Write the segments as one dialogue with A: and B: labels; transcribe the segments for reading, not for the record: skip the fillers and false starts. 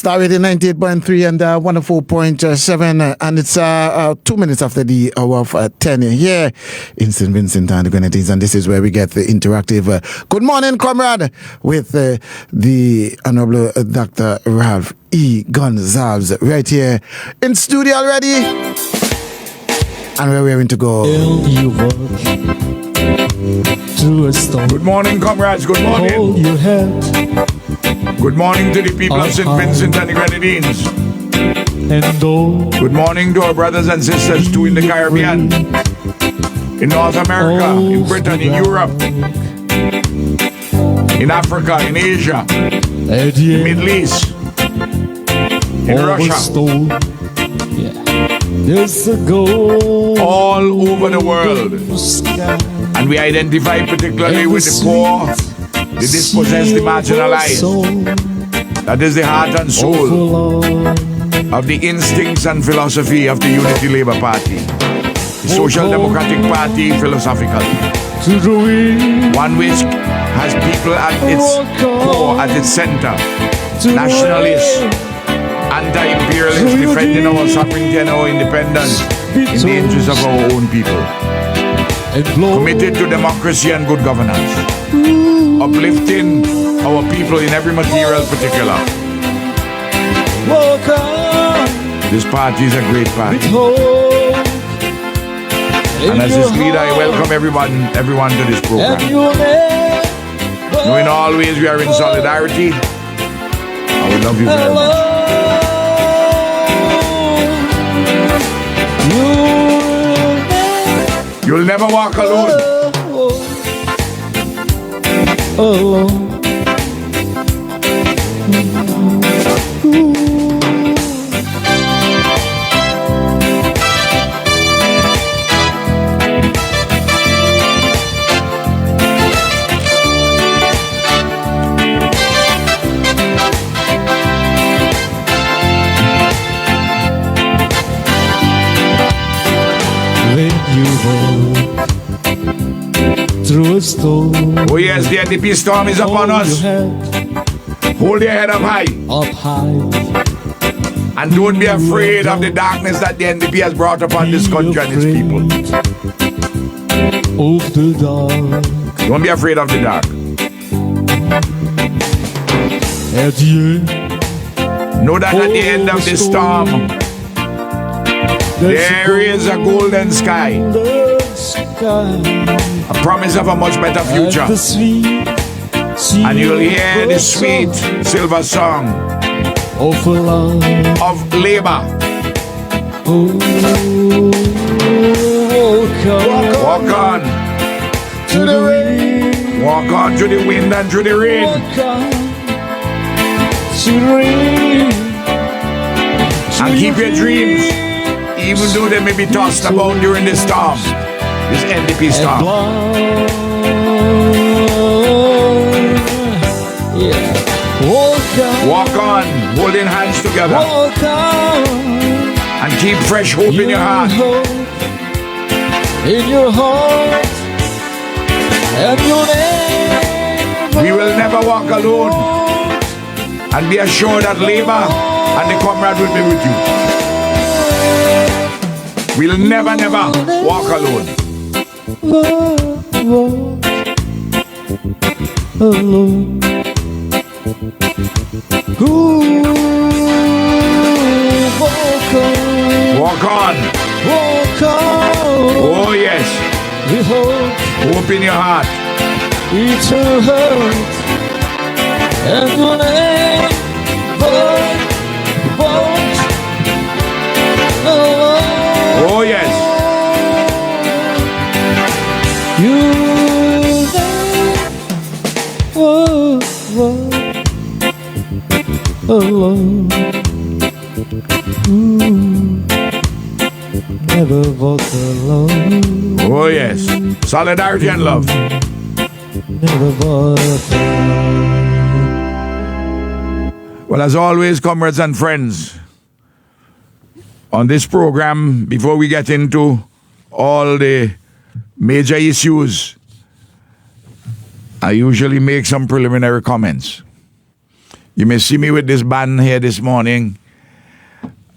A: Star Radio 98.3 and 104.7, and it's 2 minutes after the hour of 10 here in St. Vincent and the Grenadines, and this is where we get the interactive Good Morning, Comrade, with the Honorable Dr. Ralph E. Gonsalves right here in studio already, and we're raring to go.
B: Good morning, comrades. Good morning. Good morning to the people of St. Vincent and the Grenadines. Good morning to our brothers and sisters too in the Caribbean, in North America, in Britain, in Europe, in Africa, in Asia, in Middle East, in Russia, all over the world. And we identify particularly with the poor, the dispossessed, the marginalized. That is the heart and soul of the instincts and philosophy of the Unity Labour Party, the Social Democratic Party philosophically. One which has people at its core, at its center, nationalists, anti-imperialists, defending our sovereignty and our independence in the interests of our own people. Committed to democracy and good governance, uplifting our people in every material particular. This party is a great party, and as its leader, I welcome everyone to this program. Knowing always we are in solidarity, I would love you very much. You'll never walk alone.
C: Through a storm.
B: Oh yes, the NDP storm is upon us. Hold your head up high. And don't be afraid of the darkness that the NDP has brought upon this country and its people.
C: Of the dark.
B: Don't be afraid of the dark. Know that at the end of this storm, there is a golden sky. A promise of a much better future. And you'll hear the sweet silver song of labor. Walk on to the rain. Walk on through the wind and through the rain. And keep your dreams, even though they may be tossed about during this storm. This NDP storm. Walk on, holding hands together. And keep fresh hope in your heart. We will never walk alone. And be assured that Labour and the Comrade will be with you. We'll never, never walk alone.
C: Alone.
B: Walk on. Oh yes. Hope in your heart.
C: Eternal hurt. And your name,
B: oh yes.
C: You alone. Never walk alone.
B: Oh yes. Solidarity and love.
C: Never walk alone.
B: Well, as always, comrades and friends, on this program, before we get into all the major issues, I usually make some preliminary comments. You may see me with this band here this morning.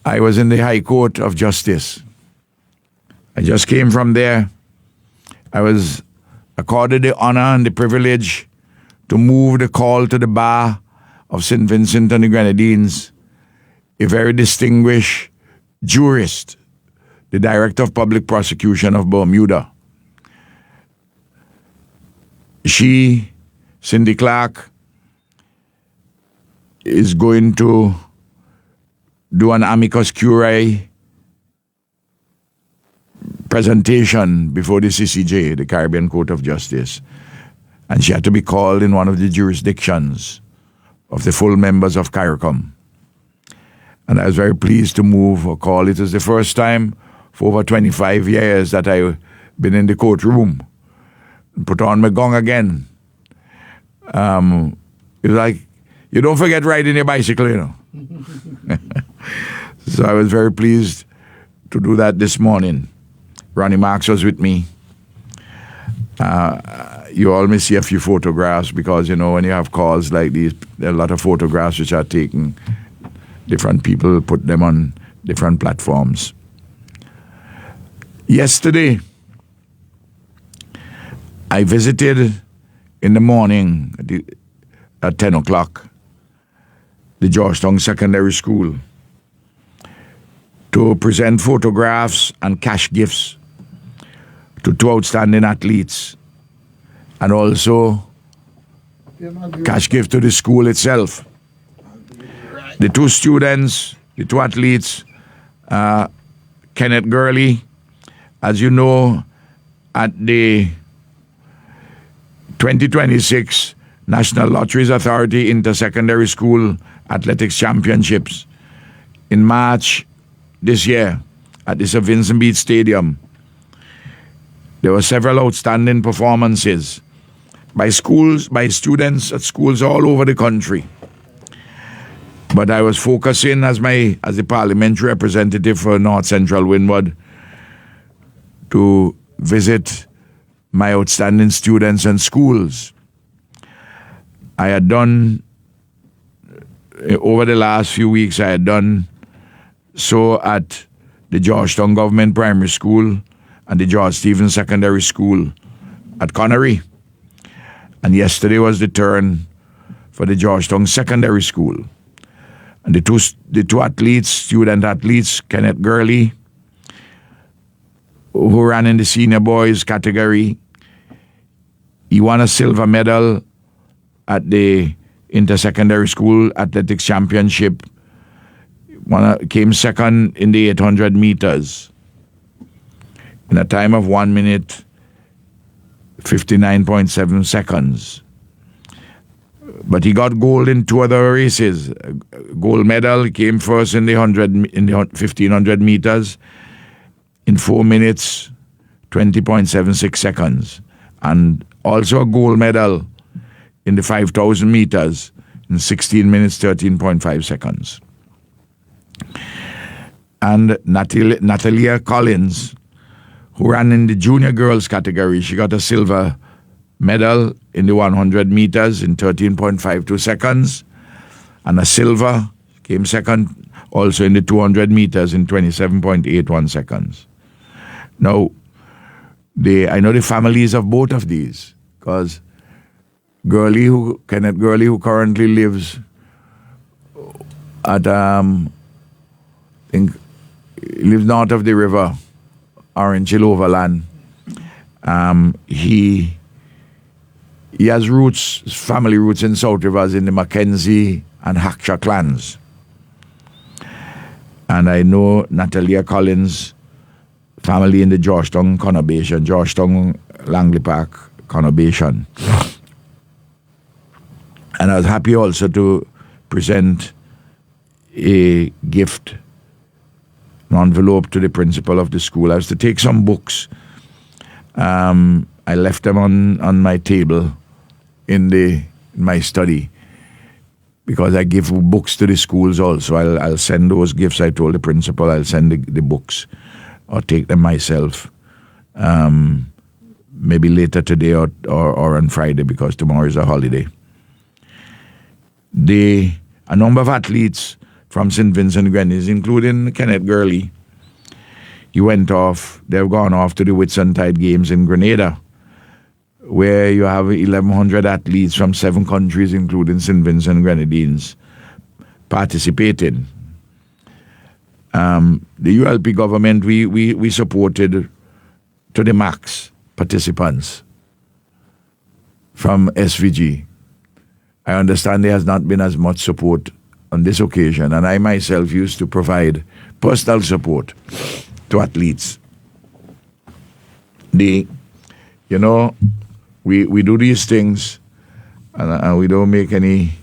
B: I was in the High Court of Justice. I just came from there. I was accorded the honor and the privilege to move the call to the bar of St. Vincent and the Grenadines, a very distinguished jurist, the Director of Public Prosecution of Bermuda. She, Cindy Clark, is going to do an amicus curiae presentation before the CCJ, the Caribbean Court of Justice. And she had to be called in one of the jurisdictions of the full members of CARICOM. And I was very pleased to move a call. It was the first time for over 25 years that I've been in the courtroom and put on my gong again. It was like, you don't forget riding your bicycle, you know. So I was very pleased to do that this morning. Ronnie Marks was with me. You all may see a few photographs because, you know, when you have calls like these, there are a lot of photographs which are taken. Different people put them on different platforms. Yesterday, I visited in the morning at 10 o'clock the Georgetown Secondary School to present photographs and cash gifts to two outstanding athletes, and also cash gift to the school itself. The two students, the two athletes, Kenneth Gurley, as you know, at the 2026 National Lotteries Authority Inter-Secondary School Athletics Championships in March this year at the St. Vincent Beach Stadium. There were several outstanding performances by schools, by students at schools all over the country. But I was focusing as the parliamentary representative for North Central Windward to visit my outstanding students and schools. I had done, over the last few weeks, I had done so at the Georgetown Government Primary School and the George Stevens Secondary School at Connery. And yesterday was the turn for the Georgetown Secondary School. And the two athletes, student athletes, Kenneth Gurley, who ran in the senior boys category, he won a silver medal at the Inter-Secondary School Athletics Championship. Came second in the 800 meters in a time of 1 minute, 59.7 seconds. But he got gold in two other races. Gold medal, he came first in the 1500 meters in 4 minutes, 20.76 seconds. And also a gold medal in the 5,000 meters in 16 minutes, 13.5 seconds. And Natalia Collins, who ran in the junior girls category, she got a silver medal in the 100 meters in 13.52 seconds, and a silver, came second also in the 200 meters in 27.81 seconds. Now, I know the families of both of these, because Kenneth Gurley, who currently lives at he lives north of the river, Orange Hill Overland. He has roots, family roots in South Rivers in the Mackenzie and Hackshaw clans. And I know Natalia Collins' family in the Georgetown conurbation, Georgetown Langley Park conurbation. And I was happy also to present a gift, an envelope to the principal of the school. I was to take some books. I left them on my table in my study, because I give books to the schools also. I'll send those gifts. I told the principal I'll send the books or take them myself. Maybe later today or on Friday, because tomorrow is a holiday. a number of athletes from St. Vincent and Grenadines, including Kenneth Gurley. They've gone off to the Whitsuntide Games in Grenada, where you have 1,100 athletes from 7 countries, including St. Vincent and Grenadines, participating. The ULP government, we supported to the max participants from SVG. I understand there has not been as much support on this occasion, and I myself used to provide personal support to athletes. We do these things, and we don't make any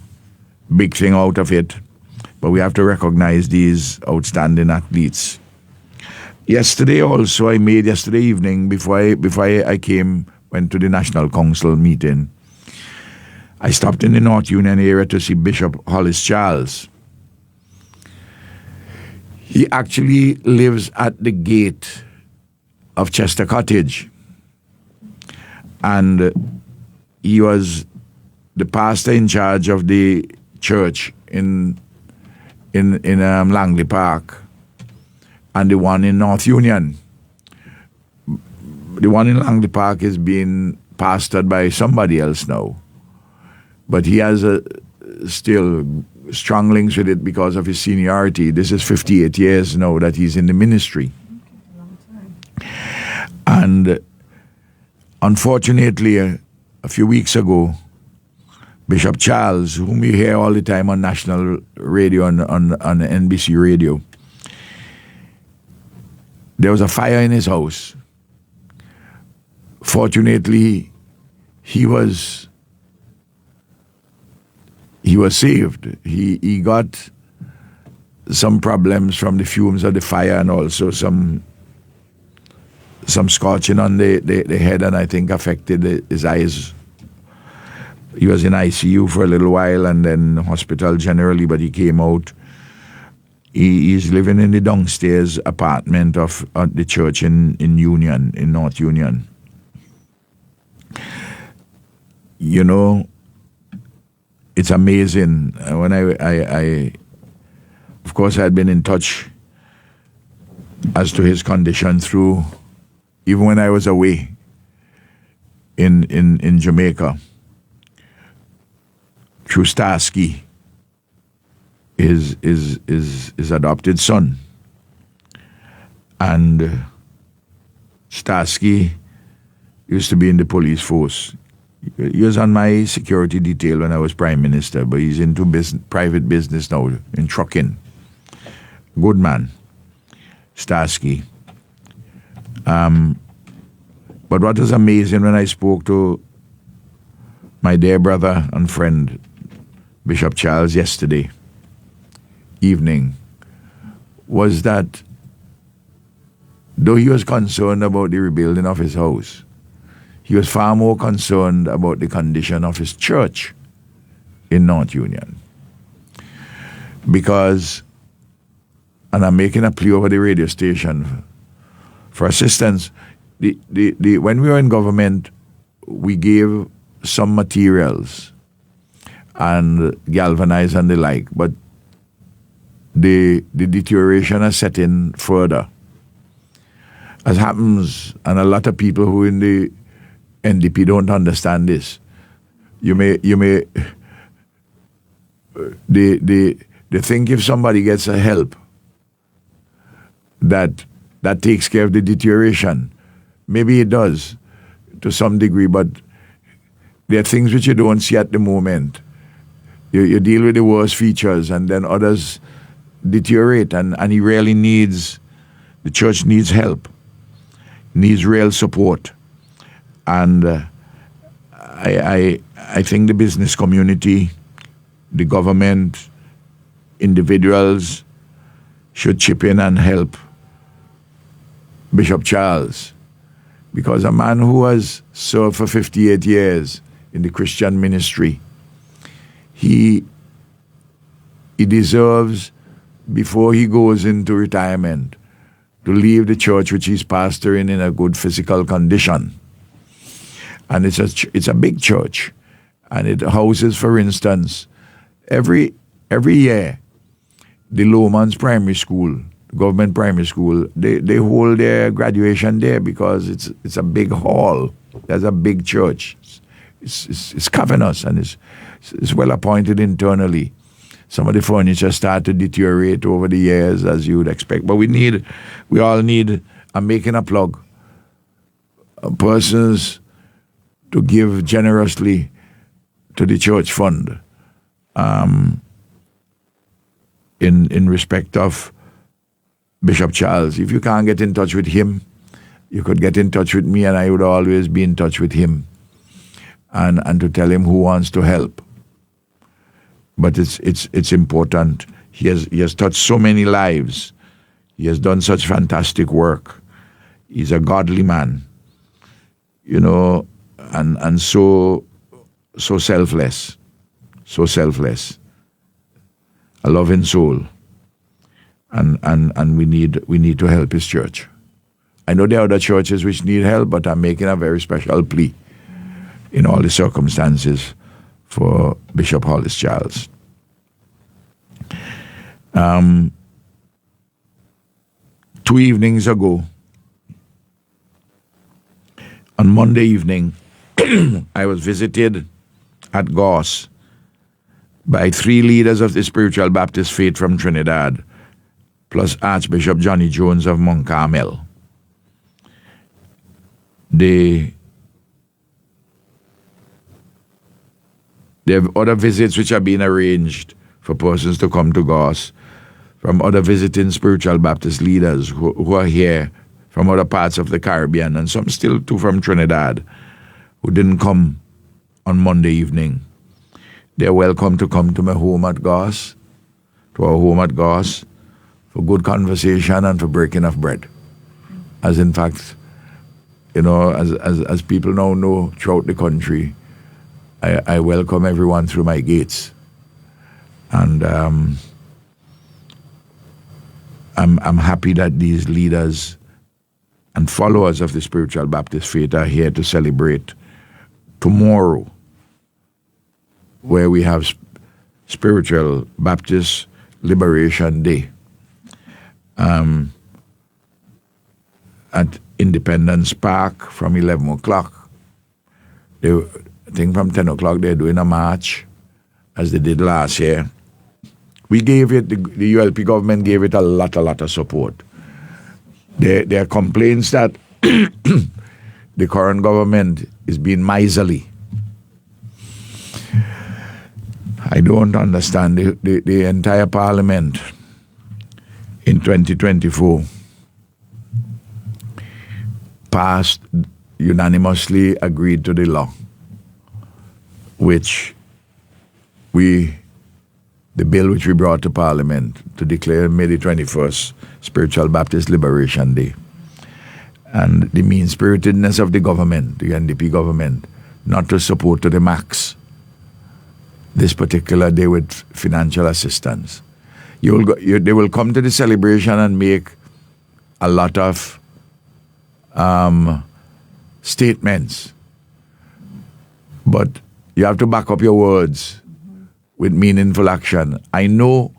B: big thing out of it, but we have to recognize these outstanding athletes. Yesterday evening, before I went to the National Council meeting, I stopped in the North Union area to see Bishop Hollis Charles. He actually lives at the gate of Chester Cottage. And he was the pastor in charge of the church in Langley Park and the one in North Union. The one in Langley Park is being pastored by somebody else now. But he has still strong links with it because of his seniority. This is 58 years now that he's in the ministry. And unfortunately, a few weeks ago, Bishop Charles, whom you hear all the time on national radio, on NBC radio, there was a fire in his house. Fortunately, he was saved. He got some problems from the fumes of the fire and also some scorching on the head, and I think affected his eyes. He was in ICU for a little while and then hospital generally, but he came out. He's living in the downstairs apartment of the church in Union, in North Union. You know, it's amazing. When I of course, I had been in touch as to his condition through, even when I was away in Jamaica, through Starsky, his adopted son. And Starsky used to be in the police force. He was on my security detail when I was Prime Minister, but he's into private business now, in trucking. Good man, Starsky. But what was amazing when I spoke to my dear brother and friend, Bishop Charles, yesterday evening, was that though he was concerned about the rebuilding of his house, he was far more concerned about the condition of his church in North Union. Because, and I'm making a plea over the radio station for assistance, when we were in government, we gave some materials and galvanized and the like, but the deterioration has set in further. As happens, and a lot of people who in the NDP don't understand this. They think if somebody gets a help, that takes care of the deterioration. Maybe it does to some degree, but there are things which you don't see at the moment. You deal with the worst features and then others deteriorate, and he really needs, the church needs help, needs real support. And I think the business community, the government, individuals should chip in and help Bishop Charles, because a man who has served for 58 years in the Christian ministry, he deserves, before he goes into retirement, to leave the church which he's pastoring in a good physical condition. And it's a big church, and it houses, for instance, every every year, the Lowmans Primary School, government primary school, they hold their graduation there because it's a big hall. There's a big church. It's cavernous and it's well appointed internally. Some of the furniture started to deteriorate over the years, as you would expect. But we all need, I'm making a plug, persons to give generously to the church fund in respect of Bishop Charles. If you can't get in touch with him, you could get in touch with me, and I would always be in touch with him and to tell him who wants to help. But it's important. He has touched so many lives. He has done such fantastic work. He's a godly man, and so selfless, a loving soul, and we need to help his church. I know there are other churches which need help, but I'm making a very special plea in all the circumstances for Bishop Hollis Charles. 2 evenings ago, on Monday evening, I was visited at Goss by 3 leaders of the Spiritual Baptist faith from Trinidad, plus Archbishop Johnny Jones of Mount Carmel. There have other visits which are being arranged for persons to come to Goss from other visiting Spiritual Baptist leaders who are here from other parts of the Caribbean, and some still too from Trinidad who didn't come on Monday evening. They're welcome to come to my home at Goss, to our home at Goss, for good conversation and for breaking of bread. As in fact, as people now know throughout the country, I welcome everyone through my gates. And I'm happy that these leaders and followers of the Spiritual Baptist faith are here to celebrate tomorrow, where we have Spiritual Baptist Liberation Day at Independence Park from 11 o'clock. I think from 10 o'clock they're doing a march, as they did last year. We gave it, the ULP government gave it a lot of support. There are complaints that the current government is being miserly. I don't understand. The entire parliament in 2024 passed, unanimously agreed to the law, the bill which we brought to Parliament to declare May the 21st Spiritual Baptist Liberation Day. And the mean-spiritedness of the government, the NDP government, not to support to the max this particular day with financial assistance. They will come to the celebration and make a lot of statements, but you have to back up your words with meaningful action. I know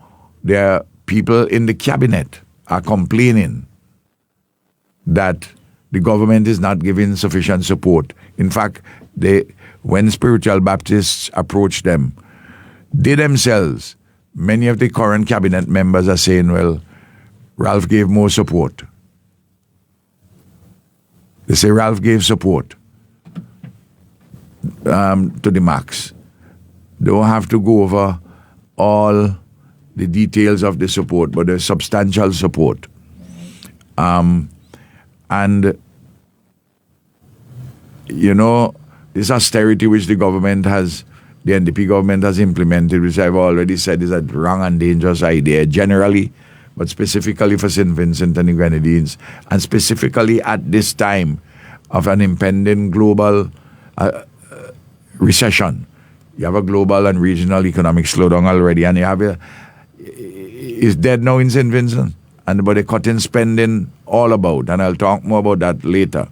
B: there are people in the cabinet are complaining that the government is not giving sufficient support. In fact, when Spiritual Baptists approach them, they themselves, many of the current cabinet members are saying, well, Ralph gave more support. They say Ralph gave support to the max. They don't have to go over all the details of the support, but there's substantial support. And, this austerity which the NDP government has implemented, which I've already said is a wrong and dangerous idea generally, but specifically for St. Vincent and the Grenadines, and specifically at this time of an impending global recession. You have a global and regional economic slowdown already, and you have it's dead now in St. Vincent, but they're cutting spending all about, and I'll talk more about that later.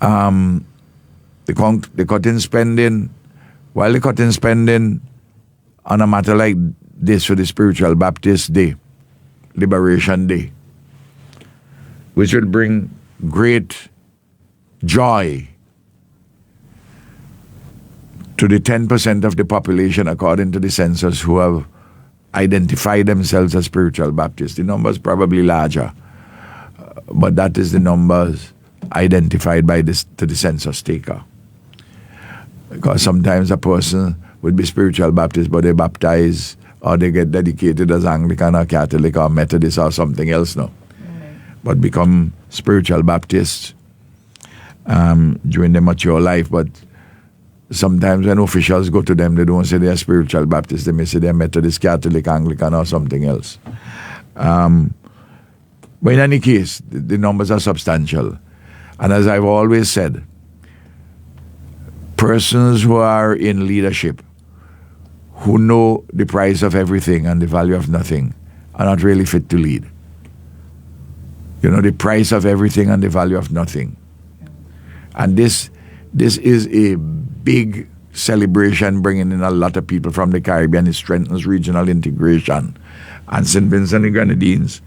B: The cutting spending, while the cutting spending on a matter like this for the Spiritual Baptist Day, Liberation Day, which will bring great joy to the 10% of the population, according to the census, who have identified themselves as Spiritual Baptists. The number is probably larger, but that is the numbers identified by to the census taker. Because sometimes a person would be Spiritual Baptist, but they baptize or they get dedicated as Anglican or Catholic or Methodist or something else now. But become Spiritual Baptists during their mature life. But sometimes when officials go to them, they don't say they're Spiritual Baptists. They may say they're Methodist, Catholic, Anglican, or something else. But in any case, the numbers are substantial. And as I've always said, persons who are in leadership, who know the price of everything and the value of nothing, are not really fit to lead. You know, the price of everything and the value of nothing. And this is a big celebration, bringing in a lot of people from the Caribbean. It strengthens regional integration. And St. Vincent and Grenadines,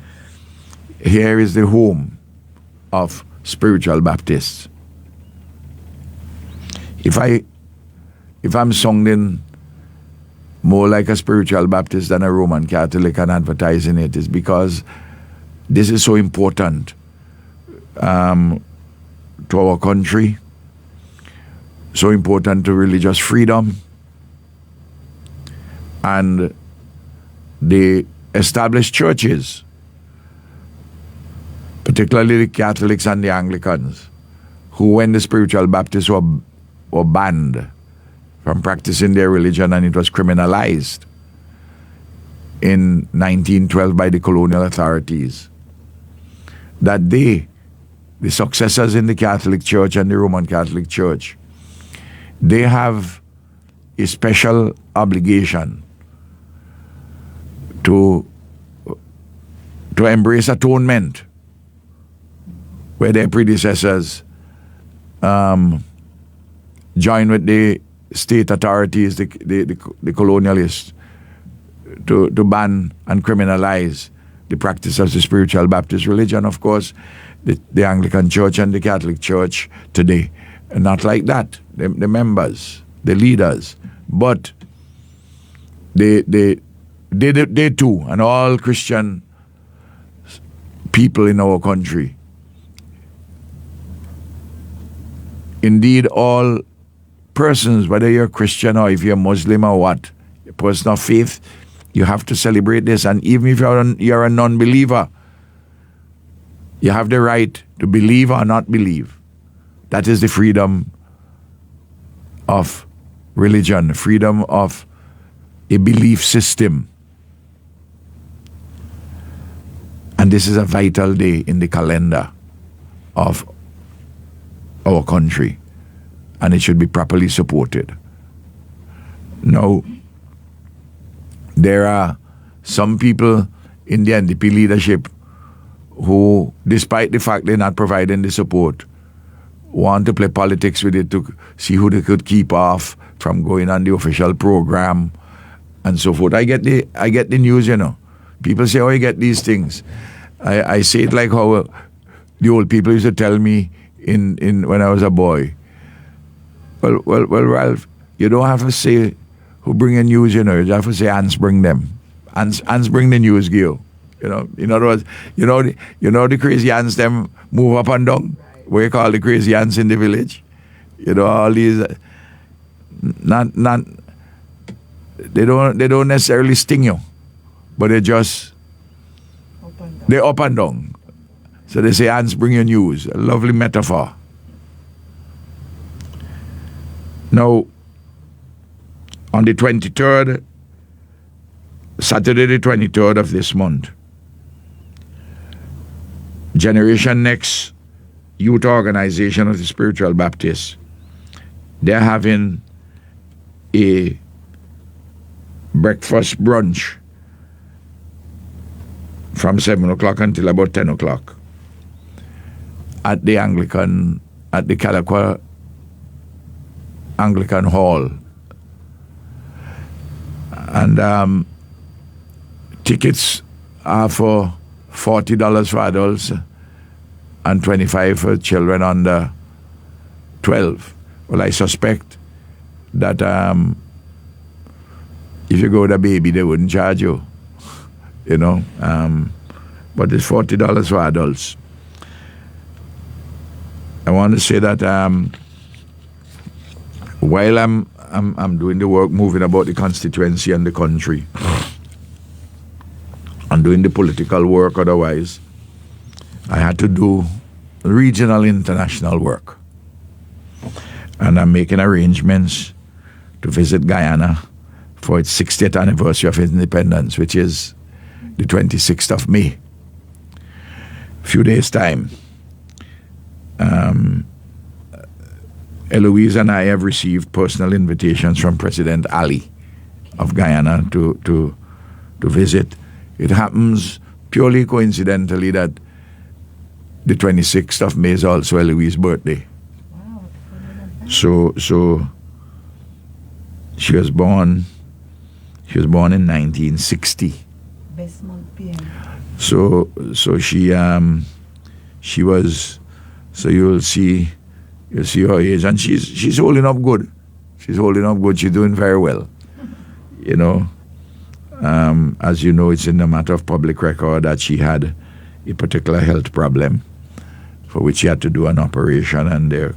B: here is the home of Spiritual Baptists. If I'm sounding more like a Spiritual Baptist than a Roman Catholic and advertising it, is because this is so important to our country, so important to religious freedom, and the established churches, particularly the Catholics and the Anglicans, who, when the Spiritual Baptists were banned from practicing their religion and it was criminalized in 1912 by the colonial authorities, that they, the successors in the Catholic Church and the Roman Catholic Church, they have a special obligation to embrace atonement, where their predecessors joined with the state authorities, the colonialists, to ban and criminalize the practice of the Spiritual Baptist religion. Of course, the Anglican Church and the Catholic Church today are not like that. The members, the leaders, but they too, and all Christian people in our country, indeed all persons, whether you're Christian or if you're Muslim or what, a person of faith, you have to celebrate this. And even if you're a non-believer, you have the right to believe or not believe. That is the freedom of religion, freedom of a belief system. And this is a vital day in the calendar of our country, and it should be properly supported. Now, there are some people in the NDP leadership who, despite the fact they're not providing the support, want to play politics with it to see who they could keep off from going on the official program and so forth. I get the news, you know. People say, "Oh, you get these things." I say it like how the old people used to tell me in when I was a boy. Well, Ralph, you don't have to say who bring the news, you know. You have to say ants bring them. Ants bring the news, Gil. You know, in other words, you know the crazy ants them move up and down. What you call the crazy ants in the village. You know, all these not they don't necessarily sting you, but they're up and down. So they say ants bring you news. A lovely metaphor. Now, on the 23rd, Saturday the 23rd of this month, Generation Next Youth Organization of the Spiritual Baptists, they're having a breakfast brunch from 7 o'clock until about 10 o'clock at the Calaqua Anglican Hall. And tickets are for $40 for adults and $25 for children under 12. Well, I suspect that if you go with a baby, they wouldn't charge you, but it's $40 for adults. I want to say that while I'm doing the work, moving about the constituency and the country, and doing the political work otherwise, I had to do regional international work. And I'm making arrangements to visit Guyana for its 60th anniversary of independence, which is the 26th of May. Few days' time. Eloise and I have received personal invitations from President Ali of Guyana to visit. It happens purely coincidentally that the 26th of May is also Eloise's birthday.
D: Wow.
B: So she was born in 1960.
D: Best month PM.
B: So she was, so you'll see her age, and she's holding up good. She's doing very well. As you know, it's in the matter of public record that she had a particular health problem for which she had to do an operation, and there are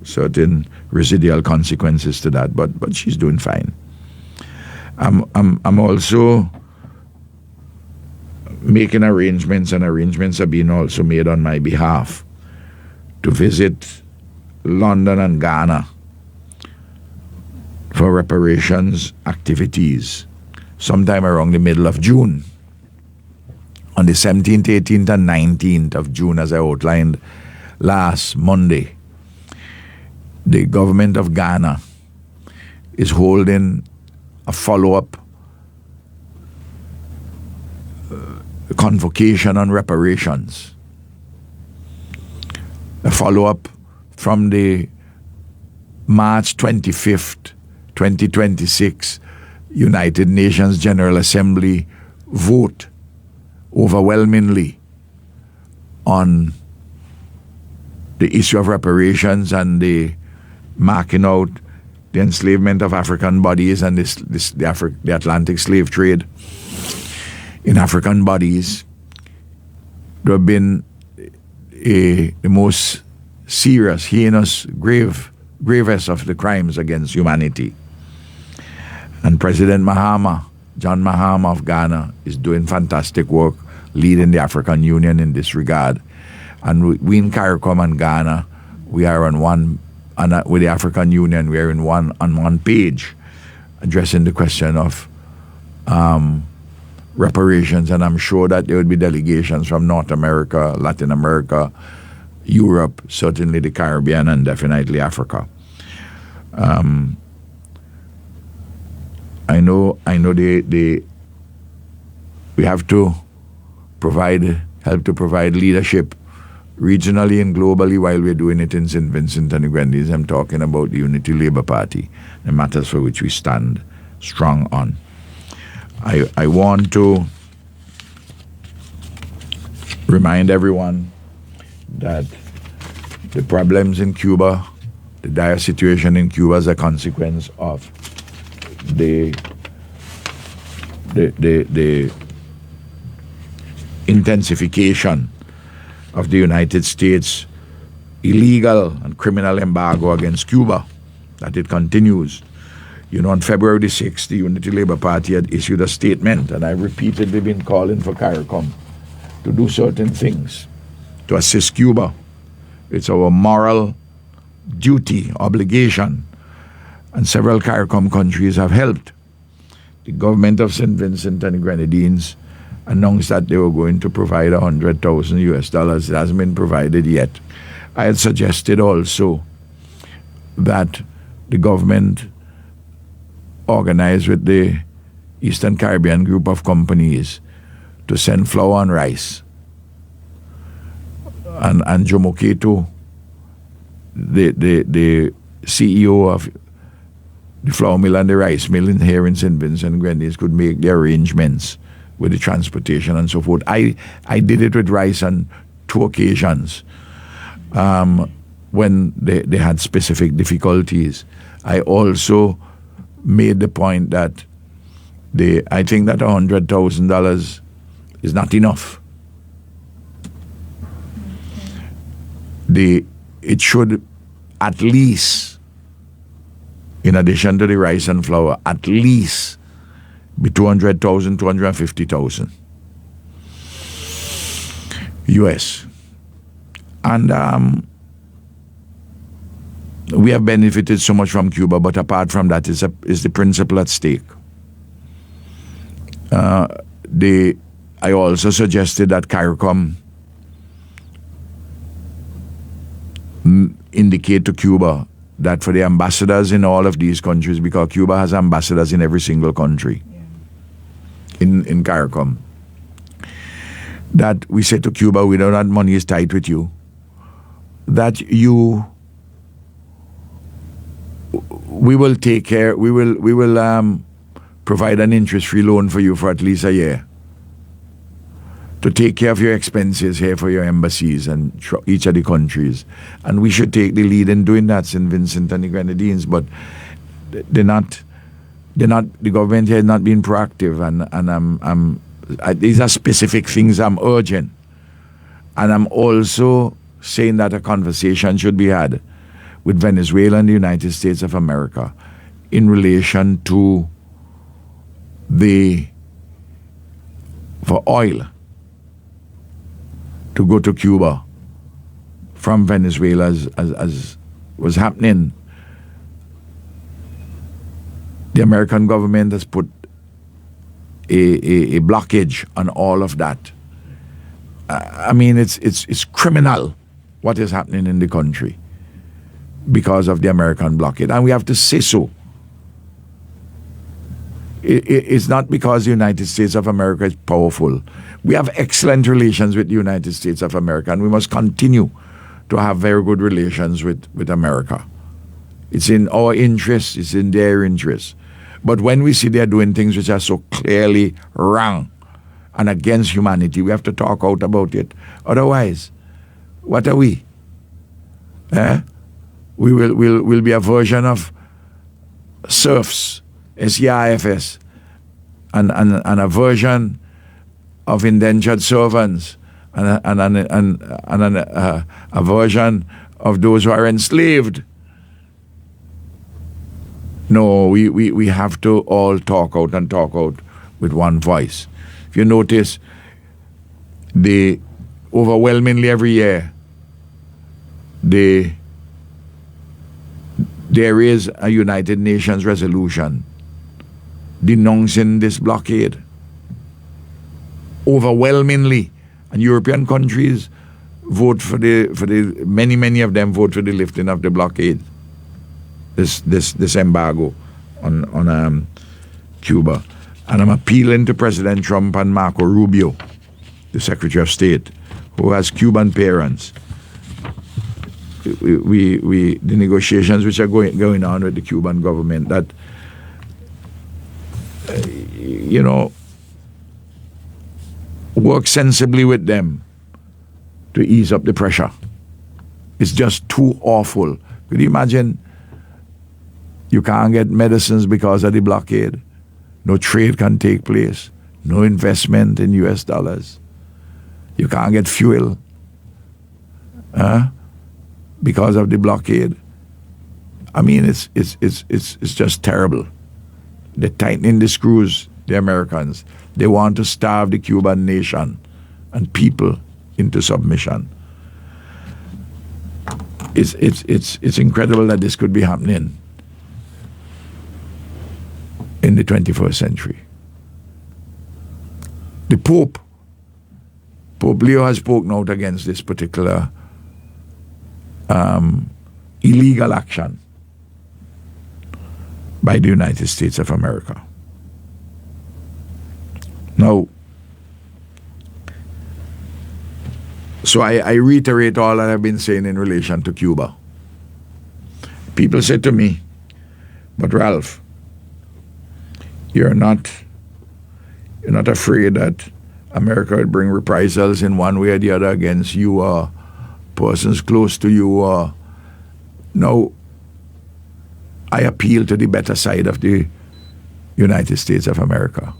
B: certain residual consequences to that, but she's doing fine. I'm also making arrangements, and arrangements are being also made on my behalf to visit London and Ghana for reparations activities sometime around the middle of June. On the 17th, 18th, and 19th of June, as I outlined last Monday, the government of Ghana is holding a follow-up convocation on reparations. A follow-up from the March 25th, 2026 United Nations General Assembly vote overwhelmingly on the issue of reparations and the marking out the enslavement of African bodies and the Atlantic slave trade in African bodies. There have been the most serious, heinous, gravest of the crimes against humanity. And President John Mahama of Ghana, is doing fantastic work leading the African Union in this regard. And we in CARICOM and Ghana, we are on one, and with the African Union, we are on one page addressing the question of reparations. And I'm sure that there would be delegations from North America, Latin America, Europe, certainly the Caribbean, and definitely Africa. I know we have to help to provide leadership regionally and globally while we're doing it in St. Vincent and the Grenadines. I'm talking about the Unity Labour Party, the matters for which we stand strong on. I want to remind everyone that the problems in Cuba, the dire situation in Cuba, is a consequence of the intensification of the United States illegal and criminal embargo against Cuba, that it continues. On February the 6th, the Unity Labour Party had issued a statement, and I've repeatedly been calling for CARICOM to do certain things to assist Cuba. It's our moral duty, obligation, and several CARICOM countries have helped. The government of St. Vincent and the Grenadines announced that they were going to provide $100,000. It hasn't been provided yet. I had suggested also that the government organize with the Eastern Caribbean group of companies to send flour and rice. And Jomo Keito, the CEO of the flour mill and the rice mill in here in St. Vincent and Grenadines could make the arrangements with the transportation and so forth. I did it with rice on 2 occasions when they had specific difficulties. I also made the point that I think that $100,000 is not enough. It should at least, in addition to the rice and flour, at least be 200,000, 250,000 US. And we have benefited so much from Cuba, but apart from that, is the principle at stake. I also suggested that CARICOM indicate to Cuba that for the ambassadors in all of these countries, because Cuba has ambassadors in every single country, in CARICOM, that we say to Cuba, we know that money is tight with you, that we will take care, we will provide an interest-free loan for you for at least a year to take care of your expenses here for your embassies and each of the countries. And we should take the lead in doing that, St. Vincent and the Grenadines, but the government here is not being proactive, and these are specific things I'm urging. And I'm also saying that a conversation should be had with Venezuela and the United States of America in relation to for oil to go to Cuba from Venezuela as was happening. The American government has put a blockage on all of that. I mean, it's criminal what is happening in the country because of the American blockade, and we have to say so. It's not because the United States of America is powerful. We have excellent relations with the United States of America, and we must continue to have very good relations with America. It's in our interest, it's in their interest. But when we see they're doing things which are so clearly wrong and against humanity, we have to talk out about it. Otherwise, what are we? We'll be a version of serfs, SEIFS, and a version of indentured servants, and a version of those who are enslaved. No, we have to all talk out with one voice. If you notice, overwhelmingly every year, there is a United Nations resolution denouncing this blockade. Overwhelmingly, and European countries vote for many of them vote for the lifting of the blockade, this embargo on Cuba. And I'm appealing to President Trump and Marco Rubio, the Secretary of State, who has Cuban parents. The negotiations which are going on with the Cuban government, that work sensibly with them to ease up the pressure. It's just too awful. Could you imagine? You can't get medicines because of the blockade. No trade can take place. No investment in US dollars. You can't get fuel because of the blockade. I mean, it's just terrible. They're tightening the screws, the Americans. They want to starve the Cuban nation and people into submission. It's incredible that this could be happening in the 21st century. The Pope Leo has spoken out against this particular illegal action by the United States of America. Now, so I reiterate all that I've been saying in relation to Cuba. People say to me, But Ralph, you're not afraid that America will bring reprisals in one way or the other against you or persons close to you. No, I appeal to the better side of the United States of America.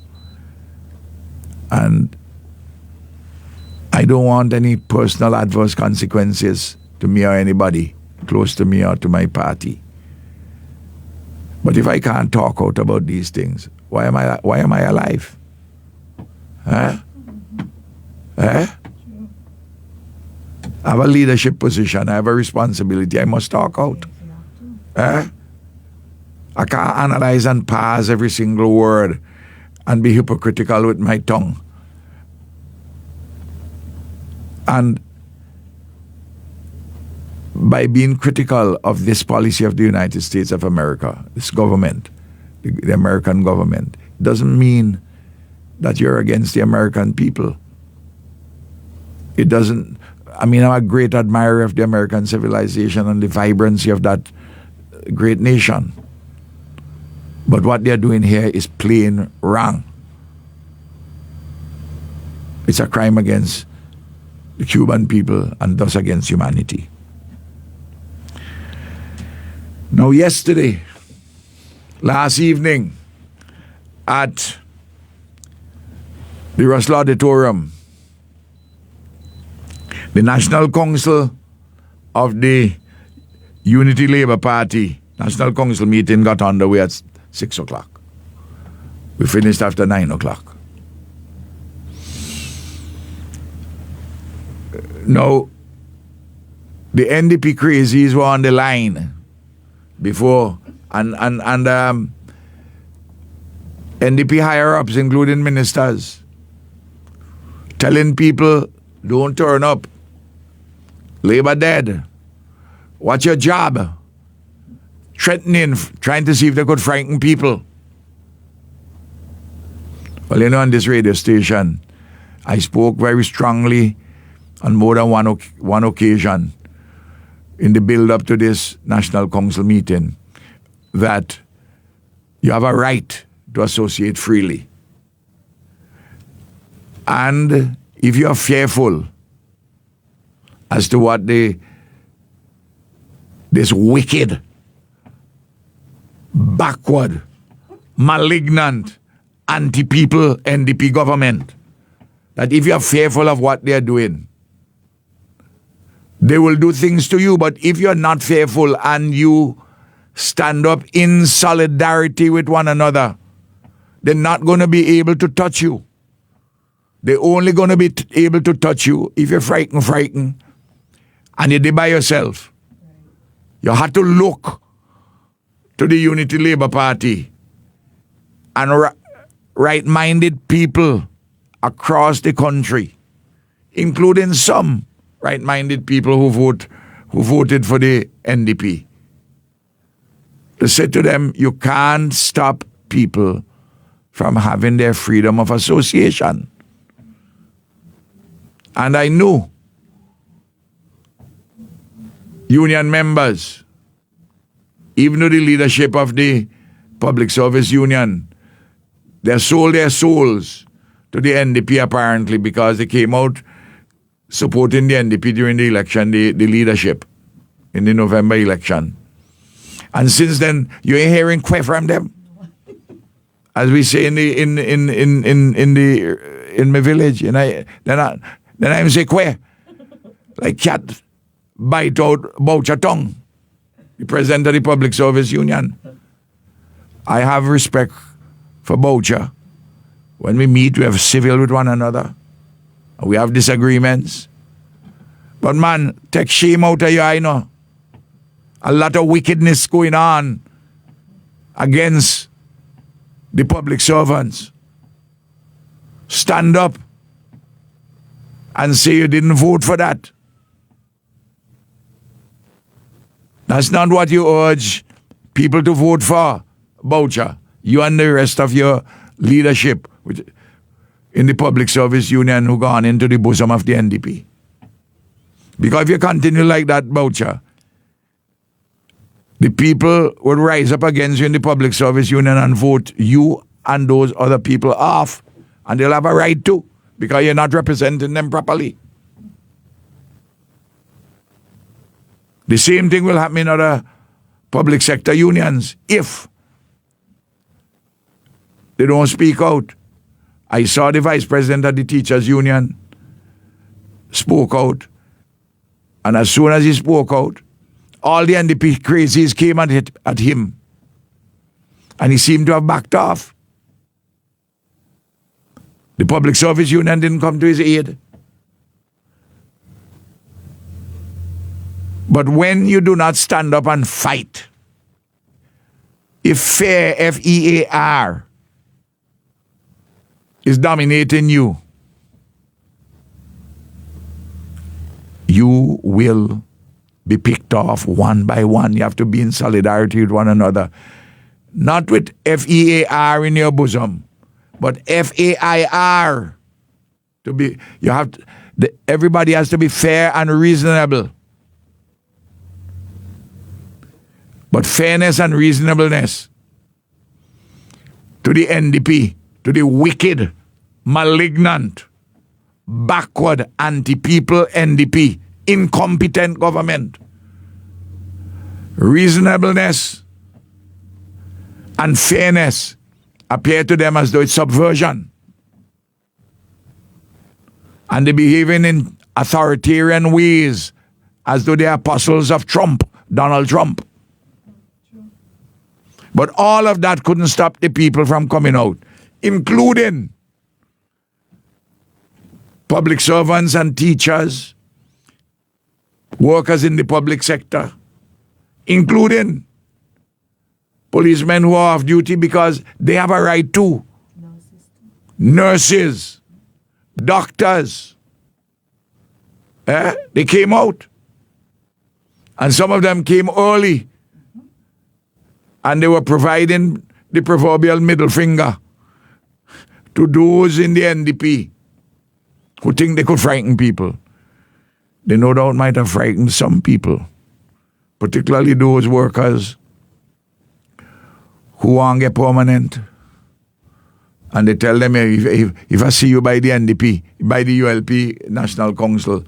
B: And I don't want any personal adverse consequences to me or anybody close to me or to my party. But if I can't talk out about these things, why am I alive? Huh? Eh? I have a leadership position. I have a responsibility. I must talk out. Eh? I can't analyze and parse every single word and be hypocritical with my tongue. And by being critical of this policy of the United States of America, this government, the American government, doesn't mean that you're against the American people. It doesn't. I mean, I'm a great admirer of the American civilization and the vibrancy of that great nation. But what they're doing here is plain wrong. It's a crime against the Cuban people and thus against humanity. Now, last evening, at the Russell Auditorium, the National Council of the Unity Labour Party, National Council meeting got underway at 6 o'clock. We finished after 9 o'clock. Now, the NDP crazies were on the line before, and NDP higher-ups, including ministers, telling people, don't turn up. Labour dead. What's your job? Threatening, trying to see if they could frighten people. Well, you know, on this radio station, I spoke very strongly on more than one occasion in the build-up to this National Council meeting that you have a right to associate freely. And if you are fearful as to what this wicked, backward, malignant, anti-people NDP government, that if you are fearful of what they are doing, they will do things to you. But if you're not fearful and you stand up in solidarity with one another, they're not going to be able to touch you. They're only going to be able to touch you if you're frightened, and you're there by yourself. You have to look to the Unity Labour Party and right-minded people across the country, including some right-minded people who voted for the NDP, to say to them, you can't stop people from having their freedom of association. And I knew union members, even though the leadership of the Public Service Union, they sold their souls to the NDP apparently because they came out supporting the NDP during the election, the leadership in the November election. And since then, you ain't hearing quay from them. As we say in my village, and then I'm say quay, like cat bite out Boucher tongue. The president of the Public Service Union. I have respect for Boucher. When we meet, we have civil with one another. We have disagreements. But man, take shame out of you, I know. A lot of wickedness going on against the public servants. Stand up and say you didn't vote for that. That's not what you urge people to vote for, Boucher. You and the rest of your leadership in the Public Service Union who gone into the bosom of the NDP. Because if you continue like that, Boucher, the people would rise up against you in the public service union and vote you and those other people off. And they'll have a right to, because you're not representing them properly. The same thing will happen in other public sector unions if they don't speak out. I saw the vice president of the teachers union spoke out. And as soon as he spoke out, all the NDP crazies came at him. And he seemed to have backed off. The public service union didn't come to his aid. But when you do not stand up and fight, if fear, F-E-A-R, is dominating you, you will be picked off one by one. You have to be in solidarity with one another. Not with F-E-A-R in your bosom, but F-A-I-R. Everybody has to be fair and reasonable. But fairness and reasonableness to the NDP, to the wicked, malignant, backward, anti-people NDP, incompetent government. Reasonableness and fairness appear to them as though it's subversion. And they behaving in authoritarian ways as though they are apostles of Trump, Donald Trump. But all of that couldn't stop the people from coming out, including public servants and teachers, workers in the public sector, including policemen who are off duty because they have a right to. Nurses, doctors. They came out. And some of them came early. And they were providing the proverbial middle finger to those in the NDP who think they could frighten people. They no doubt might have frightened some people, particularly those workers who want to get permanent. And they tell them, if I see you by the NDP, by the ULP National Council,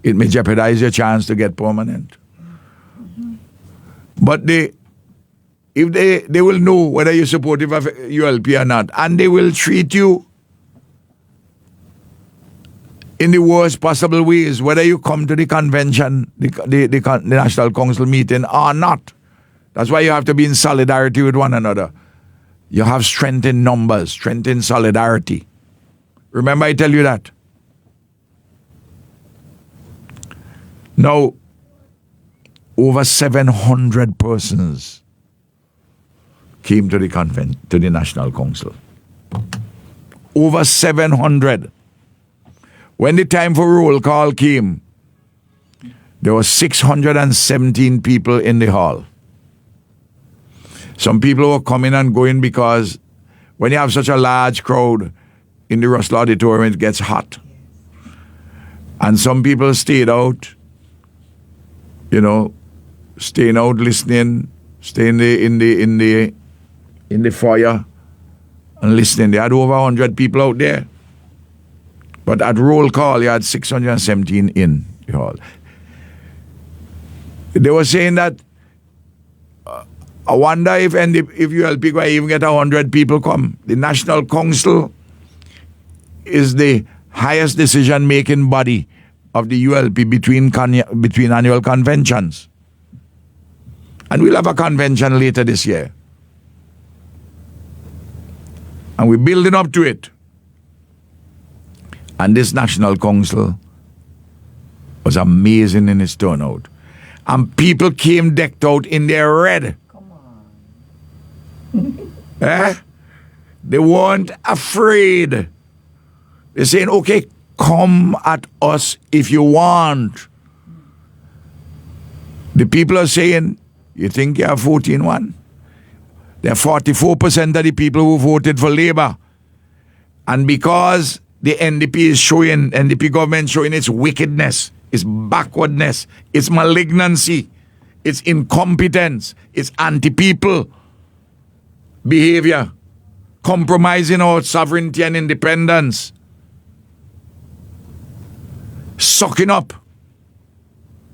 B: it may jeopardize your chance to get permanent. But they will know whether you're supportive of ULP or not. And they will treat you in the worst possible ways, whether you come to the convention, the National Council meeting or not. That's why you have to be in solidarity with one another. You have strength in numbers, strength in solidarity. Remember I tell you that. Now, over 700 persons came to the National Council. Over 700. When the time for roll call came, there were 617 people in the hall. Some people were coming and going because when you have such a large crowd in the Russell Auditorium, it gets hot. And some people stayed out, staying out listening, staying in the foyer and listening. They had over 100 people out there. But at roll call, you had 617 in the hall. They were saying that, I wonder if ULP going to even get 100 people come. The National Council is the highest decision-making body of the ULP between annual conventions. And we'll have a convention later this year. And we're building up to it. And this National Council was amazing in its turnout. And people came decked out in their red.
D: Come on.
B: They weren't afraid. They're saying, okay, come at us if you want. The people are saying, you think you have 14-1? There are 44% of the people who voted for Labour. And because the NDP government showing its wickedness, its backwardness, its malignancy, It's incompetence. It's anti-people behavior. Compromising our sovereignty and independence. Sucking up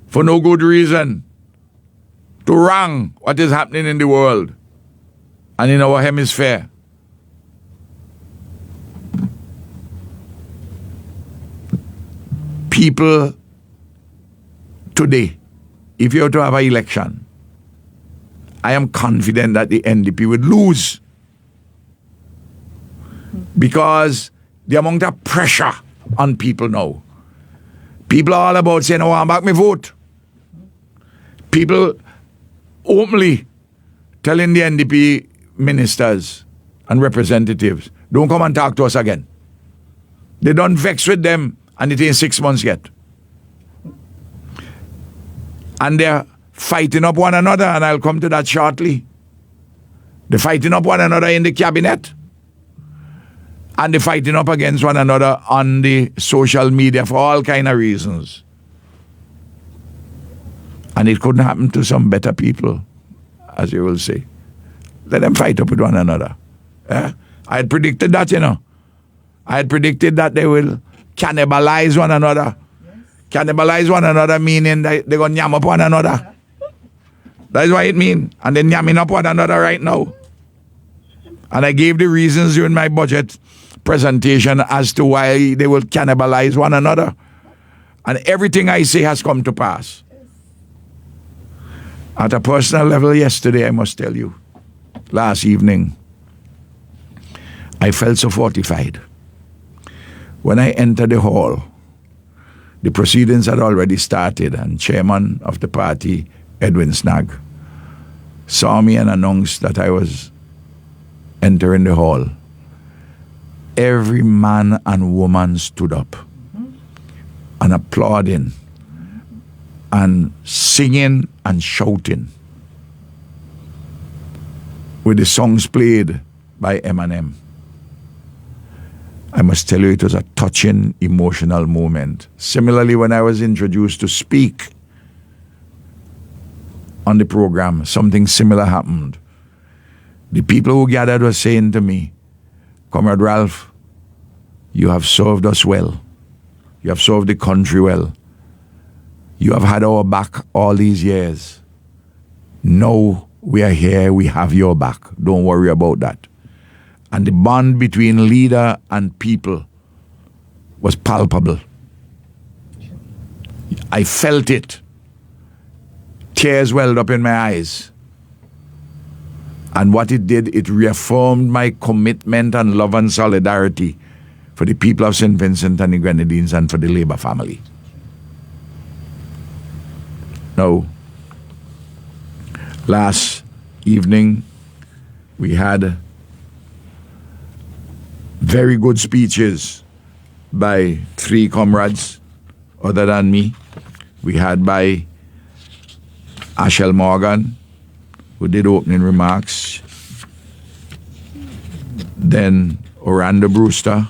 B: for no good reason to wrong what is happening in the world and in our hemisphere. People today, if you were to have an election, I am confident that the NDP would lose because the amount of pressure on people now. People are all about saying, "I want back my vote." People openly telling the NDP ministers and representatives, "Don't come and talk to us again." They don't vex with them and it ain't 6 months yet. And they're fighting up one another, and I'll come to that shortly. They're fighting up one another in the cabinet. And they're fighting up against one another on the social media for all kind of reasons. And it couldn't happen to some better people, as you will say. Let them fight up with one another. I had predicted that, you know. I had predicted that they will cannibalize one another. Yes. Cannibalize one another meaning that they're going to yam up one another. That's what it means. And they're yamming up one another right now. And I gave the reasons during my budget presentation as to why they will cannibalize one another. And everything I say has come to pass. At a personal level yesterday, I must tell you, last evening, I felt so fortified. When I entered the hall, the proceedings had already started, and chairman of the party, Edwin Snag, saw me and announced that I was entering the hall. Every man and woman stood up and applauding and singing and shouting with the songs played by Eminem. I must tell you, it was a touching, emotional moment. Similarly, when I was introduced to speak on the program, something similar happened. The people who gathered were saying to me, "Comrade Ralph, you have served us well. You have served the country well. You have had our back all these years. Now we are here, we have your back. Don't worry about that." And the bond between leader and people was palpable. I felt it. Tears welled up in my eyes. And what it did, it reaffirmed my commitment and love and solidarity for the people of St. Vincent and the Grenadines and for the Labour family. Now, last evening, we had very good speeches by 3 comrades other than me. We had by Ashel Morgan, who did opening remarks. Then Orlando Brewster,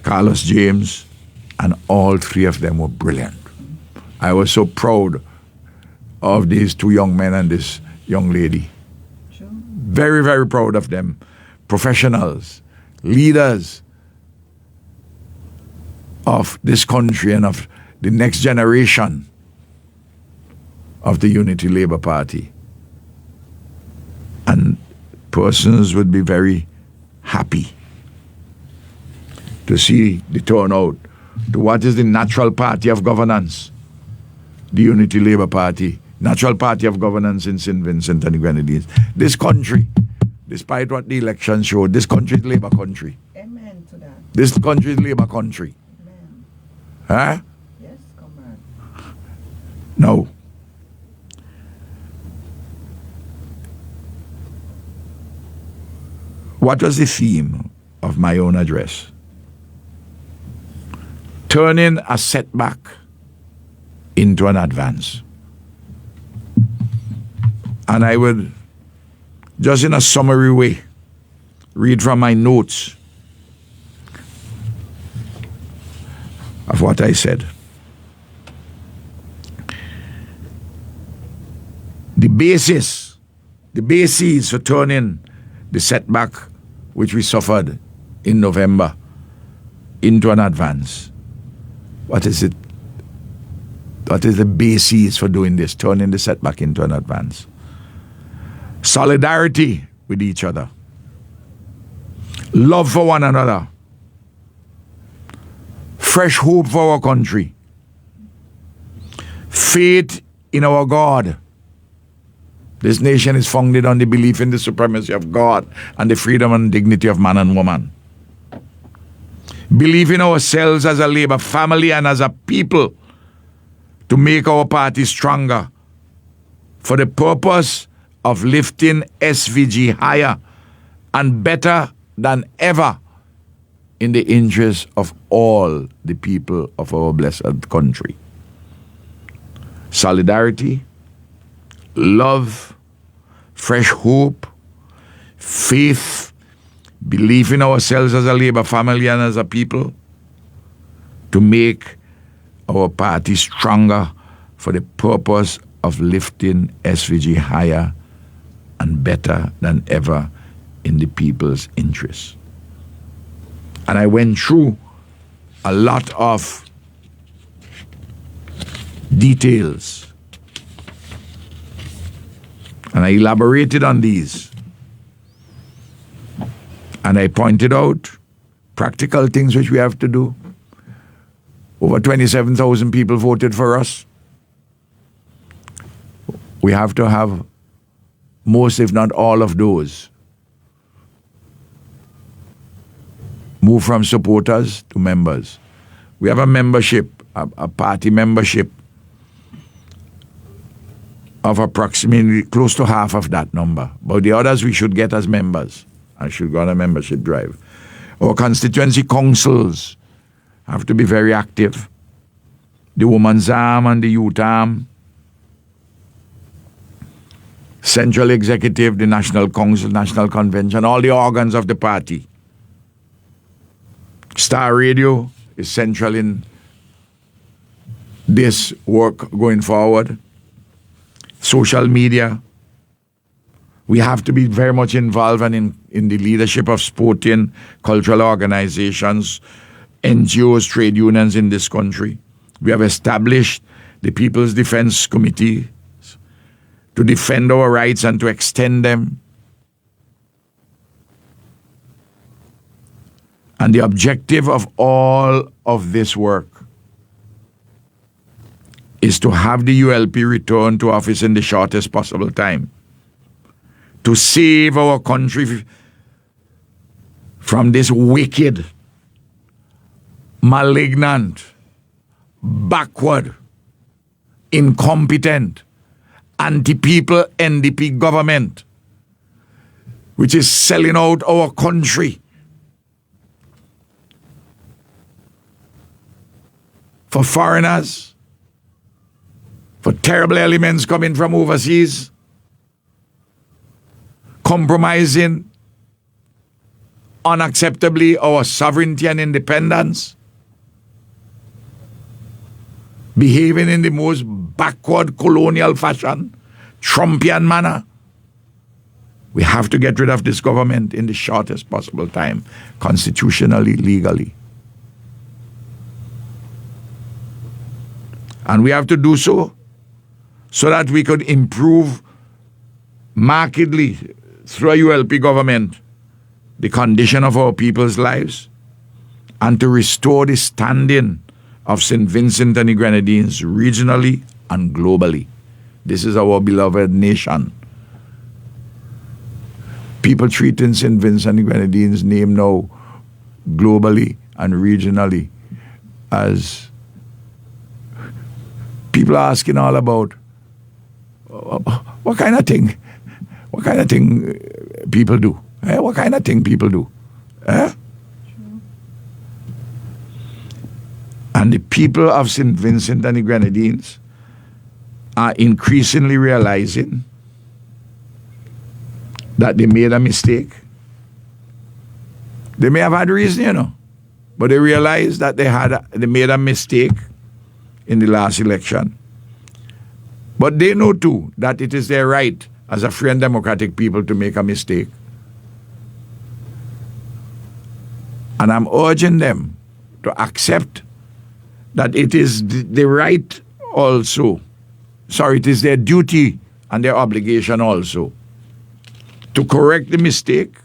B: Carlos James, and all 3 of them were brilliant. I was so proud of these 2 young men and this young lady. Sure. Very, very proud of them. Professionals, leaders of this country and of the next generation of the Unity Labour Party. And persons would be very happy to see the turnout to what is the natural party of governance, the Unity Labour Party, natural party of governance in St. Vincent and the Grenadines. This country, despite what the election showed, this country is Labour country.
D: Amen to that.
B: This country is Labour country.
D: Amen.
B: Huh?
D: Yes, comrade.
B: No. What was the theme of my own address? Turning a setback into an advance. And I would, just in a summary way, read from my notes of what I said. basis for turning the setback which we suffered in November into an advance. What is it? What is the basis for doing this, turning the setback into an advance? Solidarity with each other. Love for one another. Fresh hope for our country. Faith in our God. This nation is founded on the belief in the supremacy of God and the freedom and dignity of man and woman. Believe in ourselves as a Labour family and as a people to make our party stronger for the purpose of lifting SVG higher and better than ever in the interest of all the people of our blessed country. Solidarity, love, fresh hope, faith, belief in ourselves as a Labour family and as a people to make our party stronger for the purpose of lifting SVG higher and better than ever in the people's interest. And I went through a lot of details and I elaborated on these. And I pointed out practical things which we have to do. Over 27,000 people voted for us. We have to have most, if not all of those, move from supporters to members. We have a membership, a party membership of approximately close to half of that number. But the others we should get as members. I should go on a membership drive. Our constituency councils have to be very active. The women's arm and the youth arm. Central executive, the national council, national convention, all the organs of the party. Star Radio is central in this work going forward. Social media. We have to be very much involved and in the leadership of sporting, cultural organizations, NGOs, trade unions in this country. We have established the People's Defense Committee to defend our rights and to extend them. And the objective of all of this work is to have the ULP return to office in the shortest possible time, to save our country from this wicked, malignant, backward, incompetent, anti-people NDP government, which is selling out our country for foreigners, for terrible elements coming from overseas, compromising unacceptably our sovereignty and independence, behaving in the most backward colonial fashion, Trumpian manner. We have to get rid of this government in the shortest possible time, constitutionally, legally. And we have to do so that we could improve markedly through a ULP government the condition of our people's lives and to restore the standing of St. Vincent and the Grenadines regionally and globally. This is our beloved nation. People treating St. Vincent and the Grenadines name now globally and regionally as people are asking all about what kind of thing people do. What kind of thing people do. And the people of St. Vincent and the Grenadines are increasingly realizing that they made a mistake. They may have had reason, but they realized that they made a mistake in the last election. But they know too that it is their right as a free and democratic people to make a mistake. And I'm urging them to accept that it is the right also. Sorry, it is their duty and their obligation also to correct the mistake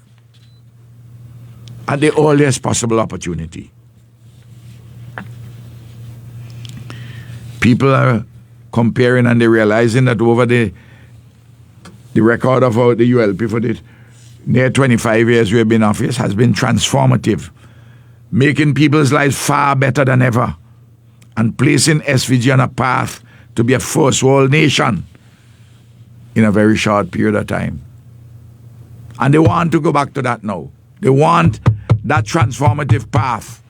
B: at the earliest possible opportunity. People are comparing and they're realizing that over the record of the ULP for the near 25 years we have been in office has been transformative, making people's lives far better than ever and placing SVG on a path to be a first world nation in a very short period of time. And they want to go back to that now. They want that transformative path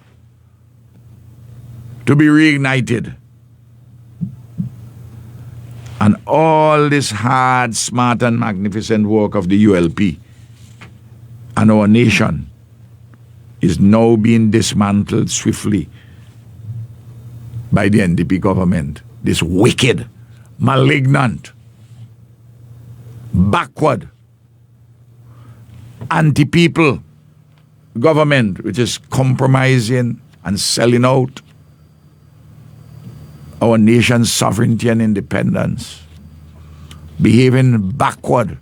B: to be reignited. And all this hard, smart, and magnificent work of the ULP and our nation is now being dismantled swiftly by the NDP government. This wicked, malignant, backward, anti-people government which is compromising and selling out our nation's sovereignty and independence, behaving backward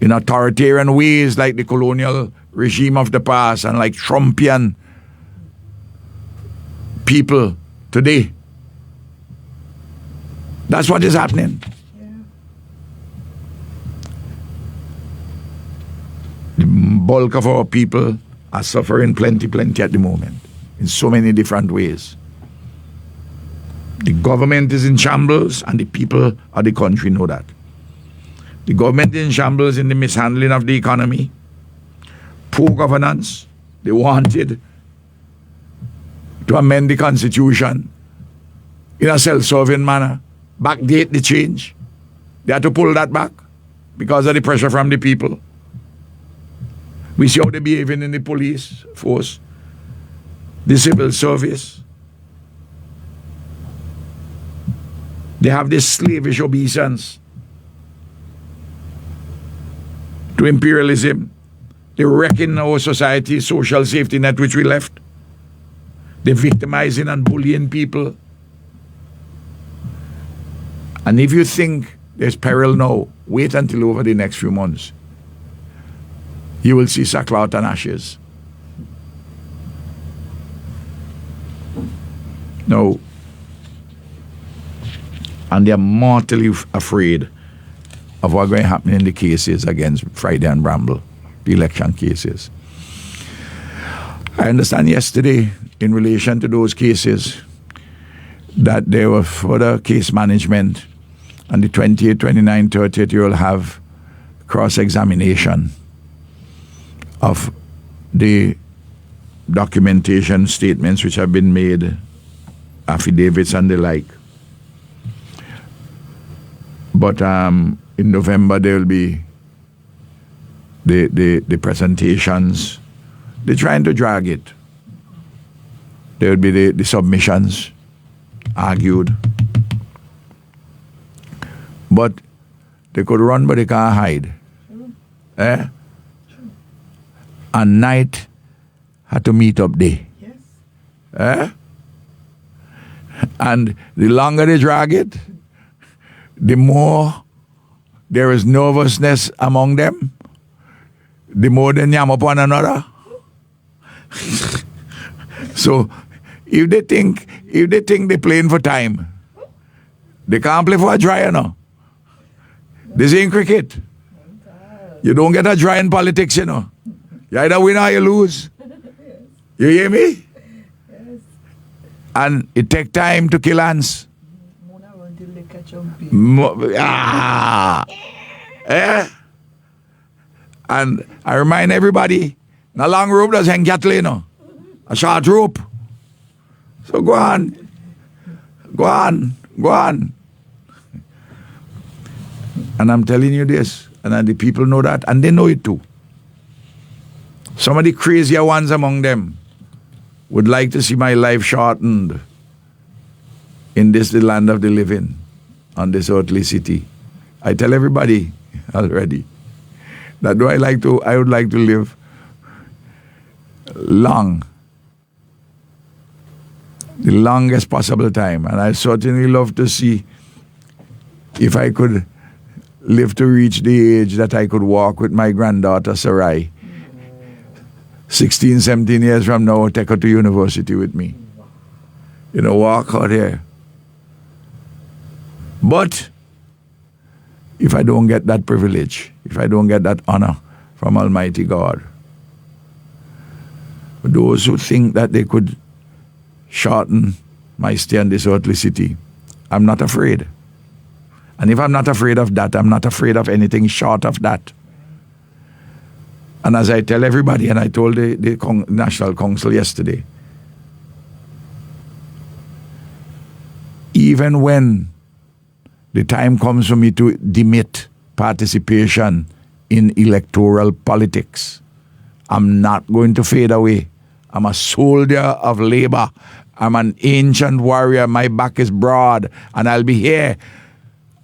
B: in authoritarian ways like the colonial regime of the past and like Trumpian people today. That's what is happening. The bulk of our people are suffering plenty at the moment in so many different ways. The government is in shambles and the people of the country know that. The government is in shambles in the mishandling of the economy, poor governance. They wanted to amend the constitution in a self-serving manner, backdate the change. They had to pull that back because of the pressure from the people. We see how they're behaving in the police force, the civil service. They have this slavish obeisance to imperialism. They wrecking our society's social safety net which we left. They're victimizing and bullying people. And if you think there's peril now, wait until over the next few months. You will see sackcloth and ashes. No. And they are mortally afraid of what's going to happen in the cases against Friday and Bramble, the election cases. I understand yesterday, in relation to those cases, that there were further case management, and the 28th, 29th, 30th, you will have cross-examination of the documentation statements which have been made, affidavits and the like. But in November there will be the presentations. They're trying to drag it. There will be the submissions argued. But they could run but they can't hide. Eh? And night had to meet up day.
D: Yes.
B: Eh? And the longer they drag it, the more there is nervousness among them, the more they yam up one another. So if they think they're playing for time, they can't play for a draw, you know. This ain't cricket. You don't get a draw in politics, you know. You either win or you lose. You hear me?
D: Yes.
B: And it takes time to kill ants.
D: Mona want to look at your
B: Eh? And I remind everybody, a long rope does hang cattle, you know. A short rope. So go on. Go on. Go on. And I'm telling you this, and the people know that, and they know it too. Some of the crazier ones among them would like to see my life shortened in this, the land of the living. on this earthly city. I tell everybody already that I would like to live long, the longest possible time. And I certainly love to see if I could live to reach the age that I could walk with my granddaughter Sarai. 16, 17 years from now, take her to university with me. Walk out here. But if I don't get that privilege, if I don't get that honor from Almighty God, those who think that they could shorten my stay in this earthly city, I'm not afraid. And if I'm not afraid of that, I'm not afraid of anything short of that. And as I tell everybody, and I told the National Council yesterday, even when the time comes for me to demit participation in electoral politics, I'm not going to fade away. I'm a soldier of labor. I'm an ancient warrior. My back is broad, and I'll be here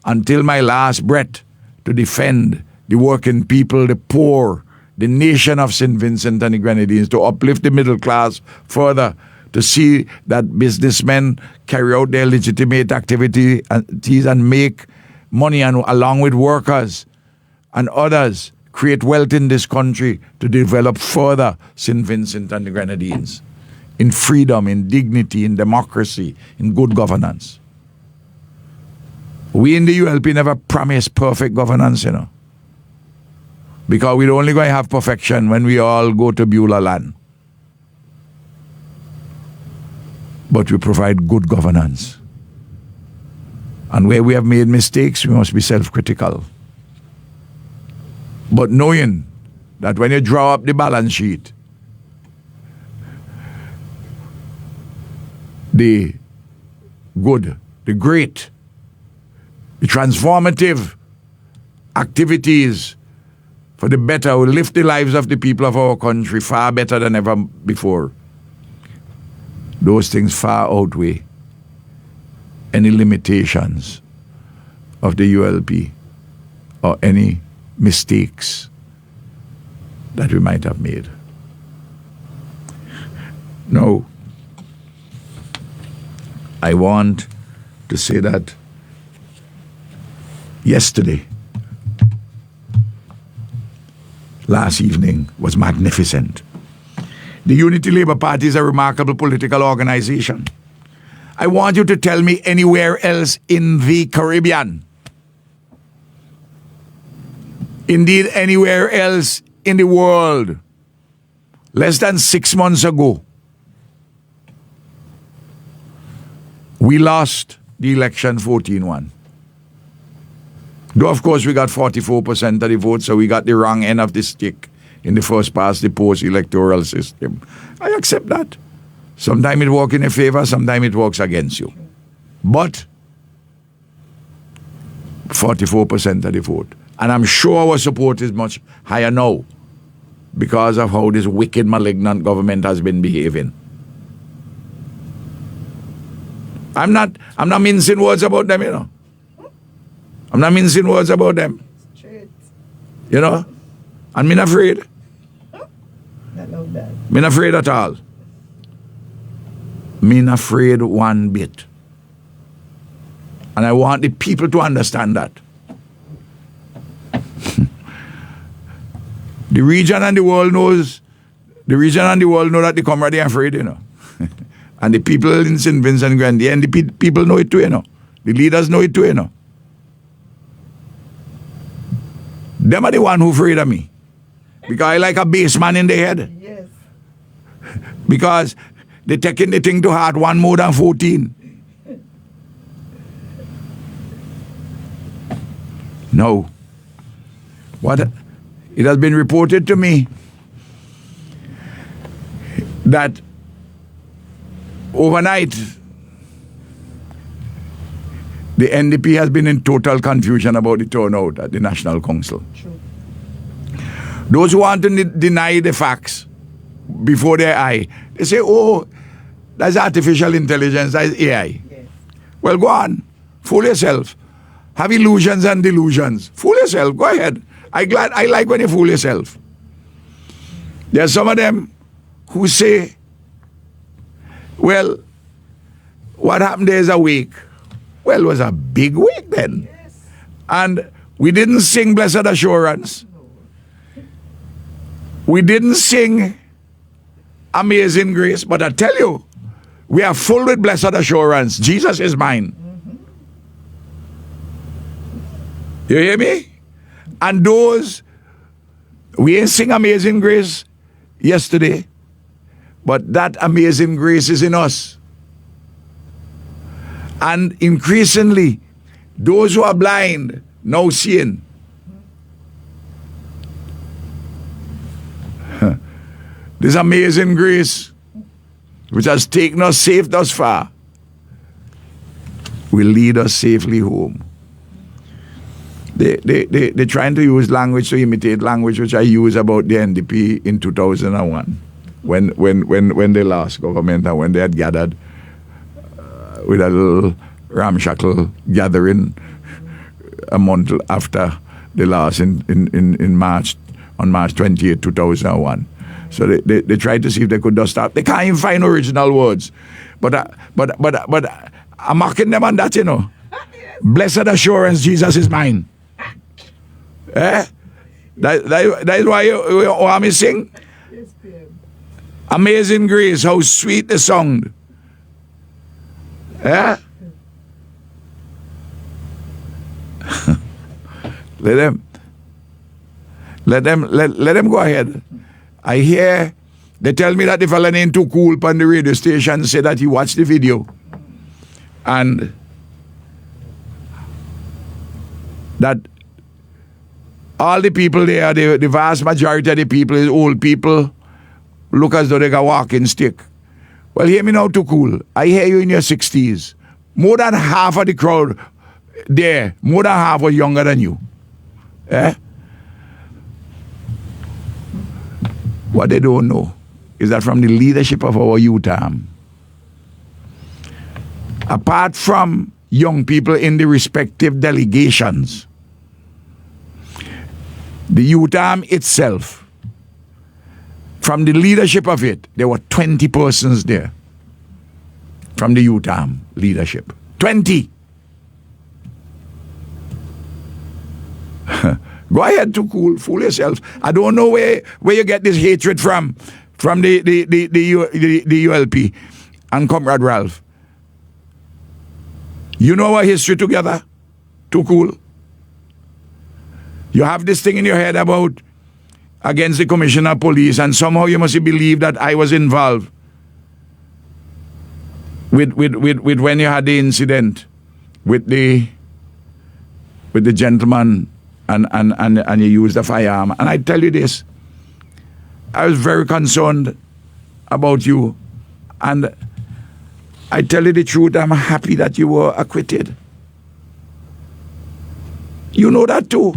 B: until my last breath to defend the working people, the poor, the nation of St. Vincent and the Grenadines, to uplift the middle class further, to see that businessmen carry out their legitimate activities and make money, and along with workers and others, create wealth in this country to develop further St. Vincent and the Grenadines in freedom, in dignity, in democracy, in good governance. We in the ULP never promised perfect governance, because we're only going to have perfection when we all go to Beulah land. But we provide good governance. And where we have made mistakes, we must be self-critical. But knowing that when you draw up the balance sheet, the good, the great, the transformative activities for the better will lift the lives of the people of our country far better than ever before. Those things far outweigh any limitations of the ULP or any mistakes that we might have made. Now, I want to say that yesterday, last evening, was magnificent. The Unity Labour Party is a remarkable political organization. I want you to tell me anywhere else in the Caribbean, indeed anywhere else in the world, less than 6 months ago, we lost the election 14-1. Though, of course, we got 44% of the vote, so we got the wrong end of the stick in the first past the post electoral system. I accept that. Sometimes it works in your favor, sometimes it works against you. But 44% of the vote. And I'm sure our support is much higher now because of how this wicked, malignant government has been behaving. I'm not mincing words about them, I'm not mincing words about them.
D: Straight.
B: And me not afraid.
D: Not know that.
B: Me not afraid at all. Me not afraid one bit. And I want the people to understand that. The region and the world know that the Comrade are afraid, And the people in St. Vincent and Grenadines, and the people know it too, The leaders know it too, Them are the one who afraid of me. Because I like a baseman in the head.
D: Yes.
B: Because they taking the thing to heart one more than 14. No. It has been reported to me that overnight the NDP has been in total confusion about the turnout at the National Council.
D: True.
B: Those who want to deny the facts before their eye, they say, oh, that's artificial intelligence, that's AI.
D: Yes.
B: Well, go on, fool yourself. have illusions and delusions. Fool yourself. Go ahead. I like when you fool yourself. There's some of them who say, well, what happened there is a week. Well, it was a big week then. And we didn't sing Blessed Assurance. We didn't sing Amazing Grace. But I tell you, we are full with Blessed Assurance. Jesus is mine. You hear me? And those, we ain't sing Amazing Grace yesterday, but that Amazing Grace is in us. And increasingly, those who are blind now seeing. This amazing grace, which has taken us safe thus far, will lead us safely home. They're trying to use language to imitate language which I used about the NDP in 2001 when they lost government and when they had gathered with a little ramshackle gathering a month after they lost in March, on March 28, 2001. So they tried to see if they could dust up. They can't even find original words. But I'm mocking them on that, you know. Blessed assurance, Jesus is mine. Eh? That is why you want me sing? Amazing Grace, how sweet the song. Eh? Let them go ahead. I hear they tell me that the fella named Too Cool on the radio station said that he watched the video and that all the people there, the vast majority of the people is old people, look as though they got a walking stick. Well, hear me now, Too Cool. I hear you in your 60s. More than half of the crowd there, more than half was younger than you. Eh? What they don't know is that from the leadership of our youth arm, apart from young people in the respective delegations, the youth arm itself, from the leadership of it, there were 20 persons there from the youth arm leadership. 20! Go ahead, Too Cool, fool yourself. I don't know where you get this hatred from the ULP and Comrade Ralph. You know our history together, Too Cool. You have this thing in your head about against the Commissioner of Police, and somehow you must believe that I was involved with when you had the incident with the gentleman. And you use the firearm. And I tell you this, I was very concerned about you. And I tell you the truth, I'm happy that you were acquitted. You know that too.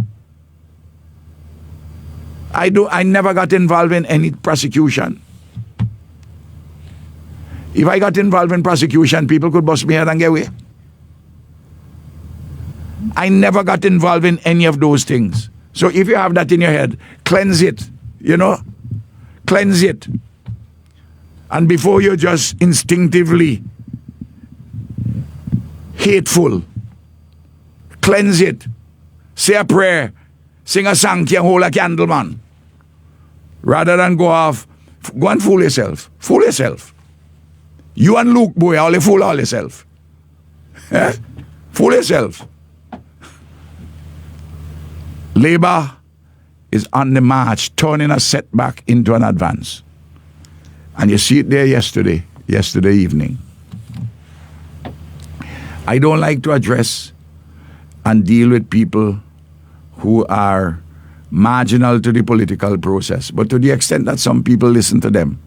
B: I never got involved in any prosecution. If I got involved in prosecution, people could bust me head and get away. I never got involved in any of those things. So if you have that in your head, cleanse it, you know? Cleanse it. And before you're just instinctively hateful, cleanse it. Say a prayer. Sing a song and hold a candle, man. Rather than go and fool yourself. Fool yourself. You and Luke, boy, only fool all yourself. Eh? Fool yourself. Labour is on the march, turning a setback into an advance. And you see it there yesterday evening. I don't like to address and deal with people who are marginal to the political process, but to the extent that some people listen to them,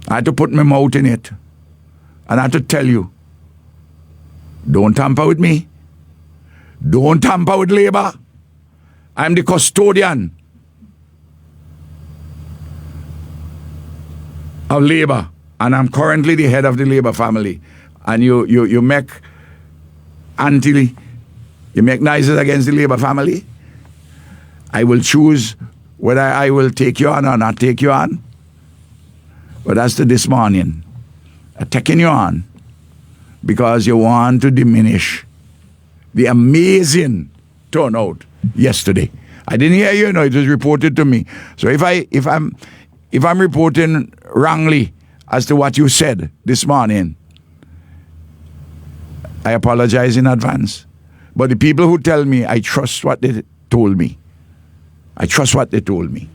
B: I had to put my mouth in it. And I had to tell you, don't tamper with me. Don't tamper with Labour. I'm the custodian of Labour, and I'm currently the head of the Labour family. And you make You make noises against the Labour family, I will choose whether I will take you on or not take you on. But as to this morning, I'm taking you on because you want to diminish the amazing turnout yesterday. I didn't hear you, it was reported to me. So if I'm reporting wrongly as to what you said this morning, I apologize in advance. But the people who tell me, I trust what they told me. I trust what they told me.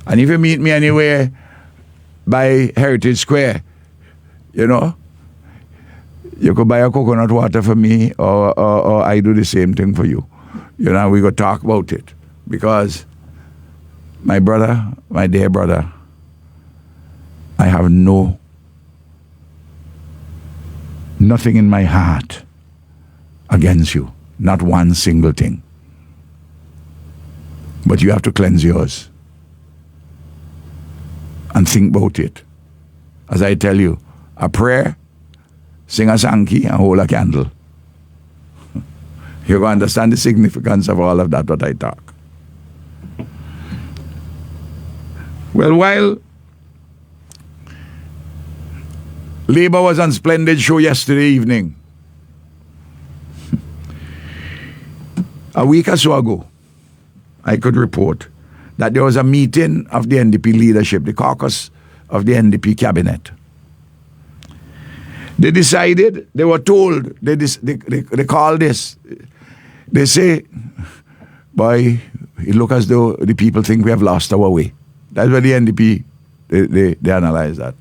B: And if you meet me anywhere by Heritage Square, you could buy a coconut water for me or I do the same thing for you. We go talk about it. Because my brother, my dear brother, I have nothing in my heart against you. Not one single thing. But you have to cleanse yours. And think about it. As I tell you, a prayer, sing a sankey, and hold a candle. You're going to understand the significance of all of that, what I talk. Well, while Labour was on splendid show yesterday evening, a week or so ago, I could report that there was a meeting of the NDP leadership, the caucus of the NDP cabinet. They decided, they were told, they call this, they say, boy, it look as though the people think we have lost our way. That's why the NDP, they analyze that.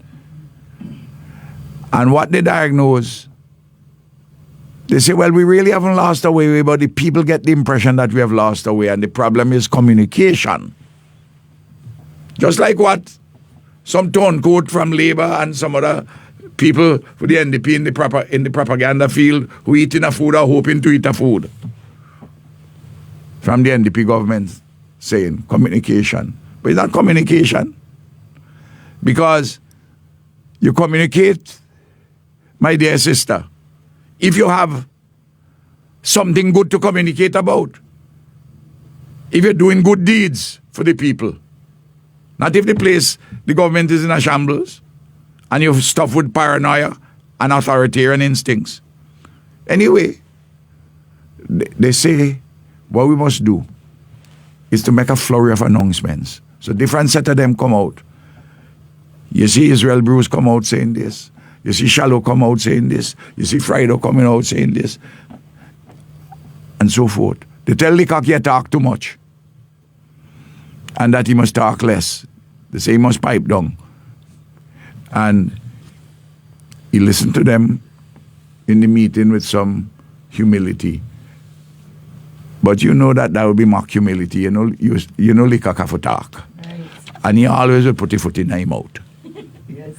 B: And what they diagnose, they say, well, we really haven't lost our way, but the people get the impression that we have lost our way, and the problem is communication. Just like what some turncoat from Labour and some other people for the NDP in the propaganda field who eat enough food or hoping to eat a food. From the NDP government saying communication. But it's not communication. Because you communicate, my dear sister, if you have something good to communicate about. If you're doing good deeds for the people. Not if the government is in a shambles and you're stuffed with paranoia and authoritarian instincts. Anyway, they say what we must do is to make a flurry of announcements. So different set of them come out. You see Israel Bruce come out saying this. You see Shallow come out saying this. You see Friday coming out saying this. And so forth. They tell the cock he talk too much. And that he must talk less. They say he must pipe down. And he listened to them in the meeting with some humility. But you know that would be mock humility. You know the cock have to talk.
D: Right.
B: And he always will put his foot in his mouth.
D: Yes.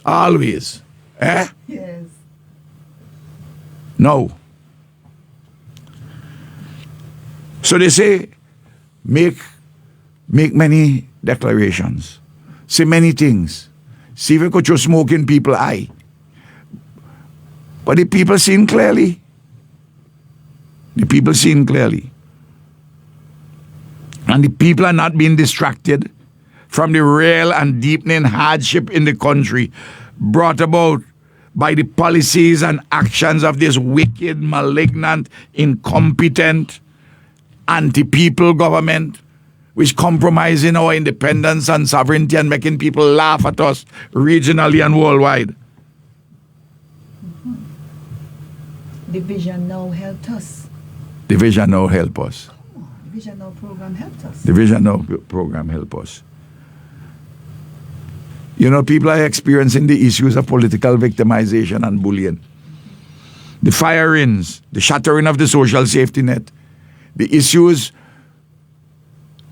B: Always. Eh?
D: Yes.
B: No. So they say, make many declarations. Say many things. See if you could just smoke in people's eye. But the people seen clearly. The people seen clearly. And the people are not being distracted from the real and deepening hardship in the country brought about by the policies and actions of this wicked, malignant, incompetent, anti-people government, which compromising our independence and sovereignty and making people laugh at us regionally and worldwide.
D: The Vision Now helped us.
B: The Vision Now help us.
D: Come on, the Vision Now program helped us.
B: The Vision Now program help us. You know, people are experiencing the issues of political victimization and bullying. The firings, the shattering of the social safety net, the issues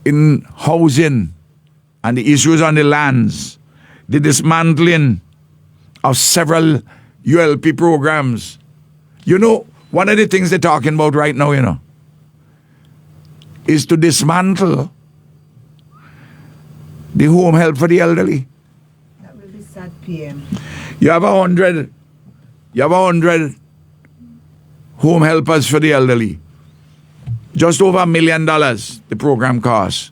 B: in housing and the issues on the lands, the dismantling of several ULP programs. You know, one of the things they're talking about right now, is to dismantle the home help for the elderly.
D: That will be sad PM.
B: You have 100 home helpers for the elderly. Just over $1 million the program costs.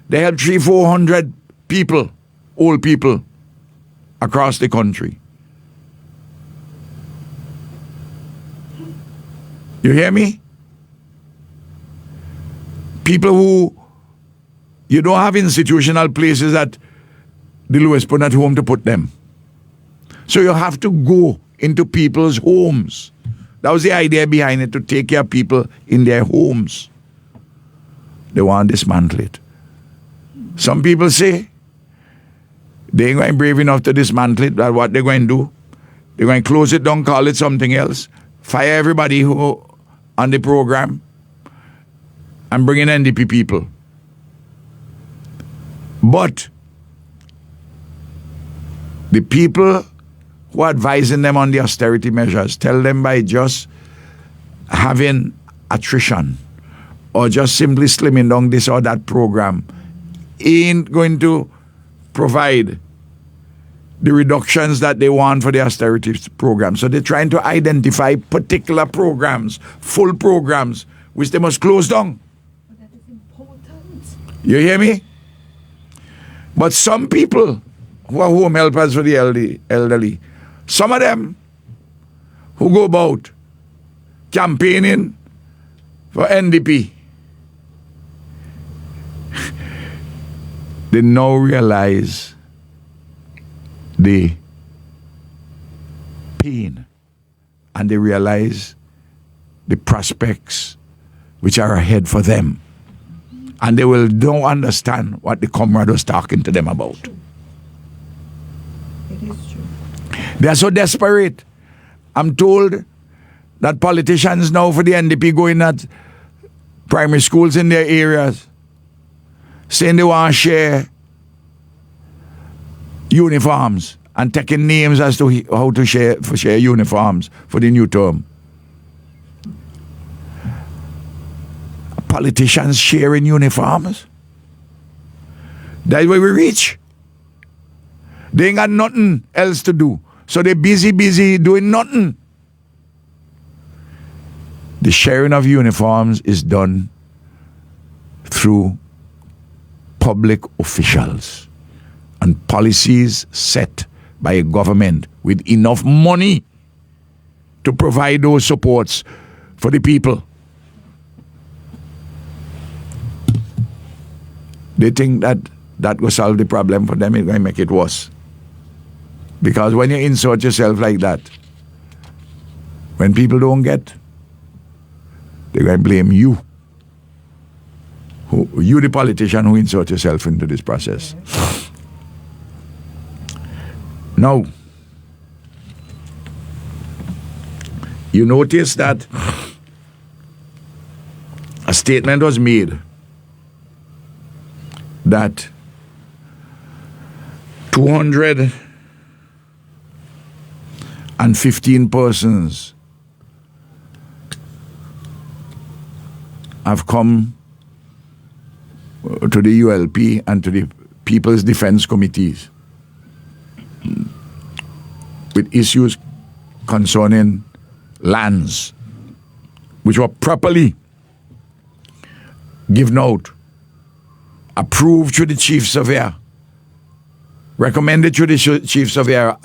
B: They help 300-400 people, old people, across the country. You hear me? People who you don't have institutional places that the Lewis put at home to put them. So you have to go into people's homes. That was the idea behind it, to take care of people in their homes. They want to dismantle it. Some people say they ain't going to be brave enough to dismantle it. But what they're going to do, they're going to close it down, call it something else, fire everybody who on the program, and bring in NDP people. But the people who are advising them on the austerity measures tell them by just having attrition or just simply slimming down this or that program ain't going to provide the reductions that they want for the austerity program. So they're trying to identify particular programs, full programs, which they must close down.
D: But that is important.
B: You hear me? But some people who are home helpers for the elderly, some of them who go about campaigning for NDP, they now realize the pain and they realize the prospects which are ahead for them. And they will don't understand what the comrade was talking to them about.
D: It is true.
B: They are so desperate. I'm told that politicians now for the NDP going at primary schools in their areas, saying they want to share uniforms and taking names as to how to share uniforms for the new term. Politicians sharing uniforms. That's where we reach. They ain't got nothing else to do. So they're busy doing nothing. The sharing of uniforms is done through public officials and policies set by a government with enough money to provide those supports for the people. They think that will solve the problem for them. It's going to make it worse. Because when you insert yourself like that, when people don't get, they're going to blame you. You, the politician, who insert yourself into this process. Now, you notice that a statement was made that 215 persons have come to the ULP and to the People's Defense Committees with issues concerning lands which were properly given out, approved to the chief surveyor, recommended to the chief surveyor,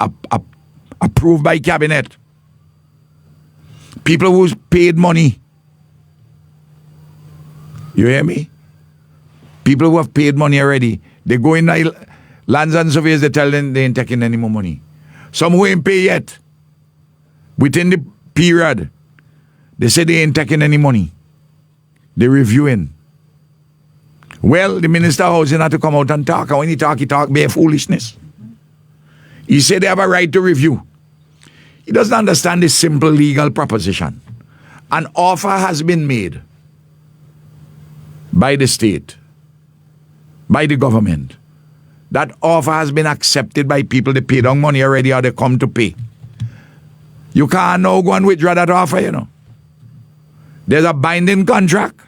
B: approved by cabinet. People who's paid money. You hear me? People who have paid money already. They go in lands and surveyors, they tell them they ain't taking any more money. Some who ain't pay yet, within the period, they say they ain't taking any money. They're reviewing. Well, the Minister of Housing had to come out and talk. And when he talk bare foolishness. He said they have a right to review. He doesn't understand this simple legal proposition. An offer has been made by the state, by the government. That offer has been accepted by people. They paid on money already or they come to pay. You can't now go and withdraw that offer, you know. There's a binding contract.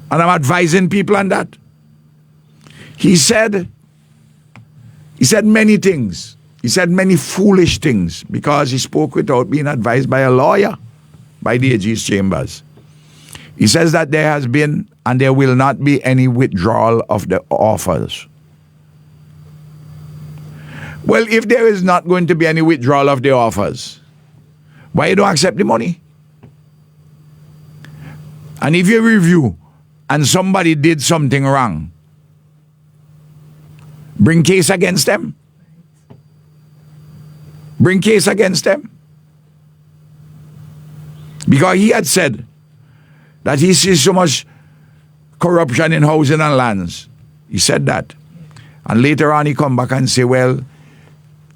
B: And I'm advising people on that. He said many things. He said many foolish things because he spoke without being advised by a lawyer, by the AG's chambers. He says that there has been and there will not be any withdrawal of the offers. Well, if there is not going to be any withdrawal of the offers, why you don't accept the money? And if you review and somebody did something wrong, bring case against them. Bring case against them. Because he had said that he sees so much corruption in housing and lands. He said that. And later on he come back and say, well,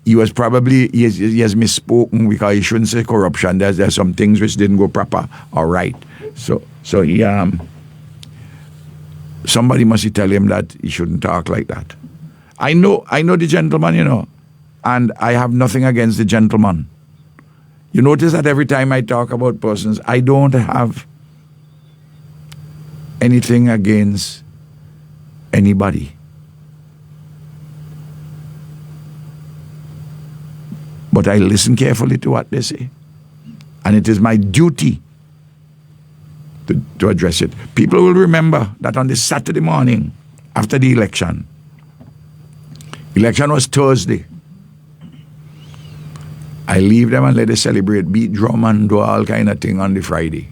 B: he has misspoken because he shouldn't say corruption. There's some things which didn't go proper or right. So he somebody must tell him that he shouldn't talk like that. I know the gentleman, and I have nothing against the gentleman. You notice that every time I talk about persons, I don't have anything against anybody. But I listen carefully to what they say. And it is my duty to address it. People will remember that on the Saturday morning after the election was Thursday. I leave them and let them celebrate, beat drum and do all kind of thing on the Friday.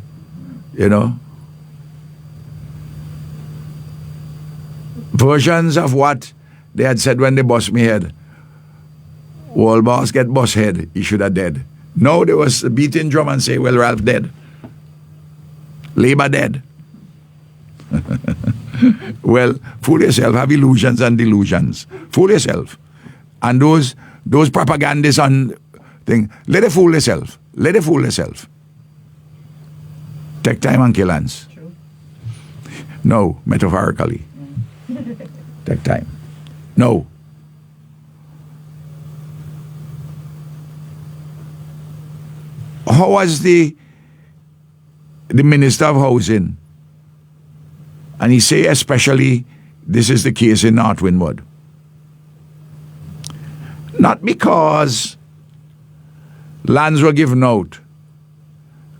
B: Versions of what they had said when they bust me head. Wall boss get bust head, he should have dead. No, there was a beating drum and say, well, Ralph dead. Labor dead. Well, fool yourself, have illusions and delusions. Fool yourself. And those propagandists on thing, let it fool yourself. Let it fool yourself. Take time and kill ants.
D: True.
B: No, metaphorically. Take time. No. How was the Minister of Housing? And he say especially this is the case in North Windward. Not because lands were given out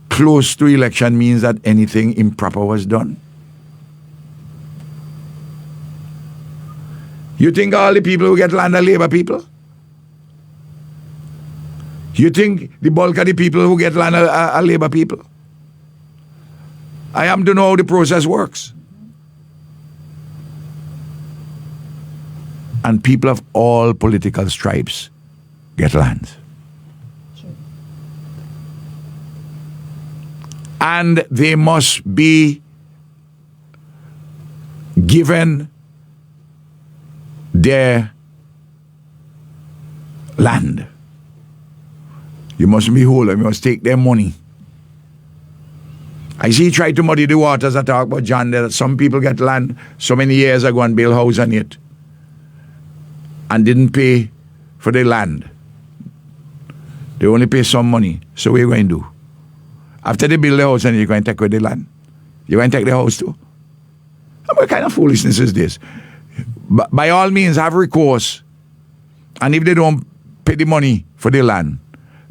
B: close to election means that anything improper was done. You think all the people who get land are Labour people? You think the bulk of the people who get land are Labour people? I am to know how the process works. And people of all political stripes get land.
D: Sure.
B: And they must be given their land. You mustn't be whole, you must take their money. I see he tried to muddy the waters. I talk about John that some people get land so many years ago and build house on it and didn't pay for the land. They only pay some money. So what are you going to do? After they build the house and you're going to take away the land? You're going to take the house too? What kind of foolishness is this? But by all means, have recourse. And if they don't pay the money for the land,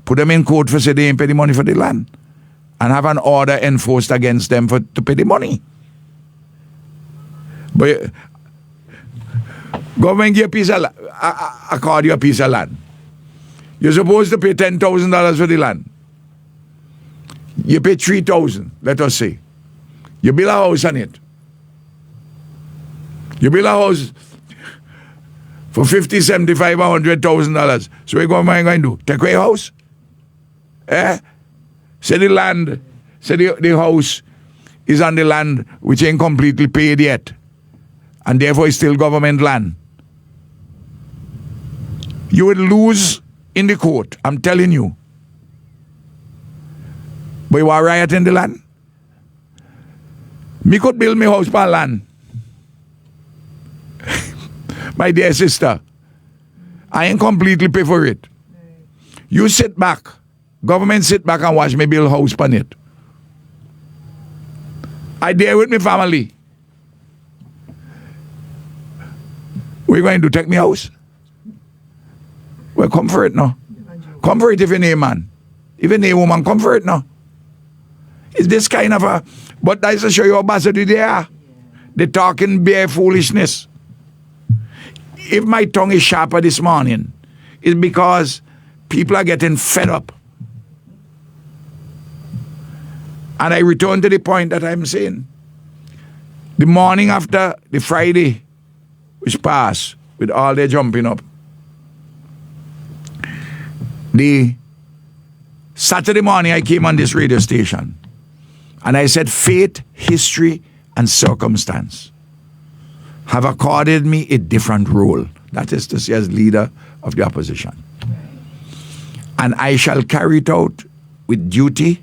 B: put them in court for say they ain't pay the money for the land. And have an order enforced against them to pay the money. But government give a piece of accord you a piece of land. You're supposed to pay $10,000 for the land. You pay $3,000, let us say. You build a house on it. You build a house for $50,000, $75,000, $100,000. So what government going to do? Take away your house? Say the land, say the house is on the land which ain't completely paid yet. And therefore it's still government land. You would lose in the court, I'm telling you. But you are rioting the land? Me could build my house on land. My dear sister, I ain't completely pay for it. You sit back. Government sit back and watch me build house on it. I there with my family. What are you going to do? Take me house? Well, come for it now. Come for it if you need a man. If you need a woman, come for it now. It's this kind of a... But that's to show you how bastard they are. They're talking bare foolishness. If my tongue is sharper this morning, it's because people are getting fed up. And I return to the point that I'm saying. The morning after the Friday, which passed, with all their jumping up, the Saturday morning I came on this radio station and I said, fate, history, and circumstance have accorded me a different role. That is to say, as leader of the opposition. And I shall carry it out with duty,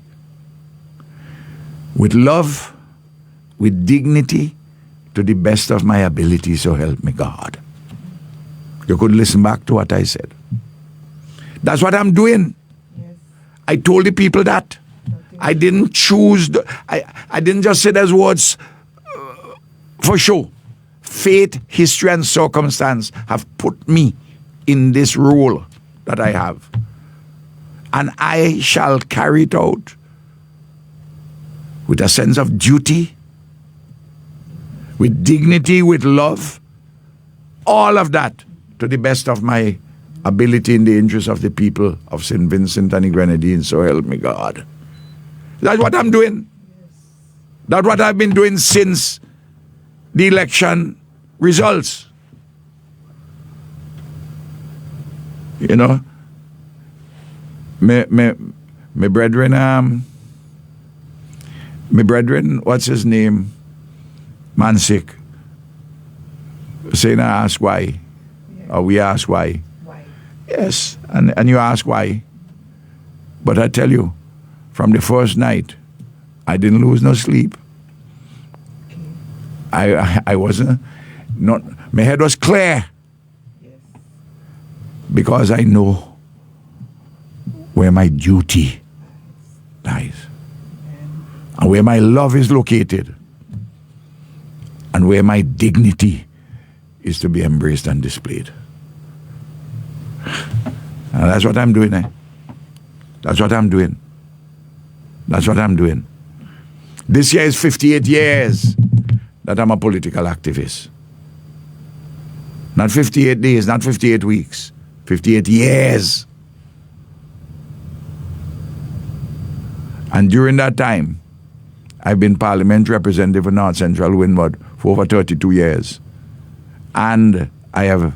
B: with love, with dignity, to the best of my ability, so help me God. You could listen back to what I said. That's what I'm doing.
D: Yes.
B: I told the people that. I didn't choose, I didn't just say those words for show. Fate, history, and circumstance have put me in this role that I have. And I shall carry it out with a sense of duty, with dignity, with love, all of that to the best of my ability in the interest of the people of St. Vincent and the Grenadines, so help me God. That's what I'm doing. That's what I've been doing since the election results. You know, my brethren, what's his name? Man sick. Saying I ask why. Or we ask why.
D: Why?
B: Yes, and you ask why. But I tell you, from the first night, I didn't lose no sleep. I wasn't, not, my head was clear.
D: Yes.
B: Because I know where my duty lies. And where my love is located. And where my dignity is to be embraced and displayed. And that's what I'm doing, eh? That's what I'm doing. That's what I'm doing. This year is 58 years that I'm a political activist. Not 58 days, not 58 weeks. 58 years. And during that time, I've been parliamentary representative for North Central Windward for over 32 years. And I have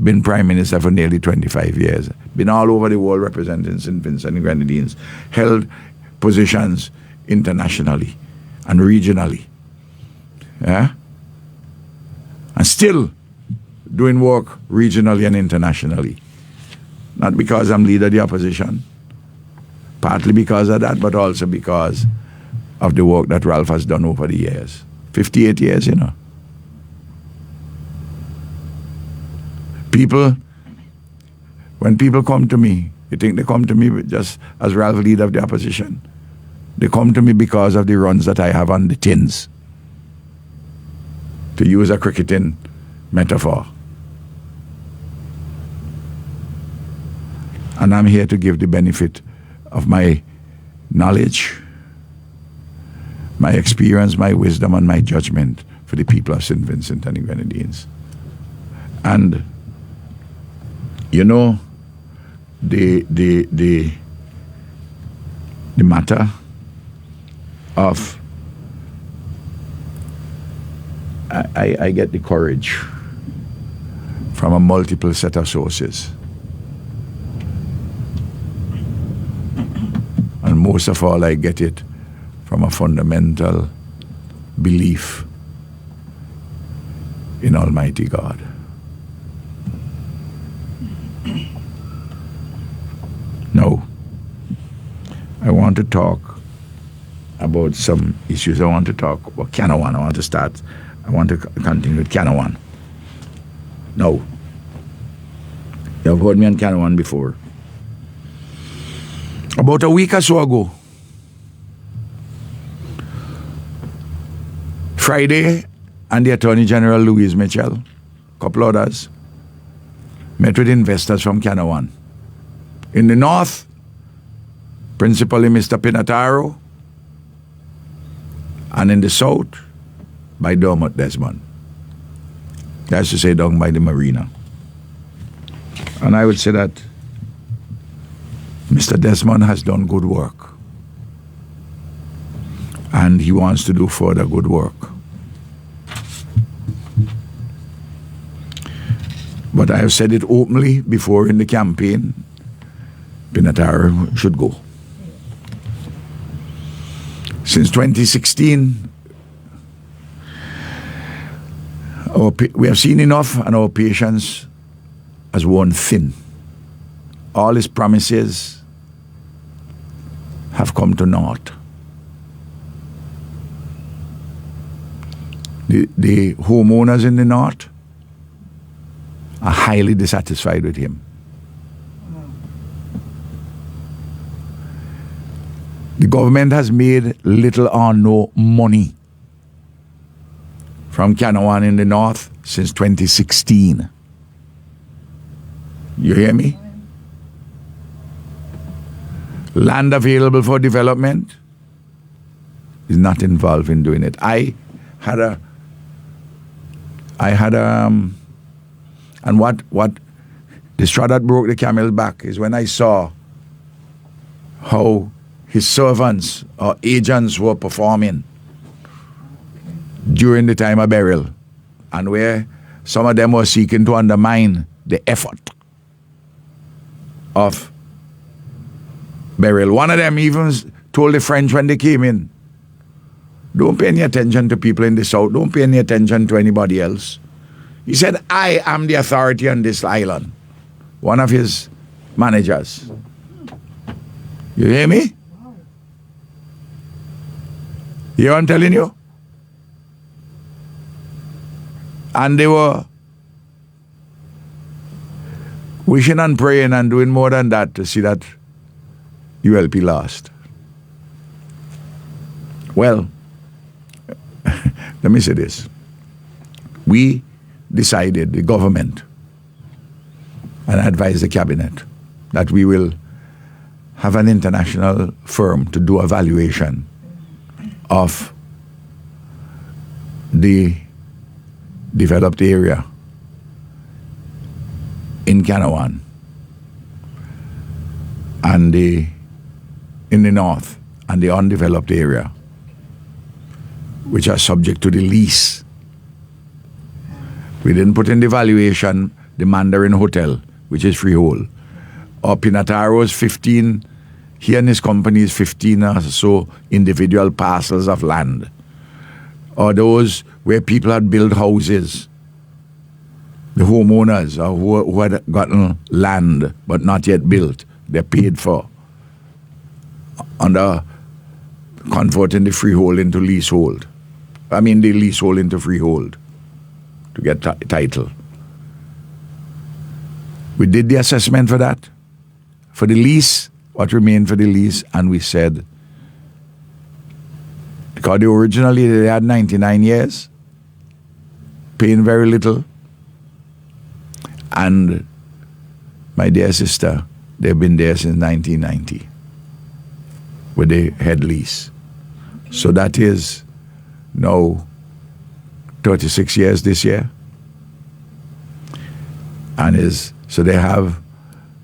B: been Prime Minister for nearly 25 years. Been all over the world representing St. Vincent and Grenadines. Held positions internationally and regionally. Yeah? And still doing work regionally and internationally. Not because I'm leader of the opposition. Partly because of that, but also because of the work that Ralph has done over the years. 58 years, you know. People, when people come to me, you think they come to me just as Ralph, leader of the opposition? They come to me because of the runs that I have on the tins. To use a cricketing metaphor. And I'm here to give the benefit of my knowledge, my experience, my wisdom, and my judgment for the people of St. Vincent and the Grenadines. And you know, the matter of I get the courage from a multiple set of sources. And most of all, I get it from a fundamental belief in Almighty God. Now, I want to talk about some issues. I want to talk about Canawan. I want to continue with Canawan. Now, you have heard me on Canawan before. About a week or so ago, Friday, and the Attorney General Louise Mitchell, a couple others, met with investors from Canawan. In the north, principally Mr. Pinataro, and in the south, by Dermot Desmond. That's to say, down by the marina. And I would say that Mr. Desmond has done good work. And he wants to do further good work. But I have said it openly before in the campaign, Pinataro should go. Since 2016, we have seen enough and our patience has worn thin. All his promises have come to naught. The homeowners in the north are highly dissatisfied with him. The government has made little or no money from Canawan in the north since 2016. You hear me? Land available for development is not involved in doing it. And what the straw that broke the camel's back is when I saw how his servants or agents were performing during the time of burial, and where some of them were seeking to undermine the effort of burial. One of them even told the French when they came in, don't pay any attention to people in the south, don't pay any attention to anybody else. He said, I am the authority on this island. One of his managers. You hear me? You hear what I'm telling you? And they were wishing and praying and doing more than that to see that ULP lost. Well, let me say this. We decided, the government, and advised the cabinet, that we will have an international firm to do a valuation of the developed area in Canawan and in the north and the undeveloped area, which are subject to the lease. We didn't put in the valuation the Mandarin Hotel, which is freehold, or Pinataro's 15, he and his company's 15 or so individual parcels of land, or those where people had built houses, the homeowners or who had gotten land but not yet built, they're paid for under converting the freehold into leasehold. I mean the leasehold into freehold to get title. We did the assessment for that. For the lease, what remained for the lease, and we said, because originally they had 99 years, paying very little, and my dear sister, they've been there since 1990 with the head lease. So that is now 36 years this year. And so they have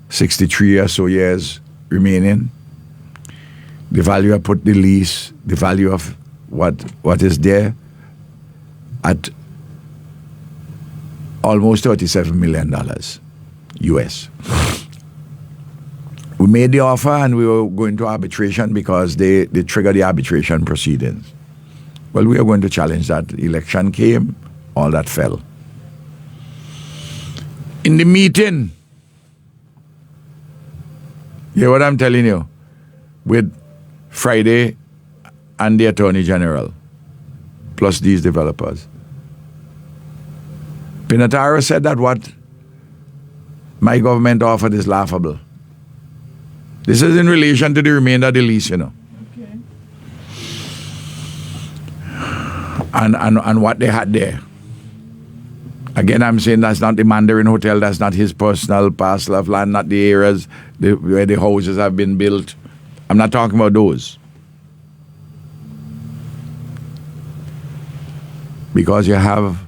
B: 63 or so years remaining. The value I put the lease, the value of what is there at almost $37 million US. We made the offer and we were going to arbitration because they triggered the arbitration proceedings. Well, we are going to challenge that. The election came, all that fell. In the meeting, you hear what I'm telling you, with Friday and the Attorney General, plus these developers, Pinataro said that what my government offered is laughable. This is in relation to the remainder of the lease, you know.
D: Okay.
B: And what they had there. Again, I'm saying that's not the Mandarin Hotel. That's not his personal parcel of land, not the areas where the houses have been built. I'm not talking about those. Because you have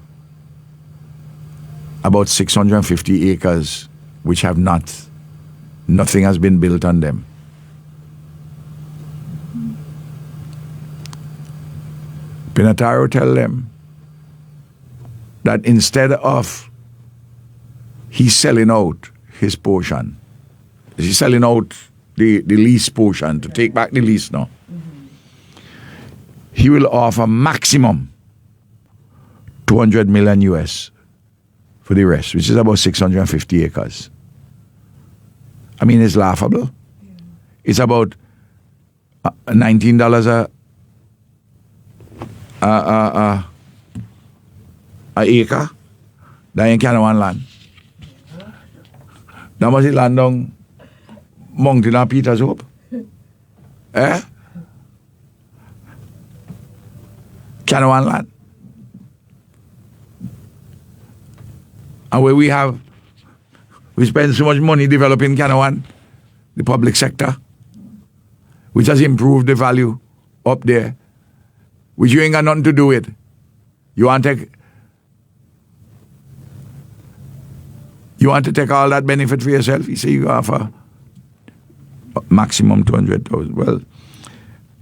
B: about 650 acres which have nothing has been built on them. Pinataro tell them that instead of he's selling out his portion, he's selling out the lease portion to take back the lease now. He will offer maximum 200 million US for the rest, which is about 650 acres. I mean, it's laughable. It's about $19 a acre. That ain't kind of one land. That must be land on Moncton and Peter's Hope. Eh? Kind of one land. And where we spend so much money developing Canawan, the public sector, which has improved the value up there, which you ain't got nothing to do with. You want to take all that benefit for yourself? You say you offer maximum 200,000. Well,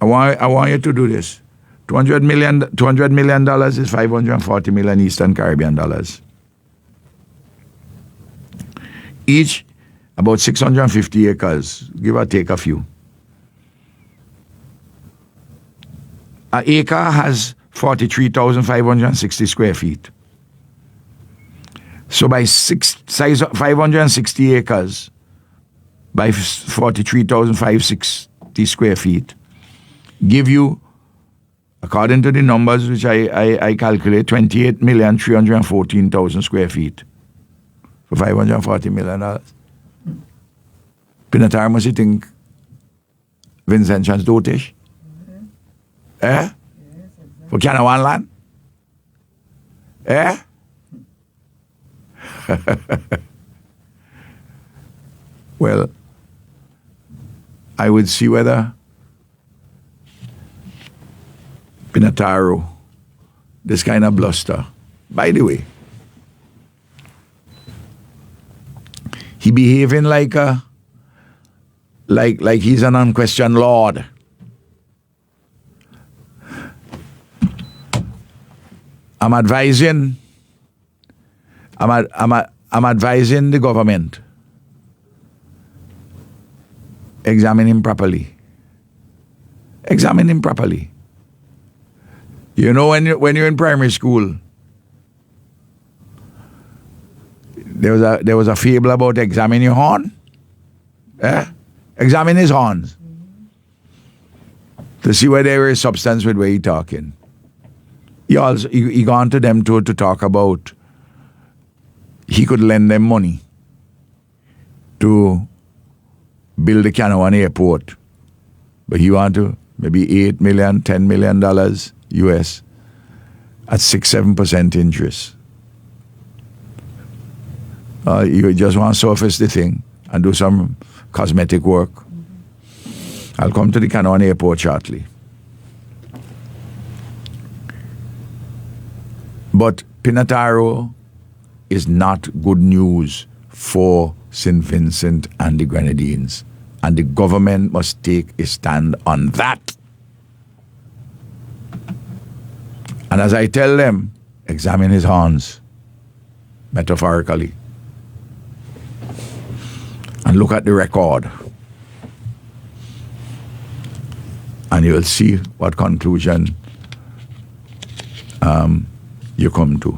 B: I want you to do this. $200 million is $540 million Eastern Caribbean dollars. Each about 650 acres, give or take a few. An acre has 43,560 square feet. So by 560 acres, by 43,560 square feet, give you, according to the numbers which I calculate, 28,314,000 square feet. For $540 million. Pinataro must you think Vincent Chan's dotish? Eh? Yes, exactly. For Canawan land? Eh? Well, I would see whether Pinataro, this kind of bluster, by the way, he behaving like he's an unquestioned lord. I'm advising the government. Examine him properly. Examine him properly. You know, when you're in primary school, there was a fable about examine your horn. Examine his horns. To see where there is substance with where he's talking. He gone to them to talk about he could lend them money to build the Canawan airport. But he want to maybe $8 million, $10 million US at 6-7% interest. You just want to surface the thing and do some cosmetic work. I'll come to the Canawan airport shortly. But Pinataro is not good news for St. Vincent and the Grenadines. And the government must take a stand on that. And as I tell them, examine his horns, metaphorically. And look at the record. And you'll see what conclusion you come to.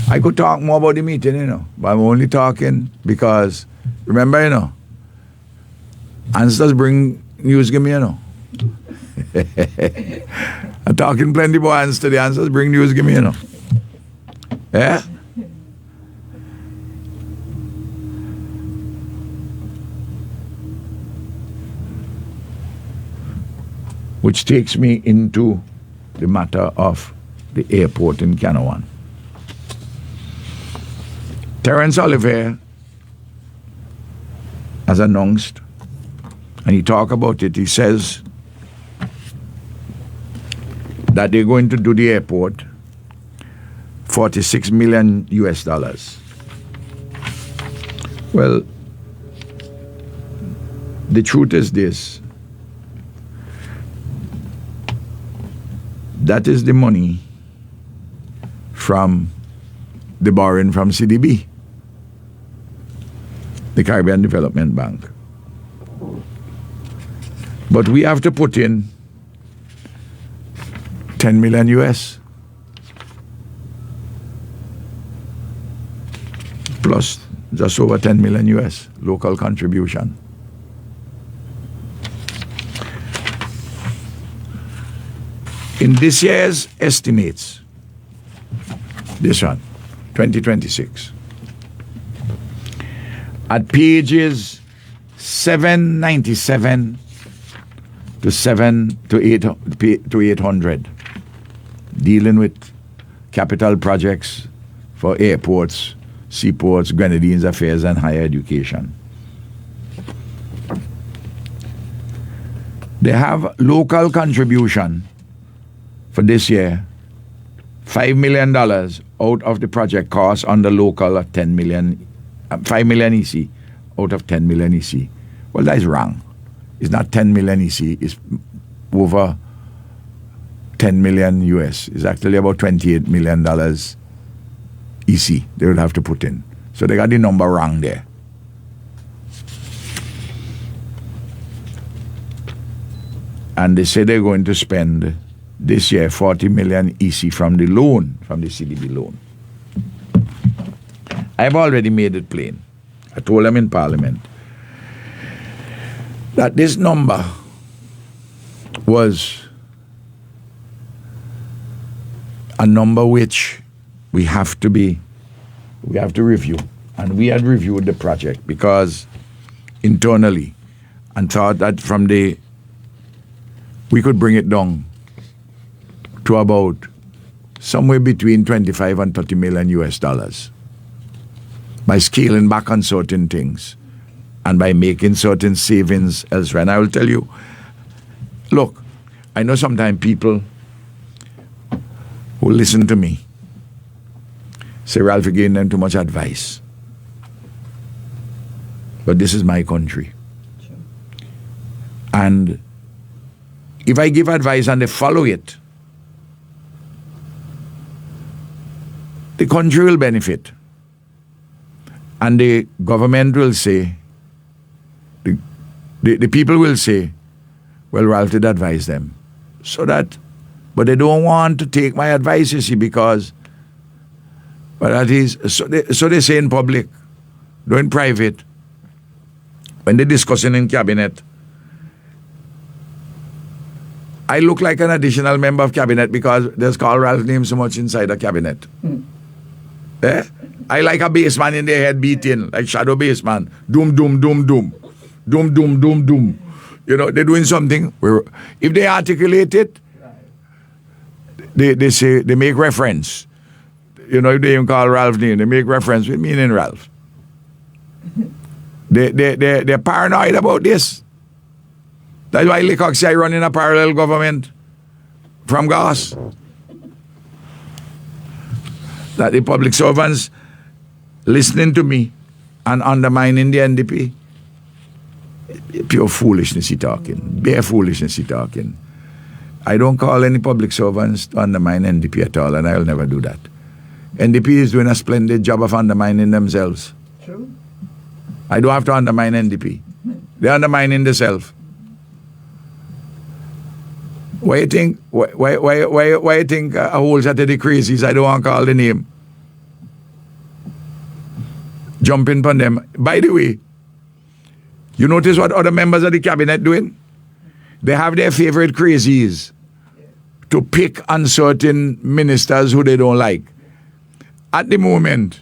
B: I could talk more about the meeting, but I'm only talking because, remember, answers bring news, give me, I'm talking plenty more answers to the answers, bring news, give me, Yeah? Which takes me into the matter of the airport in Canawan. Terence Oliver has announced, and he talked about it, he says that they're going to do the airport $46 million US dollars. Well, the truth is this. That is the money from the borrowing from CDB, the Caribbean Development Bank. But we have to put in 10 million US plus just over 10 million US local contribution. In this year's estimates, this one, 2026, at pages 797 to 800, dealing with capital projects for airports, seaports, Grenadines Affairs, and higher education. They have local contribution for this year, $5 million out of the project cost on the local of 10 million, 5 million EC out of 10 million EC. Well, that is wrong. It's not 10 million EC, it's over 10 million US. It's actually about $28 million EC they would have to put in. So they got the number wrong there. And they say they're going to spend this year 40 million EC from the loan, from the CDB loan. I've already made it plain. I told them in Parliament that this number was a number which we have to review. And we had reviewed the project because internally and thought that we could bring it down to about somewhere between 25 and 30 million US dollars by scaling back on certain things and by making certain savings elsewhere. And I will tell you, look, I know sometimes people who listen to me say, Ralph, you're giving them too much advice. But this is my country. Sure. And if I give advice and they follow it, the country will benefit. And the government will say, the people will say, well, Ralph did advise them. But they don't want to take my advice, you see, because, but that is, so they say in public, though in private, when they're discussing in cabinet, I look like an additional member of cabinet because there's called Ralph's name so much inside the cabinet. Eh? I like a baseman in their head beating, like shadow baseman. Doom, doom, doom, doom. Doom, doom, doom, doom. You know, they're doing something. If they articulate it, they say, they make reference. You know, if they even call Ralph's name, they make reference with meaning Ralph. They're paranoid about this. That's why Leacock say I run in a parallel government from Gas. That the public servants listening to me and undermining the NDP. Pure foolishness he talking. Bare foolishness he talking. I don't call any public servants to undermine NDP at all, and I'll never do that. NDP is doing a splendid job of undermining themselves.
D: True.
B: I don't have to undermine NDP. They're undermining themselves. Why you think you think a whole set of the crazies, I don't want to call the name, jumping on them? By the way, you notice what other members of the cabinet doing? They have their favorite crazies to pick on certain ministers who they don't like. At the moment,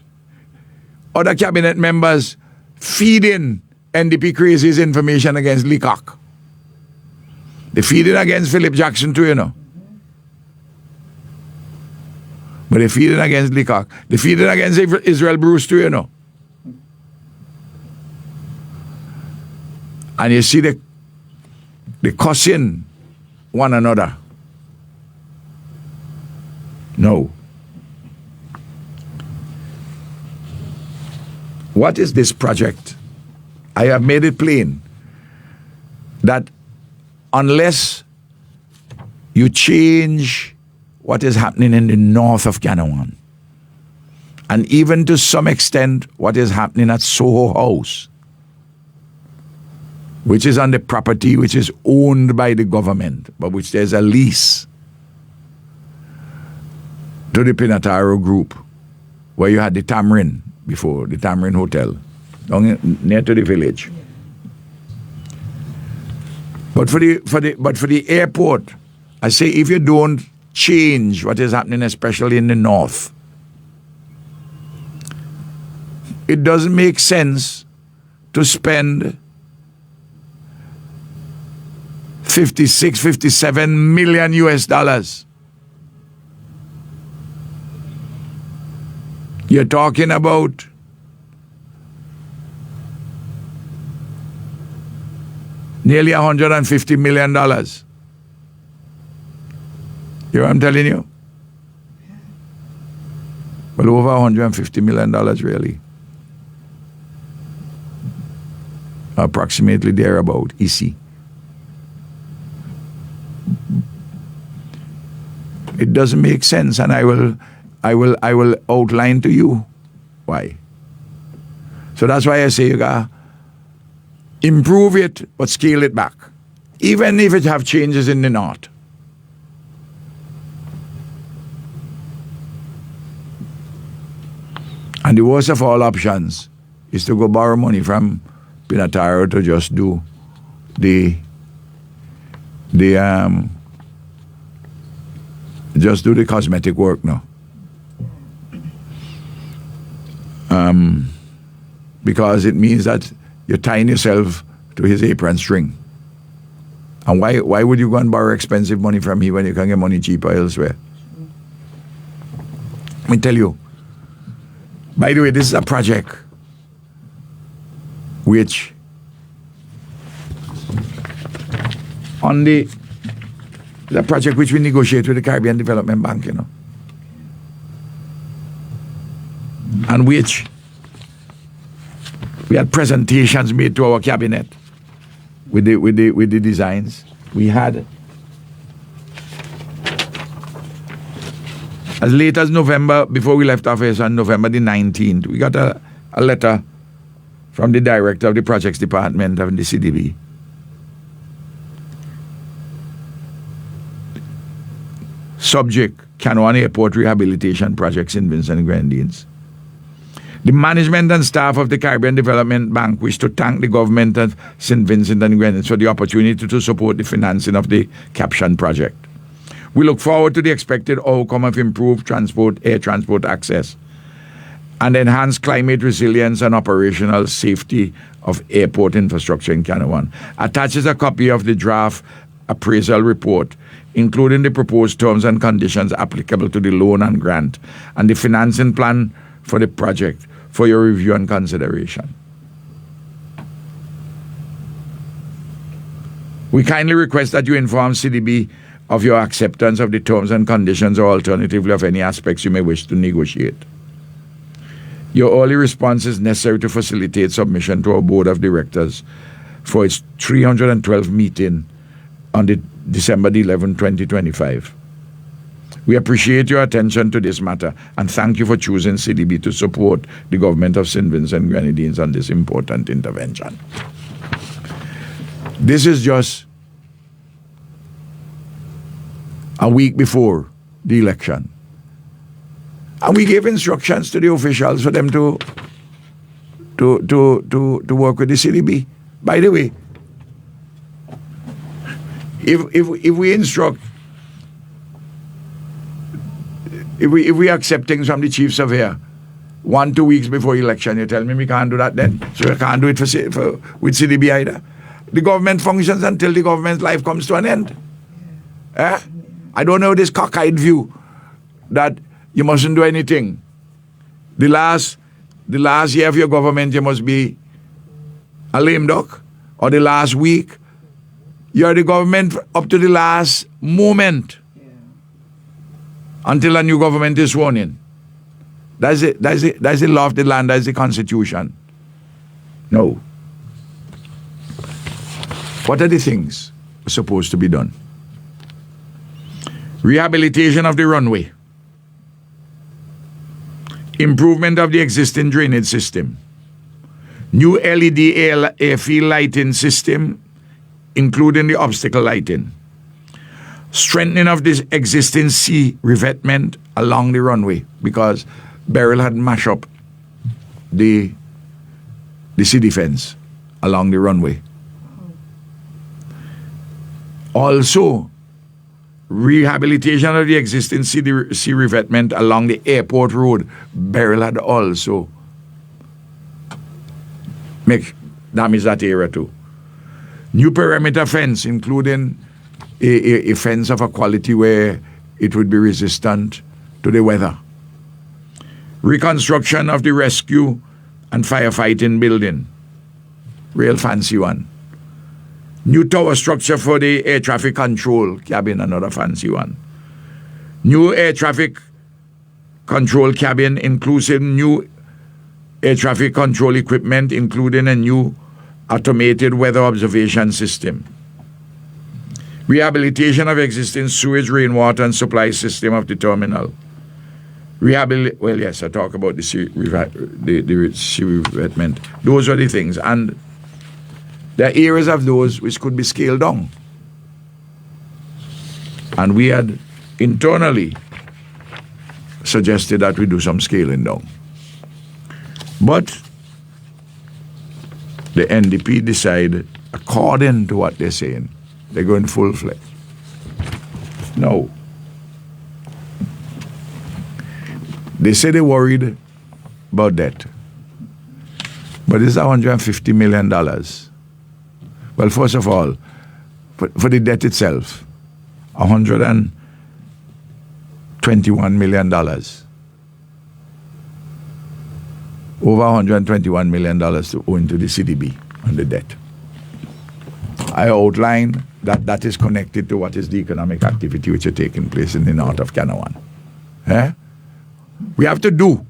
B: other cabinet members feeding NDP crazies information against Leacock. They feed it against Philip Jackson too, you know. But they feed it against Leacock. They feed it against Israel Bruce too, you know. And you see the cussing one another. No. What is this project? I have made it plain that unless you change what is happening in the north of Ganawan, and even to some extent what is happening at Soho House, which is on the property which is owned by the government, but which there's a lease to the Pinataro Group, where you had the Tamarind before, the Tamarind Hotel, near to the village. But for the airport, I say if you don't change what is happening, especially in the north, it doesn't make sense to spend 56, 57 million US dollars. You're talking about nearly $150 million. You know what I'm telling you? Well, over $150 million, really. Approximately thereabout, EC. It doesn't make sense, and I will outline to you why. So that's why I say you gotta improve it, but scale it back, even if it have changes in the north. And the worst of all options is to go borrow money from Pinataro to just do just do the cosmetic work now. Because it means that you're tying yourself to his apron string. And why would you go and borrow expensive money from him when you can get money cheaper elsewhere? Let me tell you. By the way, this is a project which the project which we negotiate with the Caribbean Development Bank, you know, and which we had presentations made to our cabinet with the designs. We had as late as November, before we left office on November the 19th, we got a letter from the director of the projects department of the CDB. Subject, Canouan Airport Rehabilitation Projects in Vincent and Grenadines. The management and staff of the Caribbean Development Bank wish to thank the government of St. Vincent and Grenadines for the opportunity to support the financing of the caption project. We look forward to the expected outcome of improved air transport access and enhanced climate resilience and operational safety of airport infrastructure in Canouan. Attaches a copy of the draft appraisal report, including the proposed terms and conditions applicable to the loan and grant, and the financing plan for the project for your review and consideration. We kindly request that you inform CDB of your acceptance of the terms and conditions, or alternatively of any aspects you may wish to negotiate. Your early response is necessary to facilitate submission to our Board of Directors for its 312th meeting on the December 11, 2025. We appreciate your attention to this matter and thank you for choosing CDB to support the government of St. Vincent and Grenadines on this important intervention. This is just a week before the election. And we gave instructions to the officials for them to work with the CDB. By the way, if we instruct, if we accept things from the chief surveyor 1-2 weeks before election, you tell me we can't do that then. So we can't do it with CDB either. The government functions until the government's life comes to an end. I don't know this cockeyed view that you mustn't do anything. The last year of your government, you must be a lame duck. or the last week. You're the government up to the last moment until a new government is sworn in. That's it. That's the law of the land. That's the constitution. No. What are the things supposed to be done? Rehabilitation of the runway. Improvement of the existing drainage system. New LED airfield lighting system, including the obstacle lighting. Strengthening of this existing sea revetment along the runway, because Beryl had mashed up the sea defense along the runway. Also, rehabilitation of the existing sea revetment along the airport road. Beryl had also damage that area too. New perimeter fence, including a fence of a quality where it would be resistant to the weather. Reconstruction of the rescue and firefighting building. Real fancy one. New tower structure for the air traffic control cabin, another fancy one. New air traffic control cabin, inclusive new air traffic control equipment, including a new automated weather observation system. Rehabilitation of existing sewage, rainwater, and supply system of the terminal. Well, yes, I talk about the sea revetment. Those are the things. And there are areas of those which could be scaled down. And we had internally suggested that we do some scaling down. But the NDP decided, according to what they're saying, they're going full-fledged. No. They say they're worried about debt. But it's $150 million. Well, first of all, for the debt itself, $121 million. Over $121 million to owe into the CDB on the debt. I outlined that is connected to what is the economic activity which is taking place in the north of Canaan. We have to do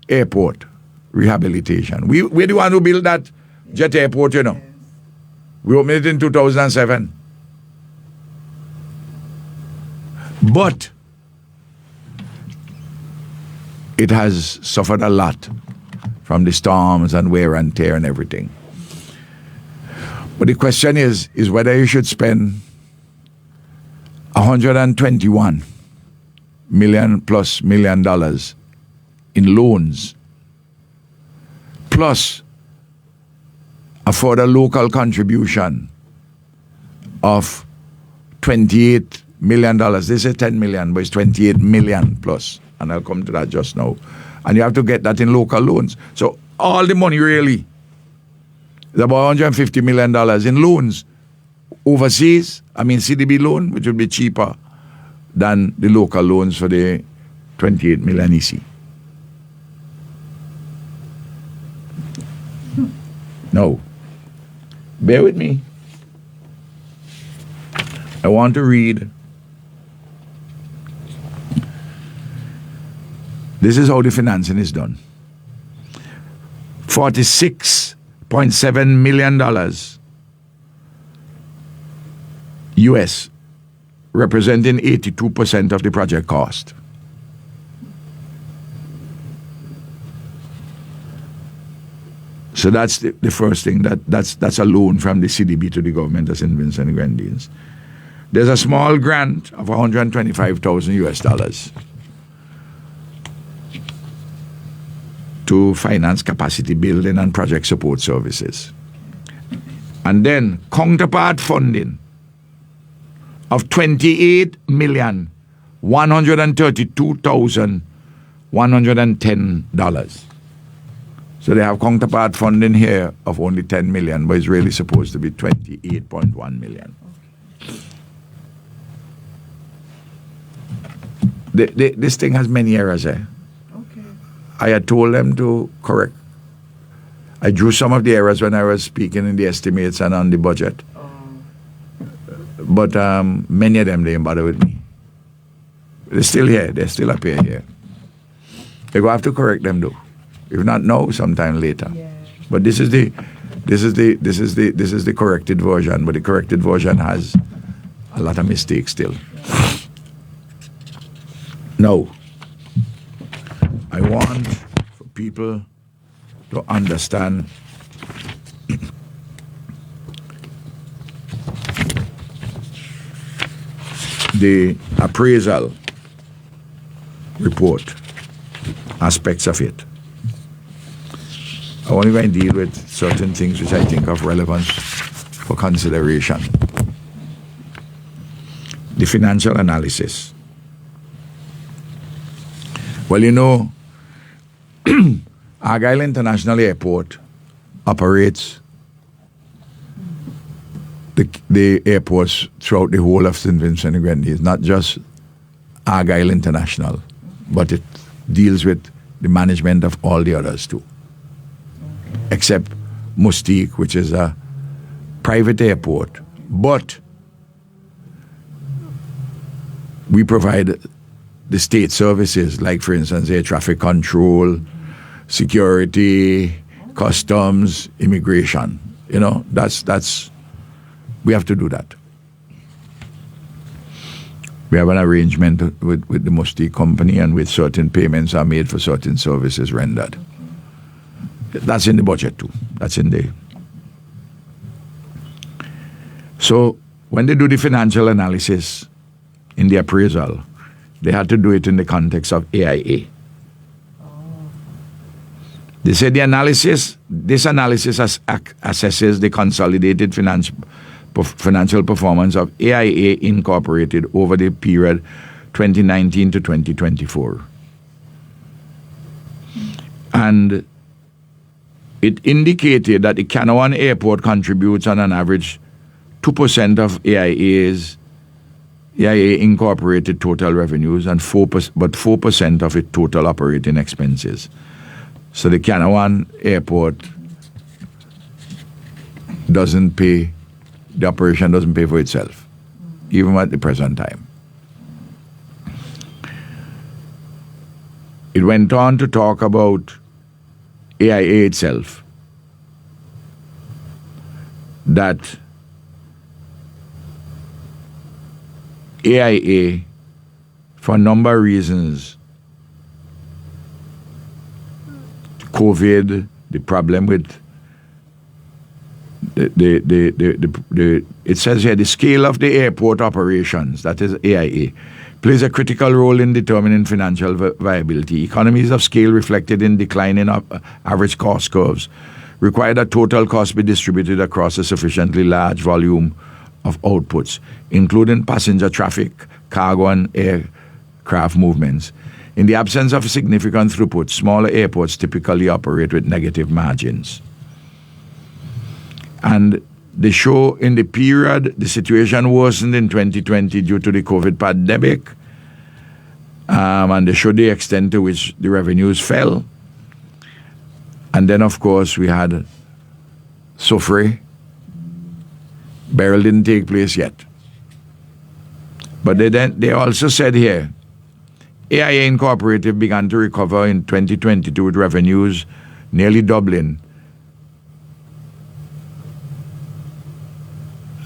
B: airport rehabilitation. We're the one who built that jet airport, you know. We opened it in 2007. But it has suffered a lot from the storms and wear and tear and everything. But the question is whether you should spend $121 million plus million in loans, plus afford a local contribution of $28 million. They say 10 million, but it's 28 million plus. And I'll come to that just now. And you have to get that in local loans. So all the money really is about $150 million in loans overseas. I mean CDB loan, which would be cheaper than the local loans for the 28 million EC. No. Bear with me. I want to read. This is how the financing is done. $46.7 million US, representing 82% of the project cost. So that's the first thing. That's a loan from the CDB to the government of St. Vincent and Grenadines. There's a small grant of $125,000 US to finance capacity building and project support services. And then counterpart funding of $28,132,110. So they have counterpart funding here of only 10 million, but it's really supposed to be 28.1 million. This thing has many errors, eh?
D: Okay.
B: I had told them to correct. I drew some of the errors when I was speaking in the estimates and on the budget. But many of them, they didn't bother with me. They're still here. They still appear here. They will have to correct them though. If not now, sometime later.
D: Yeah.
B: But this is the corrected version. But the corrected version has a lot of mistakes still. Now, I want for people to understand the appraisal report aspects of it. I want to go and deal with certain things which I think of relevance for consideration. The financial analysis. Well, you know, Argyle International Airport operates the airports throughout the whole of St. Vincent and Grenadines, not just Argyle International, but it deals with the management of all the others too. Except Mustique, which is a private airport, but we provide the state services, like for instance, air traffic control, security, customs, immigration. You know, that's we have to do that. We have an arrangement with the Mustique company, and with certain payments are made for certain services rendered. That's in the budget too. That's in there. So when they do the financial analysis in the appraisal, they had to do it in the context of AIA. They said this analysis assesses the consolidated financial performance of AIA Incorporated over the period 2019 to 2024. And it indicated that the Canouan Airport contributes on an average 2% of AIA Incorporated total revenues and 4% of its total operating expenses. So the Canouan Airport doesn't pay, the operation doesn't pay for itself, even at the present time. It went on to talk about AIA itself, that AIA, for a number of reasons, COVID, the problem with it says here the scale of the airport operations, that is AIA, plays a critical role in determining financial viability. Economies of scale reflected in declining average cost curves require that total cost be distributed across a sufficiently large volume of outputs, including passenger traffic, cargo, and aircraft movements. In the absence of significant throughput, smaller airports typically operate with negative margins. And they show in the period, the situation worsened in 2020 due to the COVID pandemic, and they show the extent to which the revenues fell. And then, of course, we had Sofre. Burial didn't take place yet. But they also said here, AIA Incorporated began to recover in 2022 with revenues nearly doubling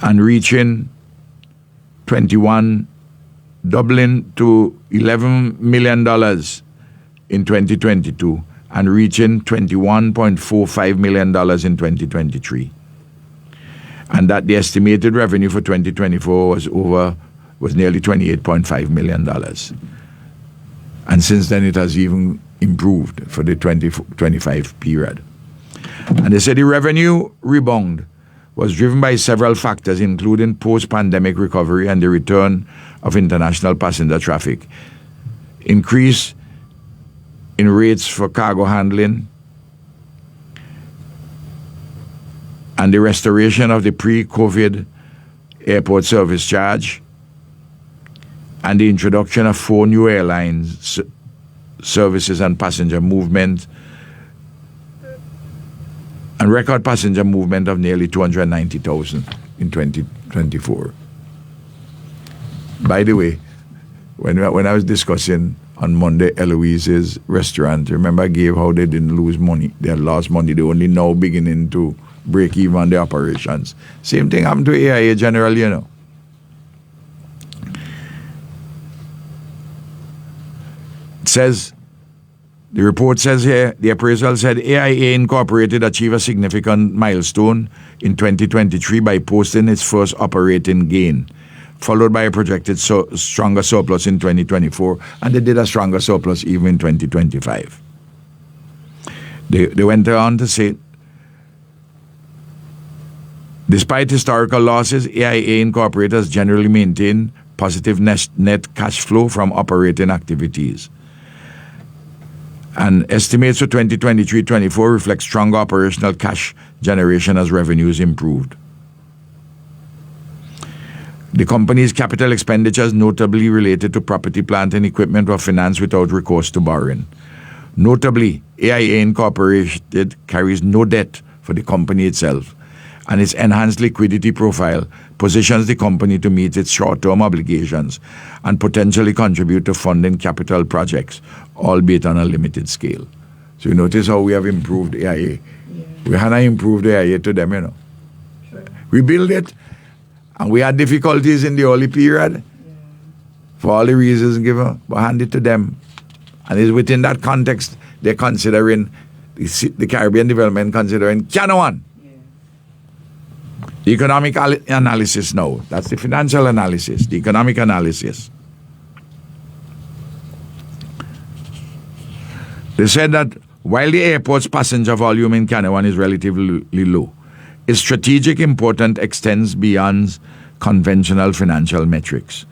B: and reaching doubling to $11 million in 2022 and reaching $21.45 million in 2023. And that the estimated revenue for 2024 was nearly $28.5 million. And since then it has even improved for the 2025 period. And they said the revenue rebound was driven by several factors, including post-pandemic recovery and the return of international passenger traffic, increase in rates for cargo handling, and the restoration of the pre-COVID airport service charge, and the introduction of 4 new airlines services and passenger movement and record passenger movement of nearly 290,000 in 2024. By the way, when I was discussing on Monday Eloise's restaurant, remember I gave how they didn't lose money. They had lost money. They only now beginning to break even on the operations. Same thing happened to AIA General, you know. It says, the report says here, the appraisal said AIA Incorporated achieved a significant milestone in 2023 by posting its first operating gain, followed by a projected stronger surplus in 2024, and they did a stronger surplus even in 2025. They went on to say, despite historical losses, AIA Incorporated has generally maintained positive net cash flow from operating activities. And estimates for 2023-24 reflect stronger operational cash generation as revenues improved. The company's capital expenditures, notably related to property, plant, and equipment, were financed without recourse to borrowing. Notably, AIA Incorporated carries no debt for the company itself, and its enhanced liquidity profile positions the company to meet its short-term obligations and potentially contribute to funding capital projects, albeit on a limited scale. So you notice how we have improved AIA. Yeah. We have improved AIA to them, you know. Sure. We built it, and we had difficulties in the early period for all the reasons given, but hand it to them. And it's within that context they're considering, the Caribbean development considering Canawan. The economic analysis now. That's the financial analysis, the economic analysis. They said that while the airport's passenger volume in Canawan is relatively low, its strategic importance extends beyond conventional financial metrics.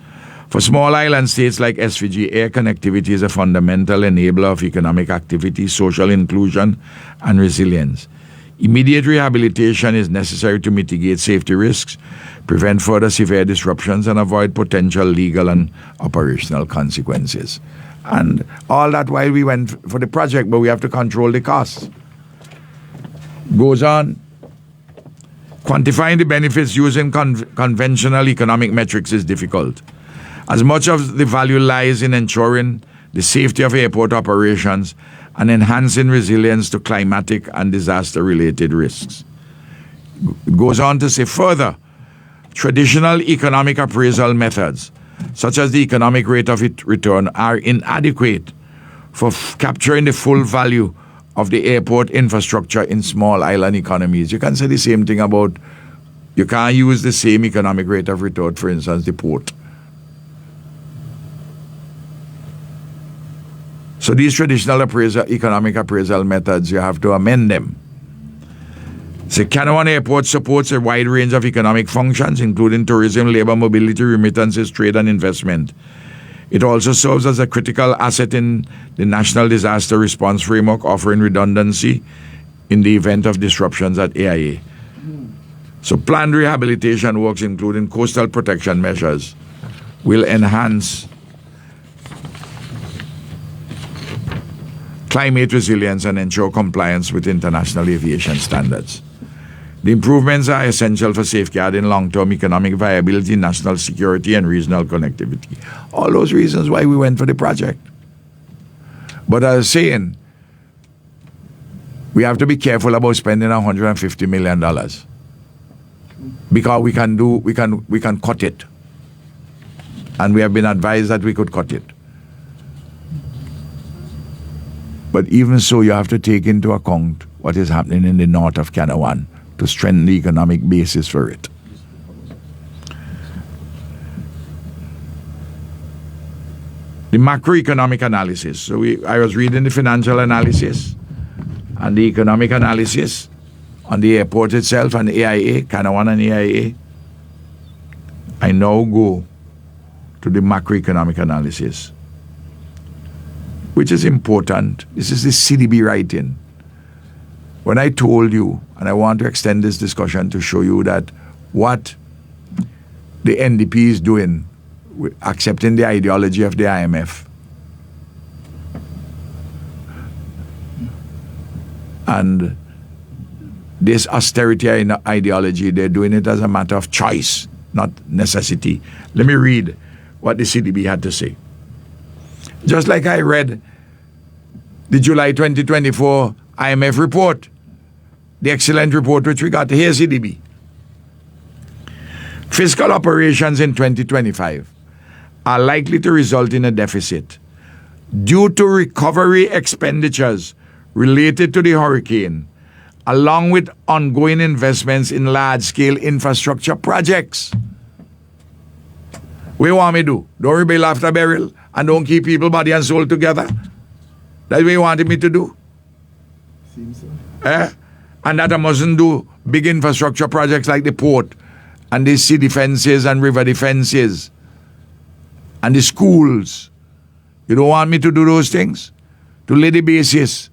B: For small island states like SVG, air connectivity is a fundamental enabler of economic activity, social inclusion, and resilience. Immediate rehabilitation is necessary to mitigate safety risks, prevent further severe disruptions, and avoid potential legal and operational consequences. And all that while we went for the project, but we have to control the costs. Goes on. Quantifying the benefits using conventional economic metrics is difficult, as much of the value lies in ensuring the safety of airport operations and enhancing resilience to climatic and disaster-related risks. It goes on to say further, traditional economic appraisal methods, such as the economic rate of return, are inadequate for capturing the full value of the airport infrastructure in small island economies. You can say the same thing about, you can't use the same economic rate of return, for instance, the port. So these traditional economic appraisal methods, you have to amend them. So Canawan Airport supports a wide range of economic functions, including tourism, labor mobility, remittances, trade, and investment. It also serves as a critical asset in the National Disaster Response Framework, offering redundancy in the event of disruptions at AIA. So planned rehabilitation works, including coastal protection measures, will enhance climate resilience and ensure compliance with international aviation standards. The improvements are essential for safeguarding long-term economic viability, national security, and regional connectivity. All those reasons why we went for the project. But as I was saying, we have to be careful about spending $150 million, because we can cut it, and we have been advised that we could cut it. But even so, you have to take into account what is happening in the north of Canawan to strengthen the economic basis for it. The macroeconomic analysis. So I was reading the financial analysis and the economic analysis on the airport itself and AIA, Canawan and AIA. I now go to the macroeconomic analysis, which is important. This is the CDB writing. When I told you, and I want to extend this discussion to show you that what the NDP is doing, accepting the ideology of the IMF, and this austerity ideology. They're doing it as a matter of choice, not necessity. Let me read what the CDB had to say. Just like I read the July 2024 IMF report, the excellent report which we got here, CDB. Fiscal operations in 2025 are likely to result in a deficit due to recovery expenditures related to the hurricane, along with ongoing investments in large-scale infrastructure projects. What you want me to do? Don't rebuild after burial and don't keep people, body and soul together? That's what you wanted me to do?
A: Seems so.
B: And that I mustn't do big infrastructure projects like the port and the sea defenses and river defenses and the schools. You don't want me to do those things? To lay the basis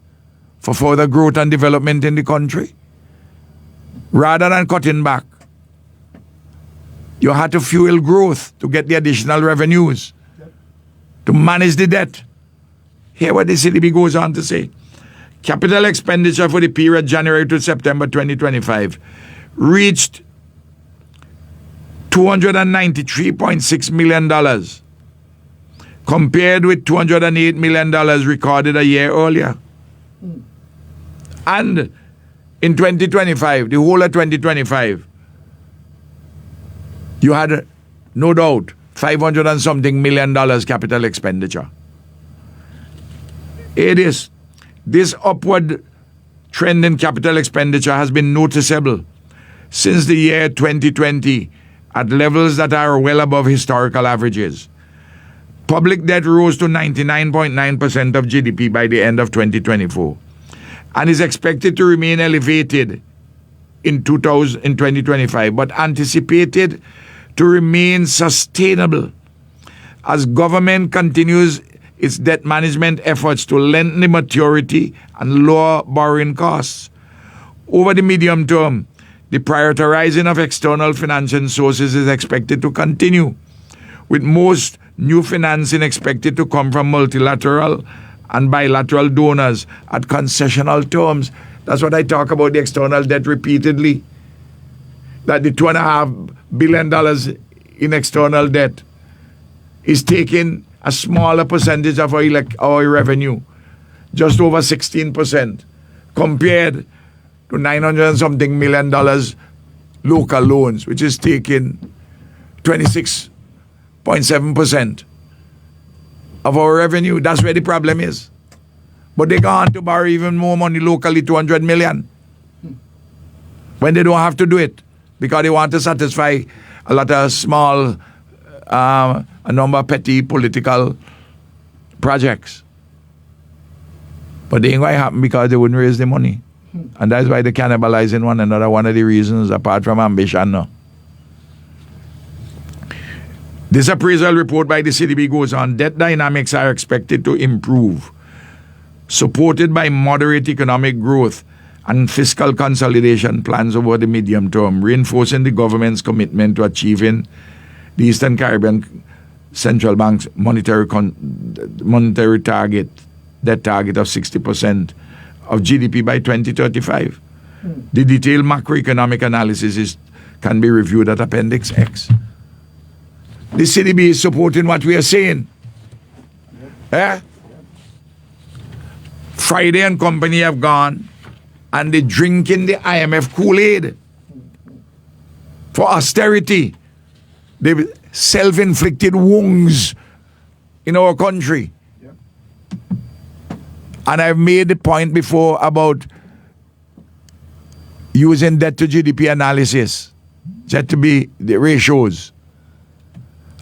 B: for further growth and development in the country? Rather than cutting back, you had to fuel growth to get the additional revenues, to manage the debt. Hear what the CDB goes on to say. Capital expenditure for the period January to September 2025 reached $293.6 million, compared with $208 million recorded a year earlier. And in 2025, the whole of 2025, you had, no doubt, $500 and something million capital expenditure. It is. This upward trend in capital expenditure has been noticeable since the year 2020 at levels that are well above historical averages. Public debt rose to 99.9% of GDP by the end of 2024 and is expected to remain elevated in 2025, but anticipated to remain sustainable as government continues its debt management efforts to lengthen the maturity and lower borrowing costs. Over the medium term, the prioritizing of external financing sources is expected to continue, with most new financing expected to come from multilateral and bilateral donors at concessional terms. That's what I talk about the external debt repeatedly. That the $2.5 billion in external debt is taking a smaller percentage of our revenue, just over 16%, compared to $900 and something million local loans, which is taking 26.7% of our revenue. That's where the problem is. But they go on to borrow even more money locally, $200 million, when they don't have to do it because they want to satisfy a lot of small, a number of petty political projects. But they ain't going to happen because they wouldn't raise the money. And that's why they're cannibalizing one another. One of the reasons, apart from ambition, no. This appraisal report by the CDB goes on. Debt dynamics are expected to improve, supported by moderate economic growth and fiscal consolidation plans over the medium term, reinforcing the government's commitment to achieving the Eastern Caribbean Central Bank's monetary target, debt target of 60% of GDP by 2035. The detailed macroeconomic analysis can be reviewed at Appendix X. The CDB is supporting what we are saying. Friday and company have gone and they're drinking the IMF Kool-Aid for austerity. They've self-inflicted wounds in our country. Yep. And I've made the point before about using debt to GDP analysis, debt to be the ratios,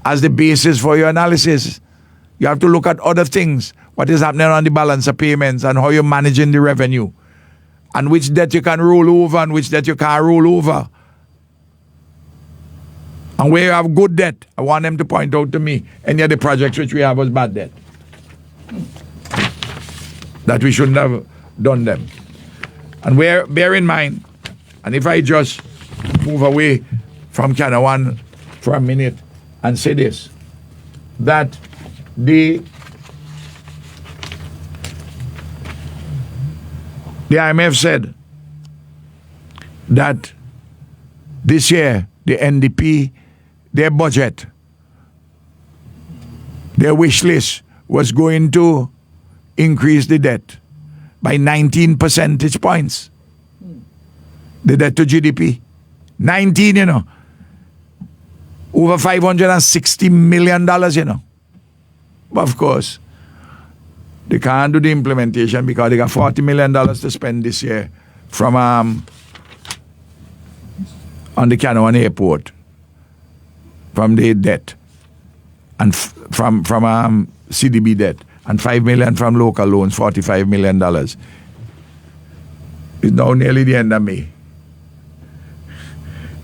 B: as the basis for your analysis. You have to look at other things, what is happening on the balance of payments and how you're managing the revenue, and which debt you can roll over and which debt you can't roll over. And where you have good debt, I want them to point out to me any of the projects which we have as bad debt, that we shouldn't have done them. And bear in mind, and if I just move away from Canawan for a minute and say this, that the IMF said that this year, the NDP, their budget, their wish list was going to increase the debt by 19 percentage points. The debt to GDP. 19, you know. Over $560 million, you know. But of course, they can't do the implementation because they got $40 million to spend this year from on the Canouan airport, from the debt, and from CDB debt, and $5 million from local loans, $45 million. It's now nearly the end of May.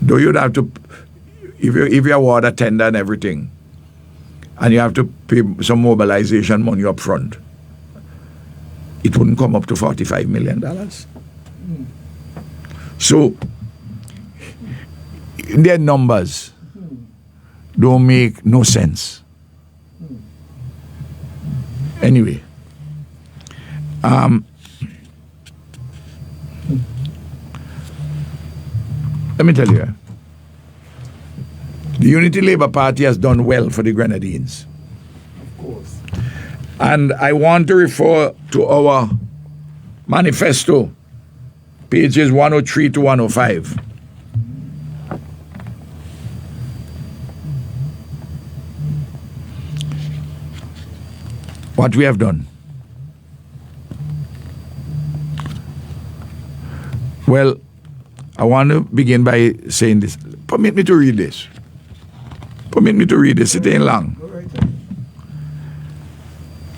B: Though you'd have to, if you award a tender and everything, and you have to pay some mobilization money up front, it wouldn't come up to $45 million. So, their numbers don't make no sense. Anyway, let me tell you, the Unity Labour Party has done well for the Grenadines.
A: Of course.
B: And I want to refer to our manifesto, pages 103 to 105. What we have done. Well, I want to begin by saying this. Permit me to read this. It ain't long.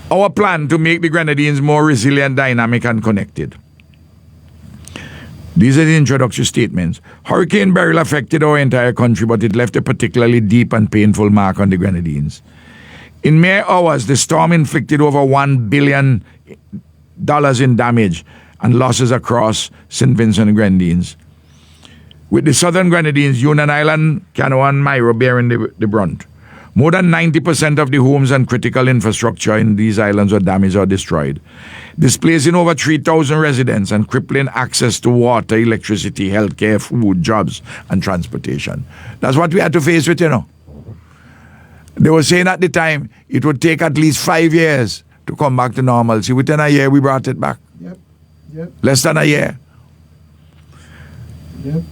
B: Our plan to make the Grenadines more resilient, dynamic, and connected. These are the introductory statements. Hurricane Beryl affected our entire country, but it left a particularly deep and painful mark on the Grenadines. In mere hours, the storm inflicted over $1 billion in damage and losses across St. Vincent and Grenadines, with the southern Grenadines, Union Island, Canouan, and Myro bearing the brunt. More than 90% of the homes and critical infrastructure in these islands were damaged or destroyed, displacing over 3,000 residents and crippling access to water, electricity, healthcare, food, jobs, and transportation. That's what we had to face with, you know. They were saying at the time it would take at least 5 years to come back to normalcy. Within a year, we brought it back.
A: Yep.
B: Less than a year.
A: Yep.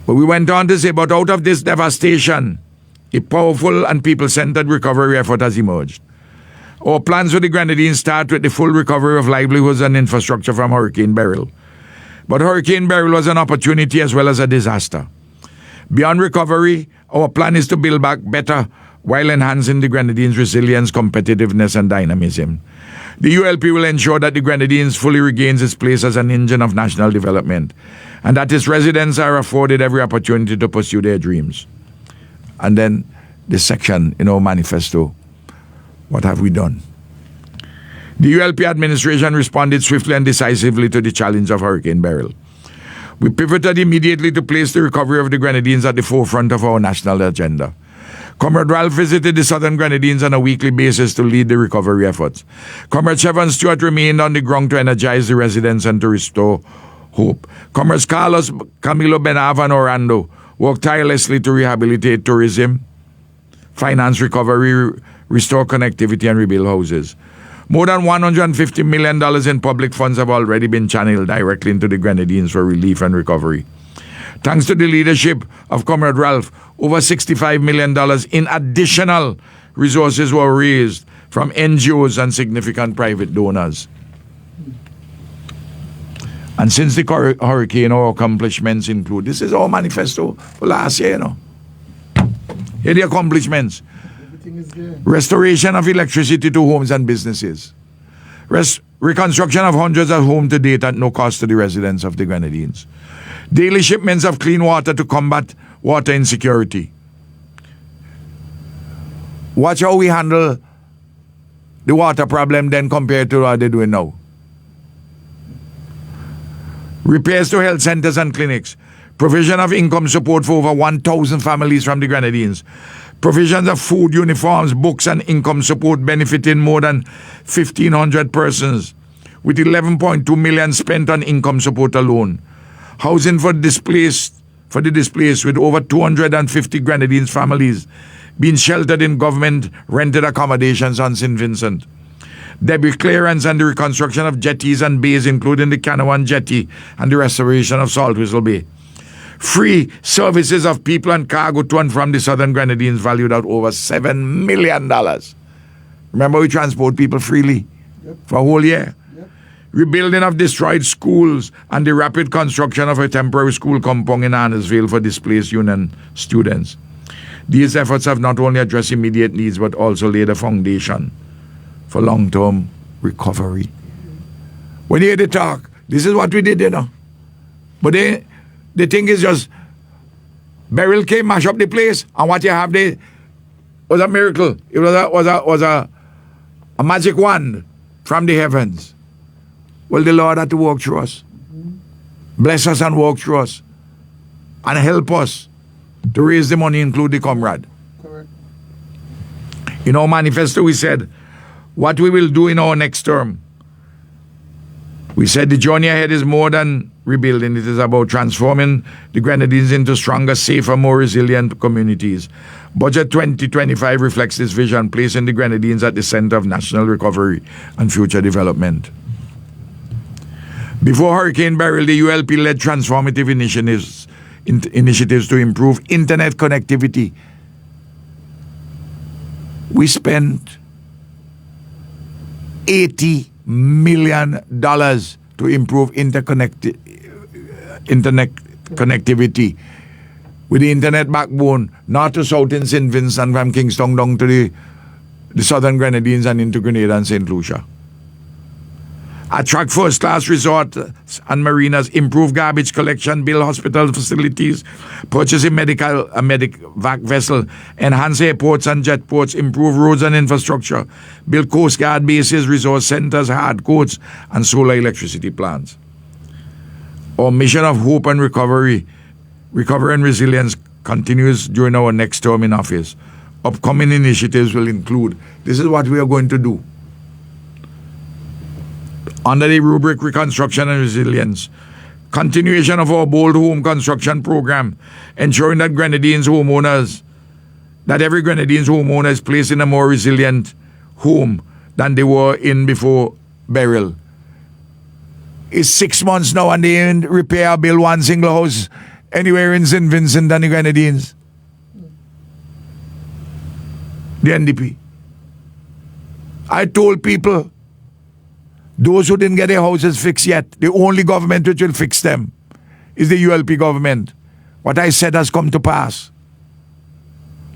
B: But we went on to say, but out of this devastation, a powerful and people-centered recovery effort has emerged. Our plans for the Grenadines start with the full recovery of livelihoods and infrastructure from Hurricane Beryl. But Hurricane Beryl was an opportunity as well as a disaster. Beyond recovery, our plan is to build back better while enhancing the Grenadines' resilience, competitiveness, and dynamism. The ULP will ensure that the Grenadines fully regains its place as an engine of national development, and that its residents are afforded every opportunity to pursue their dreams. And then this section in our manifesto, what have we done? The ULP administration responded swiftly and decisively to the challenge of Hurricane Beryl. We pivoted immediately to place the recovery of the Grenadines at the forefront of our national agenda. Comrade Ralph visited the southern Grenadines on a weekly basis to lead the recovery efforts. Comrade Chevron Stewart remained on the ground to energize the residents and to restore hope. Comrades Carlos, Camilo Benava, and Orlando worked tirelessly to rehabilitate tourism, finance recovery, restore connectivity, and rebuild houses. More than $150 million in public funds have already been channeled directly into the Grenadines for relief and recovery. Thanks to the leadership of Comrade Ralph, over $65 million in additional resources were raised from NGOs and significant private donors. And since the hurricane, our accomplishments include, this is our manifesto for last year, you know. Here are the accomplishments.
A: Everything is there.
B: Restoration of electricity to homes and businesses. Reconstruction of hundreds of homes to date at no cost to the residents of the Grenadines. Daily shipments of clean water to combat water insecurity. Watch how we handle the water problem then compared to what they're doing now. Repairs to health centers and clinics. Provision of income support for over 1,000 families from the Grenadines. Provisions of food, uniforms, books, and income support benefiting more than 1,500 persons, with $11.2 million spent on income support alone. housing for the displaced with over 250 Grenadines families being sheltered in government rented accommodations on St. Vincent. Debris clearance and the reconstruction of jetties and bays, including the Canawan jetty and the restoration of Salt Whistle Bay. Free services of people and cargo to and from the Southern Grenadines valued at over $7 million. Remember, we transport people freely for a whole year. Rebuilding of destroyed schools and the rapid construction of a temporary school compound in Annesville for displaced union students. These efforts have not only addressed immediate needs but also laid a foundation for long-term recovery. When you hear the talk, this is what we did, But the thing is just, Beryl came, mash up the place, and what you have there was a miracle. It was a magic wand from the heavens. Well, the Lord had to walk through us. Bless us and walk through us. And help us to raise the money, include the Comrade.
A: Correct.
B: In our manifesto, we said what we will do in our next term. We said the journey ahead is more than rebuilding. It is about transforming the Grenadines into stronger, safer, more resilient communities. Budget 2025 reflects this vision, placing the Grenadines at the center of national recovery and future development. Before Hurricane Beryl, the ULP led transformative initiatives to improve internet connectivity. We spent $80 million to improve internet connectivity with the internet backbone, north to south in St. Vincent, from Kingston down to the Southern Grenadines and into Grenada and St. Lucia. Attract first-class resorts and marinas, improve garbage collection, build hospital facilities, purchase a medevac vessel, enhance airports and jet ports, improve roads and infrastructure, build Coast Guard bases, resource centers, hard courts, and solar electricity plants. Our mission of hope and recovery and resilience continues during our next term in office. Upcoming initiatives will include, this is what we are going to do. Under the rubric Reconstruction and Resilience, continuation of our bold home construction program, ensuring that every Grenadine's homeowner is placed in a more resilient home than they were in before Beryl. It's 6 months now and they ain't repair or build one single house anywhere in St. Vincent and the Grenadines. The NDP. I told people, those who didn't get their houses fixed yet, the only government which will fix them is the ULP government. What I said has come to pass.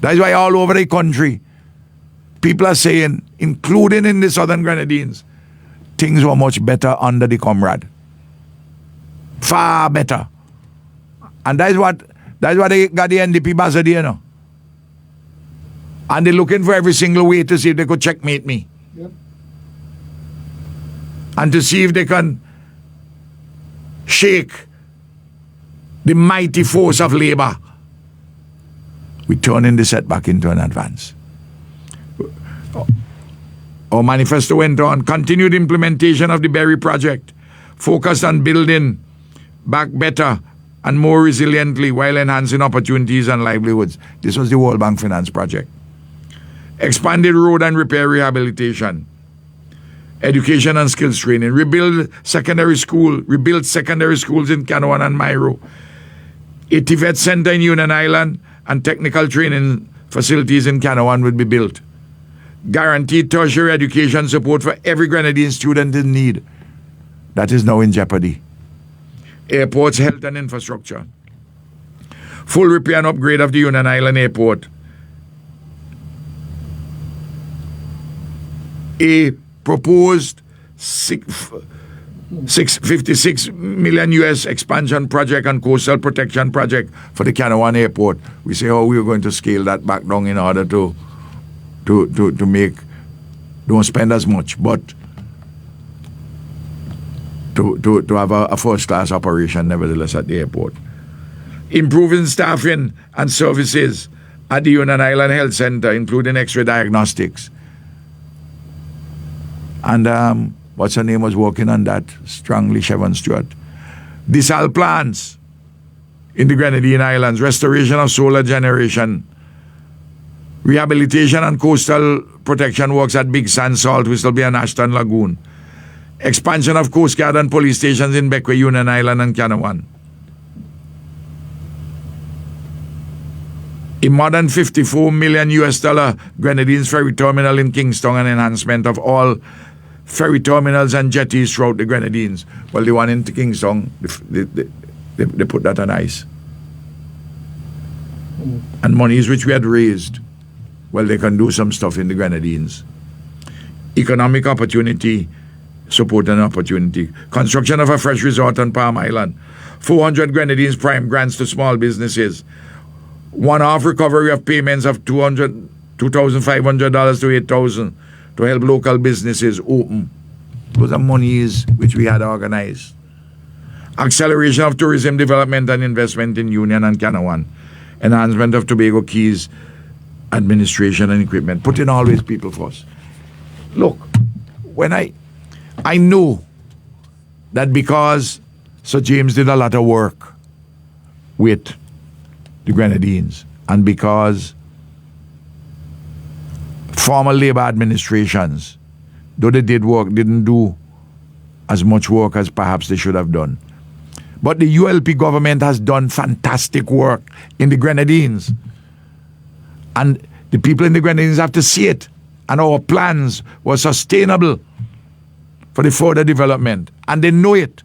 B: That is why all over the country, people are saying, including in the Southern Grenadines, things were much better under the Comrade. Far better. And that's what they got the NDP bastard here now. And they're looking for every single way to see if they could checkmate me.
A: Yep.
B: And to see if they can shake the mighty force of labor. We turn in the setback into an advance. Our manifesto went on, continued implementation of the Berry project, focused on building back better and more resiliently while enhancing opportunities and livelihoods. This was the World Bank Finance project. Expanded road and repair rehabilitation. Education and skills training, rebuild secondary schools in Canawan and Myro, a TVET center in Union Island, and technical training facilities in Canawan will be built. Guaranteed tertiary education support for every Grenadian student in need. That is now in jeopardy. Airports, health and infrastructure. Full repair and upgrade of the Union Island Airport. A proposed $56 million US expansion project and coastal protection project for the Canawan Airport. We say, we are going to scale that back down in order to make, don't spend as much, but to have a first-class operation, nevertheless, at the airport. Improving staffing and services at the Union Island Health Center, including X-ray diagnostics. And what's her name was working on that strongly, Chevron Stewart. Desal plants. in the Grenadine Islands, restoration of solar generation, rehabilitation and coastal protection works at Big Sand Salt, which will be an Ashton Lagoon, expansion of Coast Guard and police stations in Bequia, Union Island and Canawan. A modern $54 million Grenadines ferry terminal in Kingston and enhancement of all ferry terminals and jetties throughout the Grenadines. Well, the one in Kingston, they put that on ice. And monies which we had raised, well, they can do some stuff in the Grenadines. Economic opportunity, support and opportunity. Construction of a fresh resort on Palm Island. 400 Grenadines prime grants to small businesses. One-off recovery of payments of $2,500 to $8,000 to help local businesses open. Those are monies which we had organized. Acceleration of tourism development and investment in Union and Canawan. Enhancement of Tobago Keys administration and equipment. Putting always people first. Look, when I know that because Sir James did a lot of work with the Grenadines, and because former labor administrations, though they did work, didn't do as much work as perhaps they should have done. But the ULP government has done fantastic work in the Grenadines. And the people in the Grenadines have to see it. And our plans were sustainable for the further development. And they know it.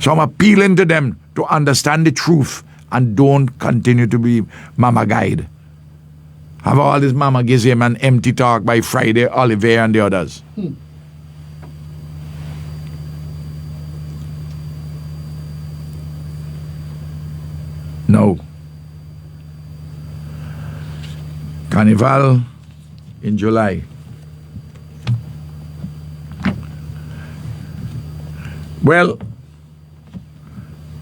B: So I'm appealing to them to understand the truth and don't continue to be mama guide. Have all this mama gizim and empty talk by Friday, Oliver and the others. No. Carnival in July. Well,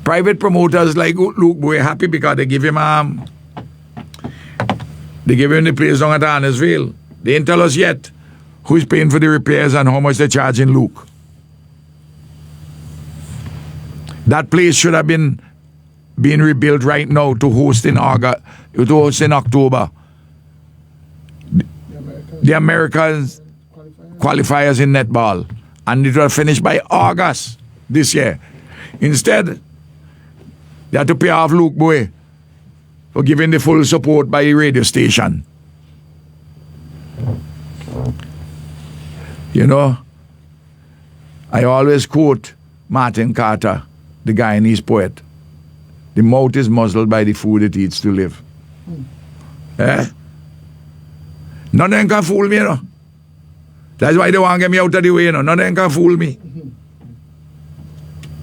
B: private promoters like Luke Boy happy because they give him the place down at Annesville. They didn't tell us yet who's paying for the repairs and how much they're charging Luke. That place should have been being rebuilt right now to host in October. The Americans qualifiers in netball, and it will finish by August this year. Instead, they had to pay off Luke Boy for giving the full support by the radio station. You know, I always quote Martin Carter, the Guyanese poet. The mouth is muzzled by the food it eats to live. Eh? None of them can fool me, you know. That's why they want to get me out of the way, you know. None of them can fool me.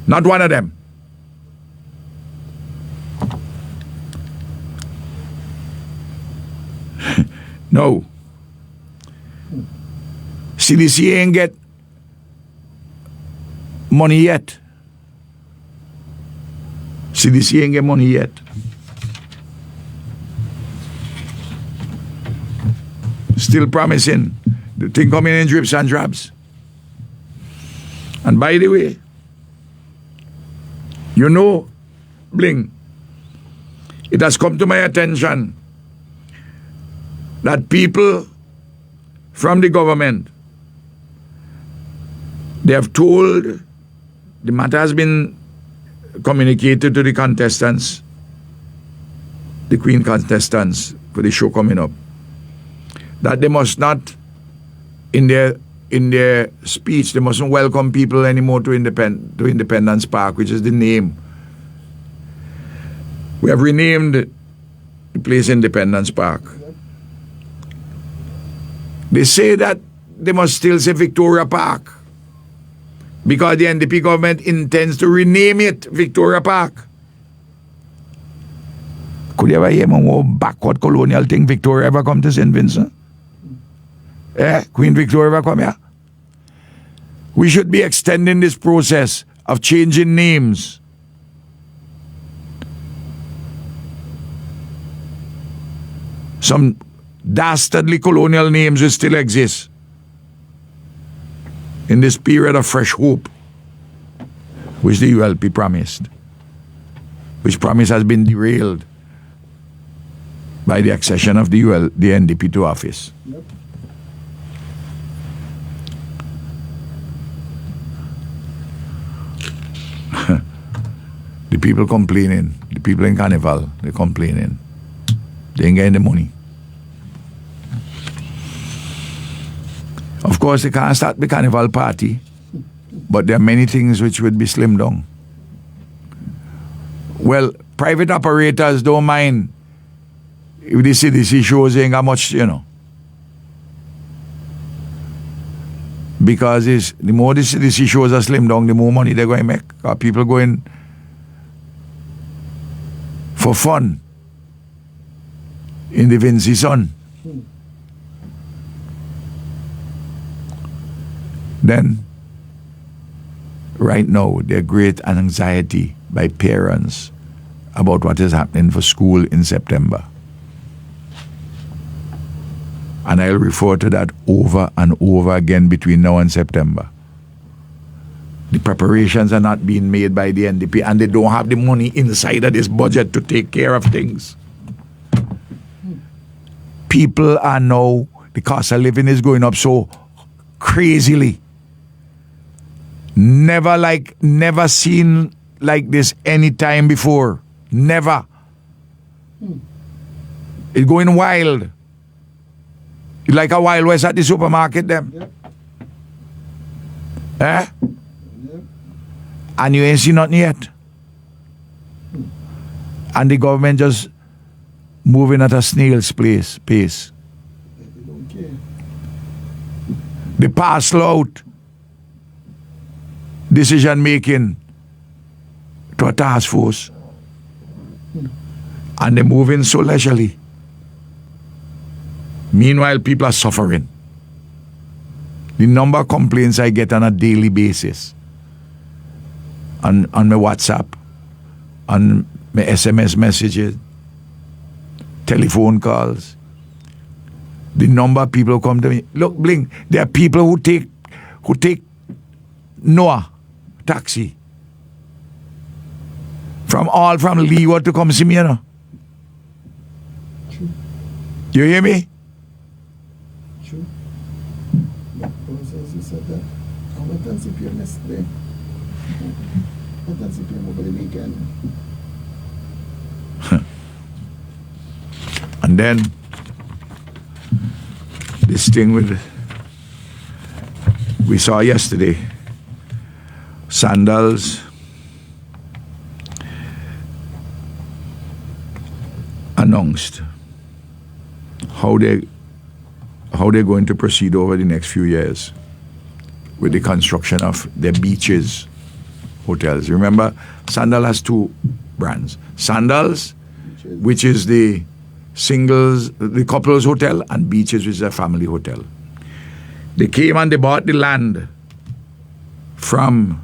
B: Not one of them. No. CDC ain't get money yet. CDC ain't get money yet. Still promising. The thing coming in drips and drabs. And by the way, you know, Bling, it has come to my attention that people from the government, they have told, the matter has been communicated to the contestants, the Queen contestants for the show coming up, that they must not, in their speech, they mustn't welcome people anymore to Independence Park, which is the name. We have renamed the place Independence Park. They say that they must still say Victoria Park because the NDP government intends to rename it Victoria Park. Could you ever hear more backward colonial thing Victoria ever come to St. Vincent? Queen Victoria ever come here? We should be extending this process of changing names. Some dastardly colonial names will still exist in this period of fresh hope which the ULP promised. which promise has been derailed by the accession of the NDP to office.
A: Yep.
B: The people complaining, the people in Carnival, they're complaining. They ain't getting the money. Of course, they can't start the Carnival party, but there are many things which would be slimmed down. Well, private operators don't mind if the CDC shows ain't got much, because the more the CDC shows are slimmed down, the more money they're going to make. People going for fun in the Vinci sun. Then, right now, there's great anxiety by parents about what is happening for school in September. And I'll refer to that over and over again between now and September. The preparations are not being made by the NDP, and they don't have the money inside of this budget to take care of things. People are now, the cost of living is going up so crazily. Never seen like this any time before. Never. It's going wild. It's like a Wild West at the supermarket, them.
A: Yep.
B: Eh?
A: Yep.
B: And you ain't seen nothing yet. And the government just moving at a snail's pace.
A: They don't care.
B: They parcel out decision making to a task force. And they're moving so leisurely. Meanwhile, people are suffering. The number of complaints I get on a daily basis on my WhatsApp, on my SMS messages, telephone calls. The number of people who come to me. Look, Bling, there are people who take Noah taxi from Leeward to come see me,
A: True.
B: You hear me?
A: True. As you said that, I went and see PM yesterday. I went and see PM over the weekend.
B: And then this thing we saw yesterday, Sandals announced how they're going to proceed over the next few years with the construction of their beaches hotels. Remember, Sandal has two brands. Sandals, which is the singles, the couples hotel, and Beaches, which is a family hotel. They came and they bought the land from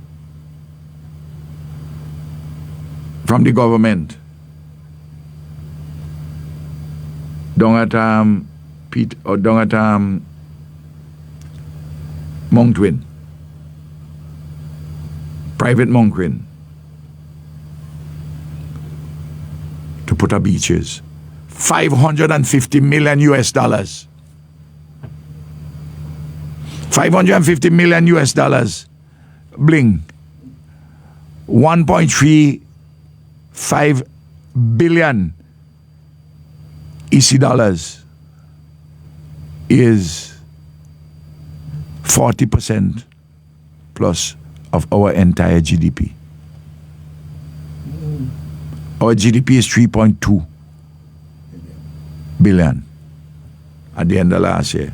B: the government down at Moncton, private Moncton, to put up beaches. $550 million US. $550 million US. Bling. 1.35 billion EC dollars is 40% plus of our entire GDP. Our GDP is 3.2 billion at the end of last year.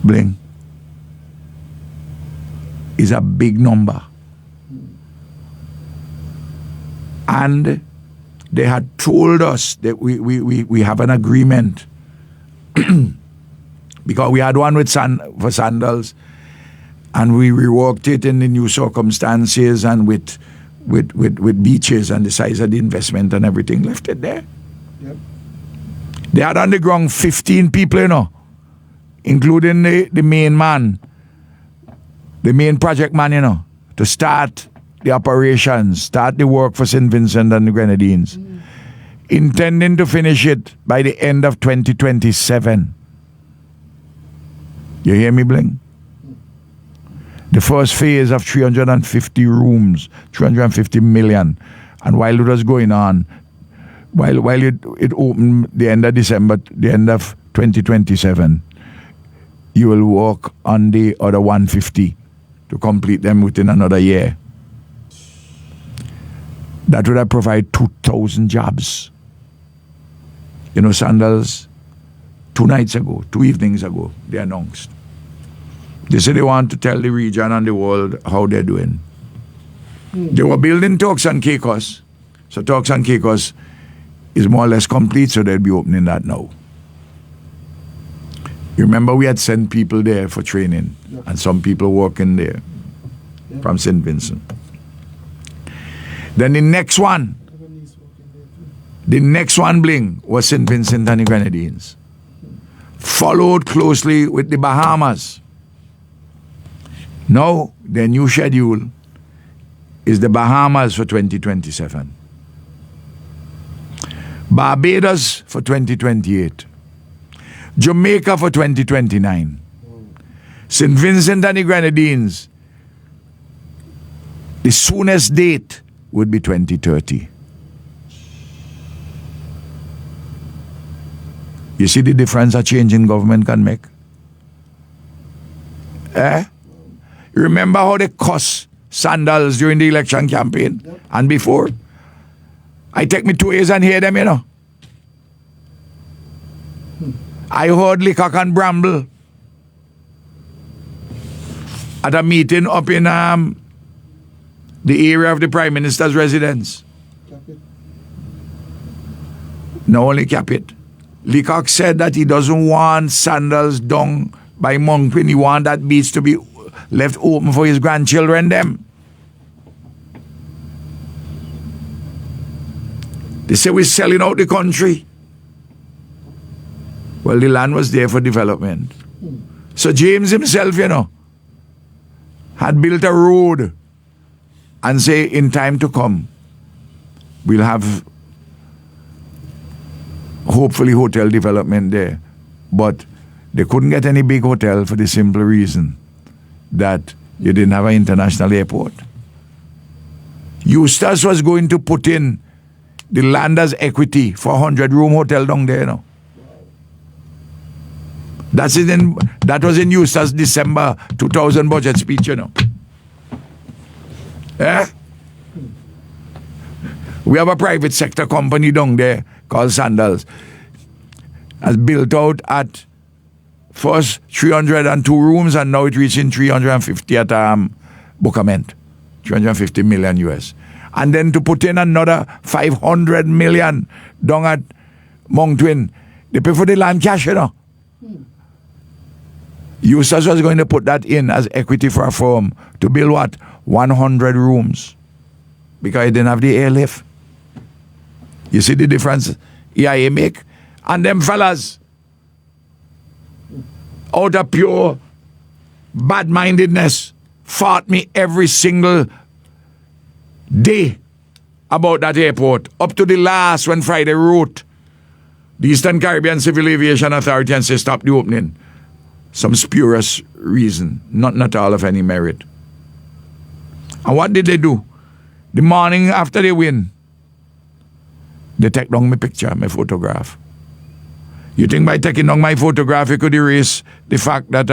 B: Bling. Is a big number. And they had told us that we have an agreement because we had one with for Sandals, and we reworked it in the new circumstances and with beaches and the size of the investment and everything, left it there.
A: Yep.
B: They had on the ground 15 people, including the main man, the main project man, to start the operations, start the work for St. Vincent and the Grenadines, intending to finish it by the end of 2027. You hear me, Bling? The first phase of 350 rooms, 350 million. And while it was going on, while it opened the end of December, the end of 2027, you will work on the other 150 to complete them within another year. That would have provided 2,000 jobs. You know, Sandals, 2 evenings ago, they announced. They said they want to tell the region and the world how they're doing. They were building Turks and Caicos. So Turks and Caicos is more or less complete, so they'll be opening that now. You remember we had sent people there for training, and some people working there from St. Vincent. Then the next one, Bling, was St. Vincent and the Grenadines. Followed closely with the Bahamas. Now, their new schedule is the Bahamas for 2027. Barbados for 2028. Jamaica for 2029. St. Vincent and the Grenadines, the soonest date would be 2030. You see the difference a change in government can make? You remember how they cuss Sandals during the election campaign and before? I take me 2 years and hear them, you know. I heard Leacock and Bramble at a meeting up in the area of the Prime Minister's residence. No, only cap it. Leacock said that he doesn't want Sandals down by Moncton. He want that beach to be left open for his grandchildren, them. They say we're selling out the country. Well, the land was there for development. So James himself, you know, had built a road and say in time to come, we'll have hopefully hotel development there. But they couldn't get any big hotel for the simple reason that you didn't have an international airport. Eustace was going to put in the land as equity for a 100-room hotel down there, you know. That was in Eustace December 2000 budget speech, you know. We have a private sector company down there called Sandals. Has built out at first 302 rooms and now it's reaching 350 at Bucament. 350 million US. And then to put in another 500 million down at Moncton, they pay for the land cash, you know. Eustace was going to put that in as equity for a firm to build what? 100 rooms. Because he didn't have the airlift. You see the difference EIA make? And them fellas, out of pure bad-mindedness, fought me every single day about that airport. Up to the last when Friday wrote the Eastern Caribbean Civil Aviation Authority and say stop the opening. Some spurious reason, not all of any merit. And what did they do? The morning after they win, they take down my picture, my photograph. You think by taking down my photograph, you could erase the fact that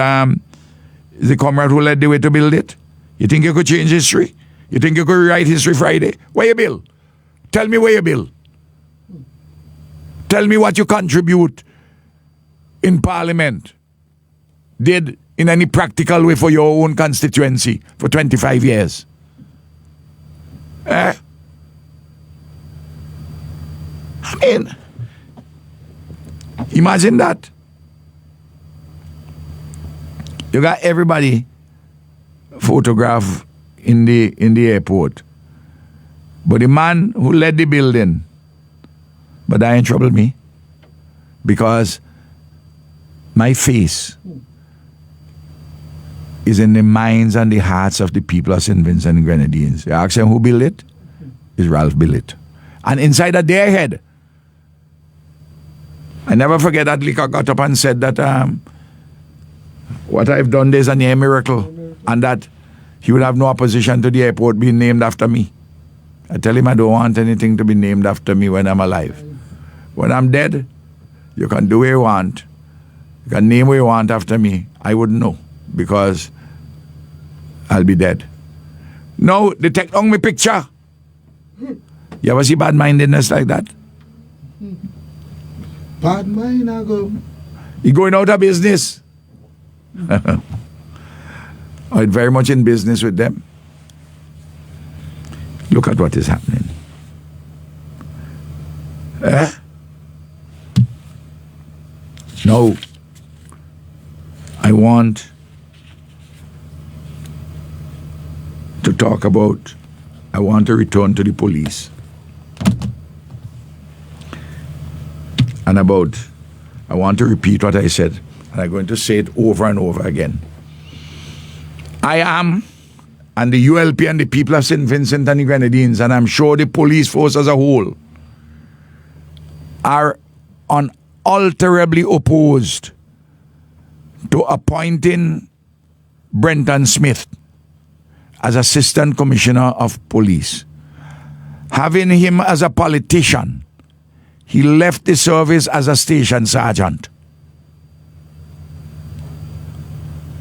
B: the Comrade who led the way to build it? You think you could change history? You think you could rewrite History Friday? Where you bill? Tell me where you bill. Tell me what you contribute in Parliament did in any practical way for your own constituency for 25 years. I mean, imagine that. You got everybody photographed in the airport. But the man who led the building, but that ain't trouble me. Because my face is in the minds and the hearts of the people of St. Vincent and Grenadines. You ask them who built it? It's Ralph Billet. And inside of their head, I never forget that Licker got up and said that what I've done there is a near miracle, and that he would have no opposition to the airport being named after me. I tell him I don't want anything to be named after me when I'm alive. When I'm dead, you can do what you want. You can name what you want after me. I wouldn't know, because I'll be dead. No, they take down my picture. You ever see bad-mindedness like that?
A: Bad mind, I go.
B: You're going out of business. I'm very much in business with them. Look at what is happening. No. I want to talk about, I want to return to the police. And about, I want to repeat what I said, and I'm going to say it over and over again. I am, and the ULP and the people of St. Vincent and the Grenadines, and I'm sure the police force as a whole, are unalterably opposed to appointing Brenton Smith as Assistant Commissioner of Police. Having him as a politician, he left the service as a station sergeant.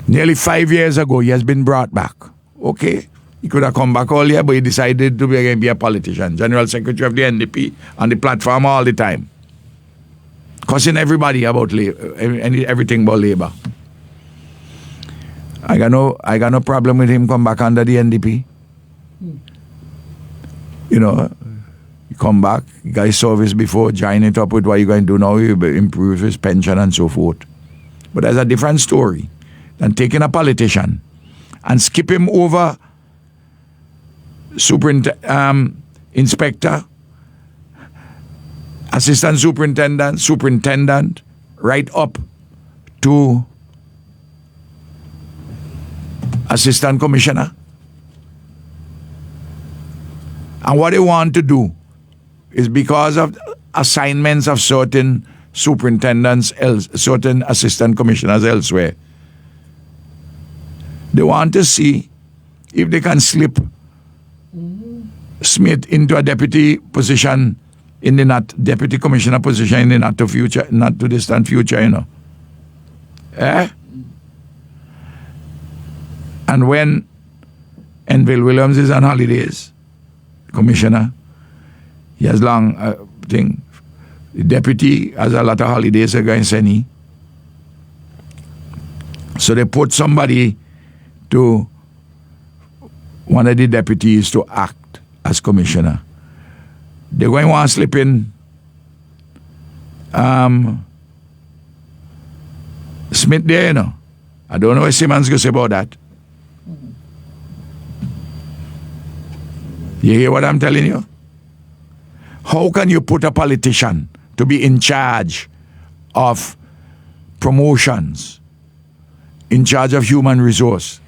B: Nearly 5 years ago, he has been brought back. Okay, he could have come back all year, but he decided to be a politician, General Secretary of the NDP, on the platform all the time, cussing everybody about everything about labor. I got no problem with him come back under the NDP. You know, you come back, you got his service before, join it up with what you're going to do now, you improve his pension and so forth. But there's a different story than taking a politician and skip him over inspector, assistant superintendent, right up to assistant commissioner. And what they want to do is, because of assignments of certain superintendents, certain assistant commissioners elsewhere, they want to see if they can slip Smith into a deputy position in the deputy commissioner position in the not too distant future, you know. And when Enville Williams is on holidays, commissioner, he has long thing. The deputy has a lot of holidays against any. So they put somebody to one of the deputies to act as commissioner. They're going to want to slip in Smith there, you know. I don't know what Simmons going to say about that. You hear what I'm telling you? How can you put a politician to be in charge of promotions, in charge of human resource?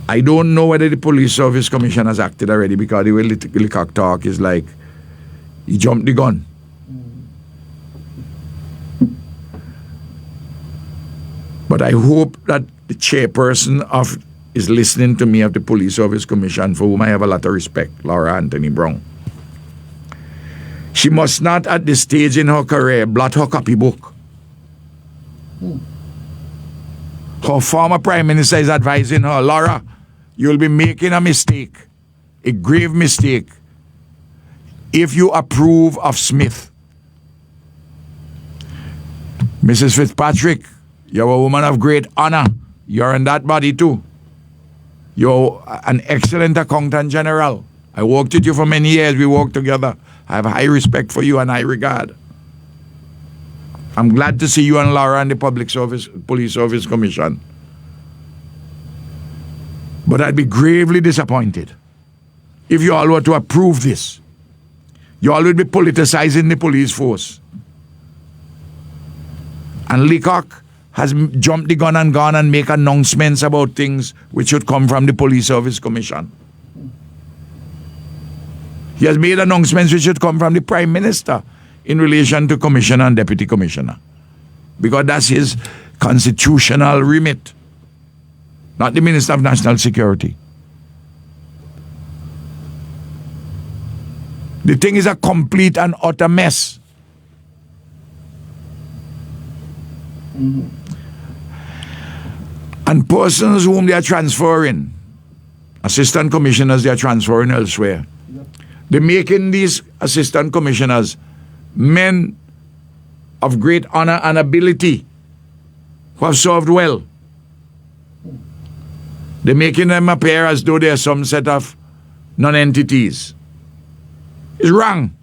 B: I don't know whether the police service commission has acted already, because the way Lickard talk is like he jumped the gun. But I hope that the chairperson is listening to me of the Police Service Commission, for whom I have a lot of respect, Laura Anthony Brown. She must not, at this stage in her career, blot her copybook. Her former Prime Minister is advising her, Laura, you'll be making a mistake, a grave mistake, if you approve of Smith. Mrs. Fitzpatrick, you're a woman of great honor. You're in that body too. You're an excellent accountant general. I worked with you for many years. We worked together. I have high respect for you and high regard. I'm glad to see you and Laura and the Police Service Commission. But I'd be gravely disappointed if you all were to approve this. You all would be politicizing the police force. And Leacock has jumped the gun and gone and make announcements about things which should come from the Police Service Commission. He has made announcements which should come from the Prime Minister in relation to Commissioner and Deputy Commissioner. Because that's his constitutional remit, not the Minister of National Security. The thing is a complete and utter mess. And persons whom they are transferring, assistant commissioners, they are transferring elsewhere. They're making these assistant commissioners men of great honor and ability who have served well. They're making them appear as though they are some set of non-entities. It's wrong.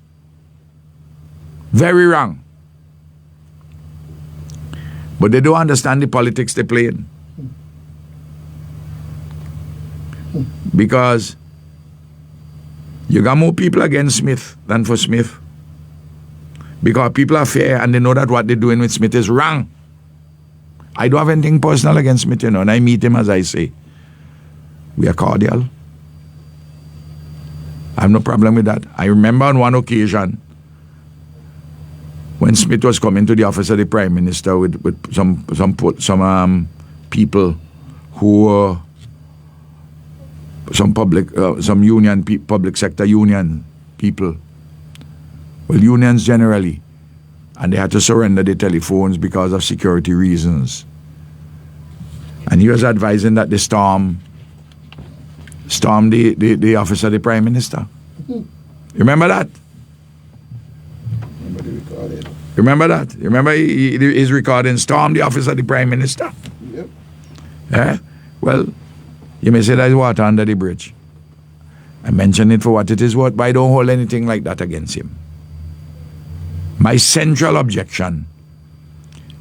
B: Very wrong. But they don't understand the politics they're playing. Because you got more people against Smith than for Smith. Because people are fair and they know that what they're doing with Smith is wrong. I don't have anything personal against Smith, you know, and I meet him as I say. We are cordial. I have no problem with that. I remember on one occasion when Smith was coming to the office of the Prime Minister with some people who were some public sector union people. Well, unions generally. And they had to surrender their telephones because of security reasons. And he was advising that they storm the office of the Prime Minister. Remember that? Remember that? Remember his recording, storm the office of the Prime Minister?
A: Yep.
B: Eh? Well, you may say there's water under the bridge. I mention it for what it is worth, but I don't hold anything like that against him. My central objection,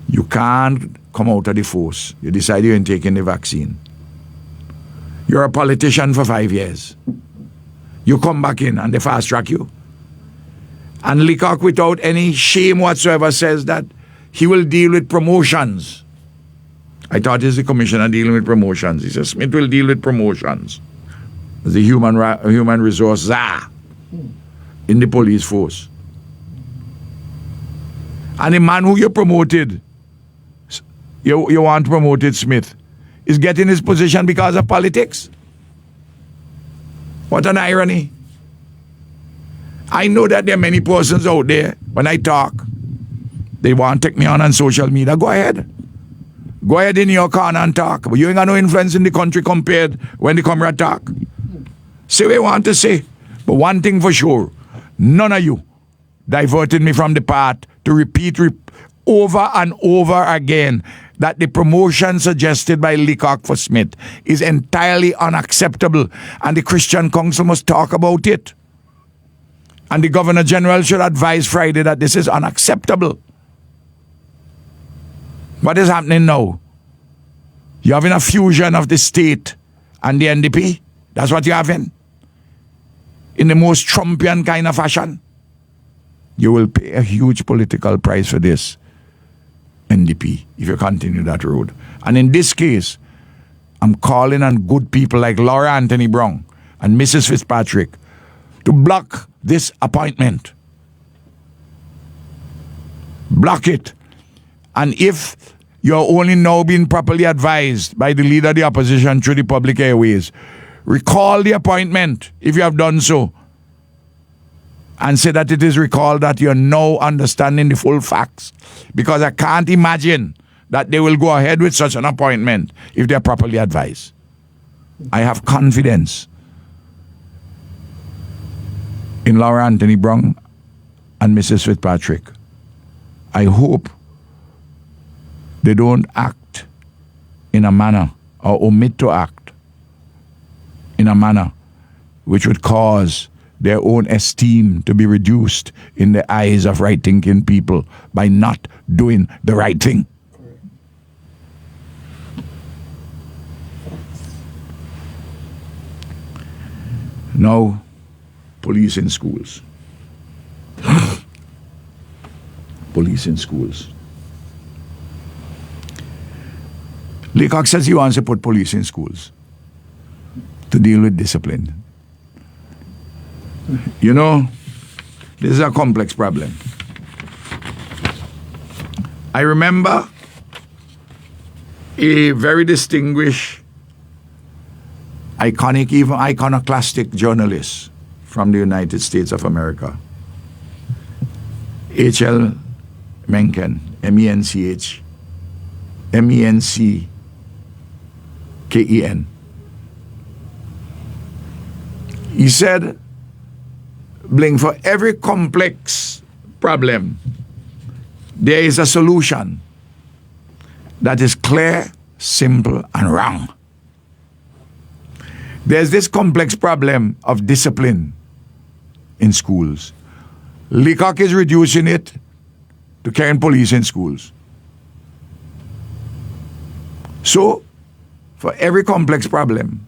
B: you can't come out of the force. You decide you ain't taking the vaccine. You're a politician for 5 years. You come back in and they fast track you. And Leacock, without any shame whatsoever, says that he will deal with promotions. I thought he's the commissioner dealing with promotions. He says Smith will deal with promotions. The human resource czar in the police force. And the man who you promoted, you want promoted, Smith, is getting his position because of politics. What an irony. I know that there are many persons out there, when I talk, they want to take me on social media. Go ahead. Go ahead in your corner and talk. But you ain't got no influence in the country compared when the Comrade talk. Say what you want to say. But one thing for sure, none of you diverted me from the path to repeat over and over again that the promotion suggested by Leacock for Smith is entirely unacceptable, and the Christian Council must talk about it. And the Governor General should advise Friday that this is unacceptable. What is happening now? You're having a fusion of the state and the NDP. That's what you're having. In the most Trumpian kind of fashion. You will pay a huge political price for this, NDP, if you continue that road. And in this case, I'm calling on good people like Laura Anthony Brown and Mrs. Fitzpatrick to block this appointment. Block it. And if you're only now being properly advised by the leader of the opposition through the public airways, recall the appointment if you have done so. And say that it is recalled that you're now understanding the full facts. Because I can't imagine that they will go ahead with such an appointment if they're properly advised. I have confidence in Laura Anthony Brown and Mrs. Fitzpatrick. I hope they don't act in a manner or omit to act in a manner which would cause their own esteem to be reduced in the eyes of right-thinking people by not doing the right thing. Now, police in schools. Police in schools. Leacock says he wants to put police in schools to deal with discipline. You know, this is a complex problem. I remember a very distinguished, iconic, even iconoclastic journalist from the United States of America, H.L. Mencken, Mencken. He said, Bling, for every complex problem, there is a solution that is clear, simple, and wrong. There's this complex problem of discipline in schools. Leacock is reducing it to carrying police in schools. So, for every complex problem,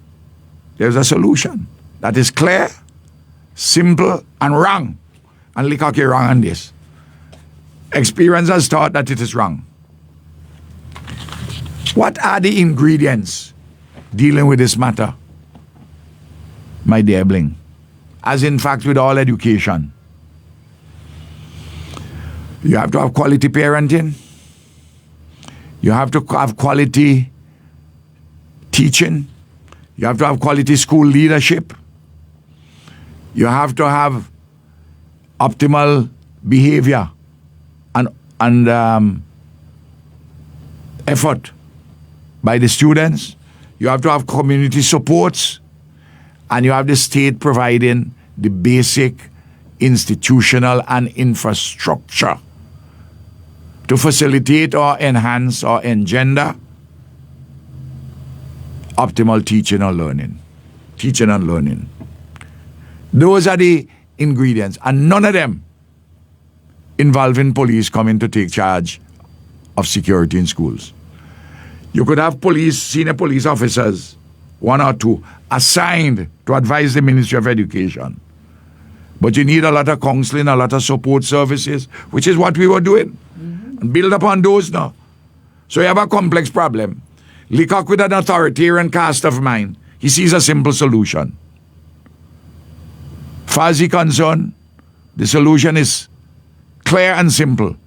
B: there's a solution that is clear, simple, and wrong. And Leacock is wrong on this. Experience has taught that it is wrong. What are the ingredients dealing with this matter, my dear Bling? As in fact with all education. You have to have quality parenting. You have to have quality teaching. You have to have quality school leadership. You have to have optimal behavior and effort by the students. You have to have community supports, and you have the state providing the basic institutional and infrastructure to facilitate or enhance or engender optimal teaching and learning. Those are the ingredients, and none of them involving police coming to take charge of security in schools. You could have senior police officers, one or two, assigned to advise the Ministry of Education. But you need a lot of counseling, a lot of support services, which is what we were doing. And build upon those now. So you have a complex problem. Leacock, with an authoritarian cast of mind, he sees a simple solution. Far as he's concerned, the solution is clear and simple.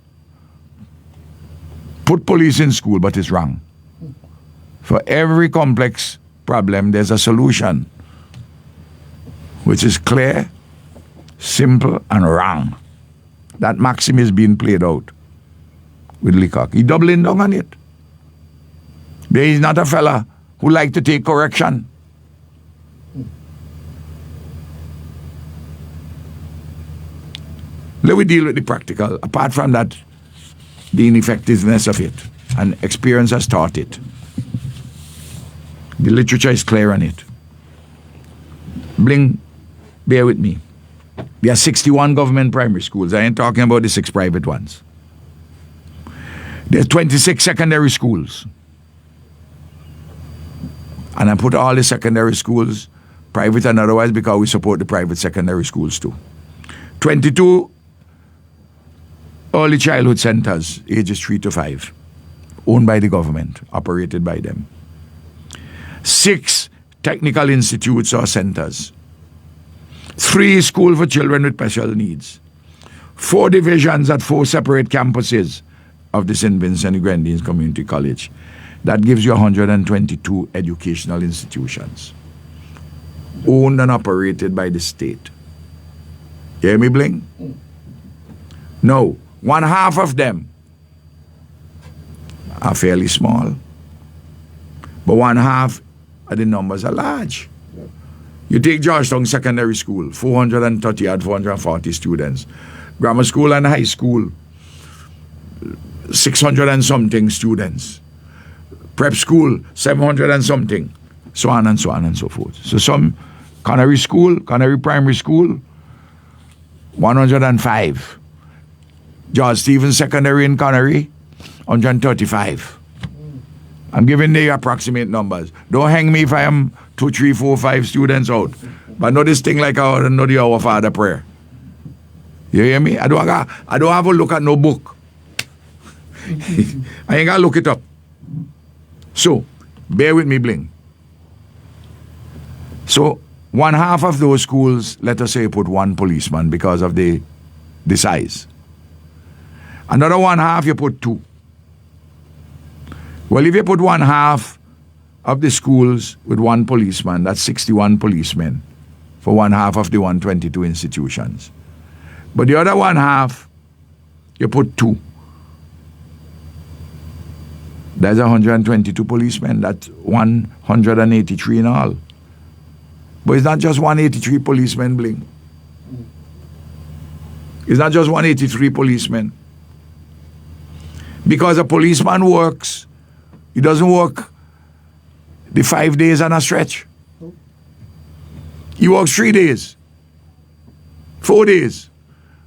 B: Put police in school, but it's wrong. For every complex problem, there's a solution which is clear, simple, and wrong. That maxim is being played out with Leacock. He's doubling down on it. There is not a fella who like to take correction. Let me deal with the practical. Apart from that, the ineffectiveness of it, and experience has taught it. The literature is clear on it. Bling, bear with me. There are 61 government primary schools. I ain't talking about the 6 private ones. There are 26 secondary schools. And I put all the secondary schools, private and otherwise, because we support the private secondary schools too. 22 early childhood centers, ages 3 to 5, owned by the government, operated by them. 6 technical institutes or centers. 3 schools for children with special needs. 4 divisions at 4 separate campuses of the St. Vincent and Grenadines Community College. That gives you 122 educational institutions, owned and operated by the state. You hear me, Bling? No, 1/2 of them are fairly small, but 1/2 of the numbers are large. You take Georgetown Secondary School, 440 students. Grammar school and high school, 600 and something students. Prep school, 700 and something. So on and so on and so forth. So some Connery Primary School, 105. George Stevens Secondary in Connery, 135. I'm giving the approximate numbers. Don't hang me if I am 2, 3, 4, 5 students out. But know this thing like I know the Our Father prayer. You hear me? I don't have a look at no book. I ain't got to look it up. So, bear with me, Bling. So, one half of those schools, let us say, put one policeman because of the size. Another one half, you put two. Well, if you put one half of the schools with one policeman, that's 61 policemen for one half of the 122 institutions. But the other one half, you put two. There's 122 policemen. That's 183 in all. But it's not just 183 policemen, Bling. It's not just 183 policemen. Because a policeman works, he doesn't work the 5 days on a stretch. He works 3 days, 4 days.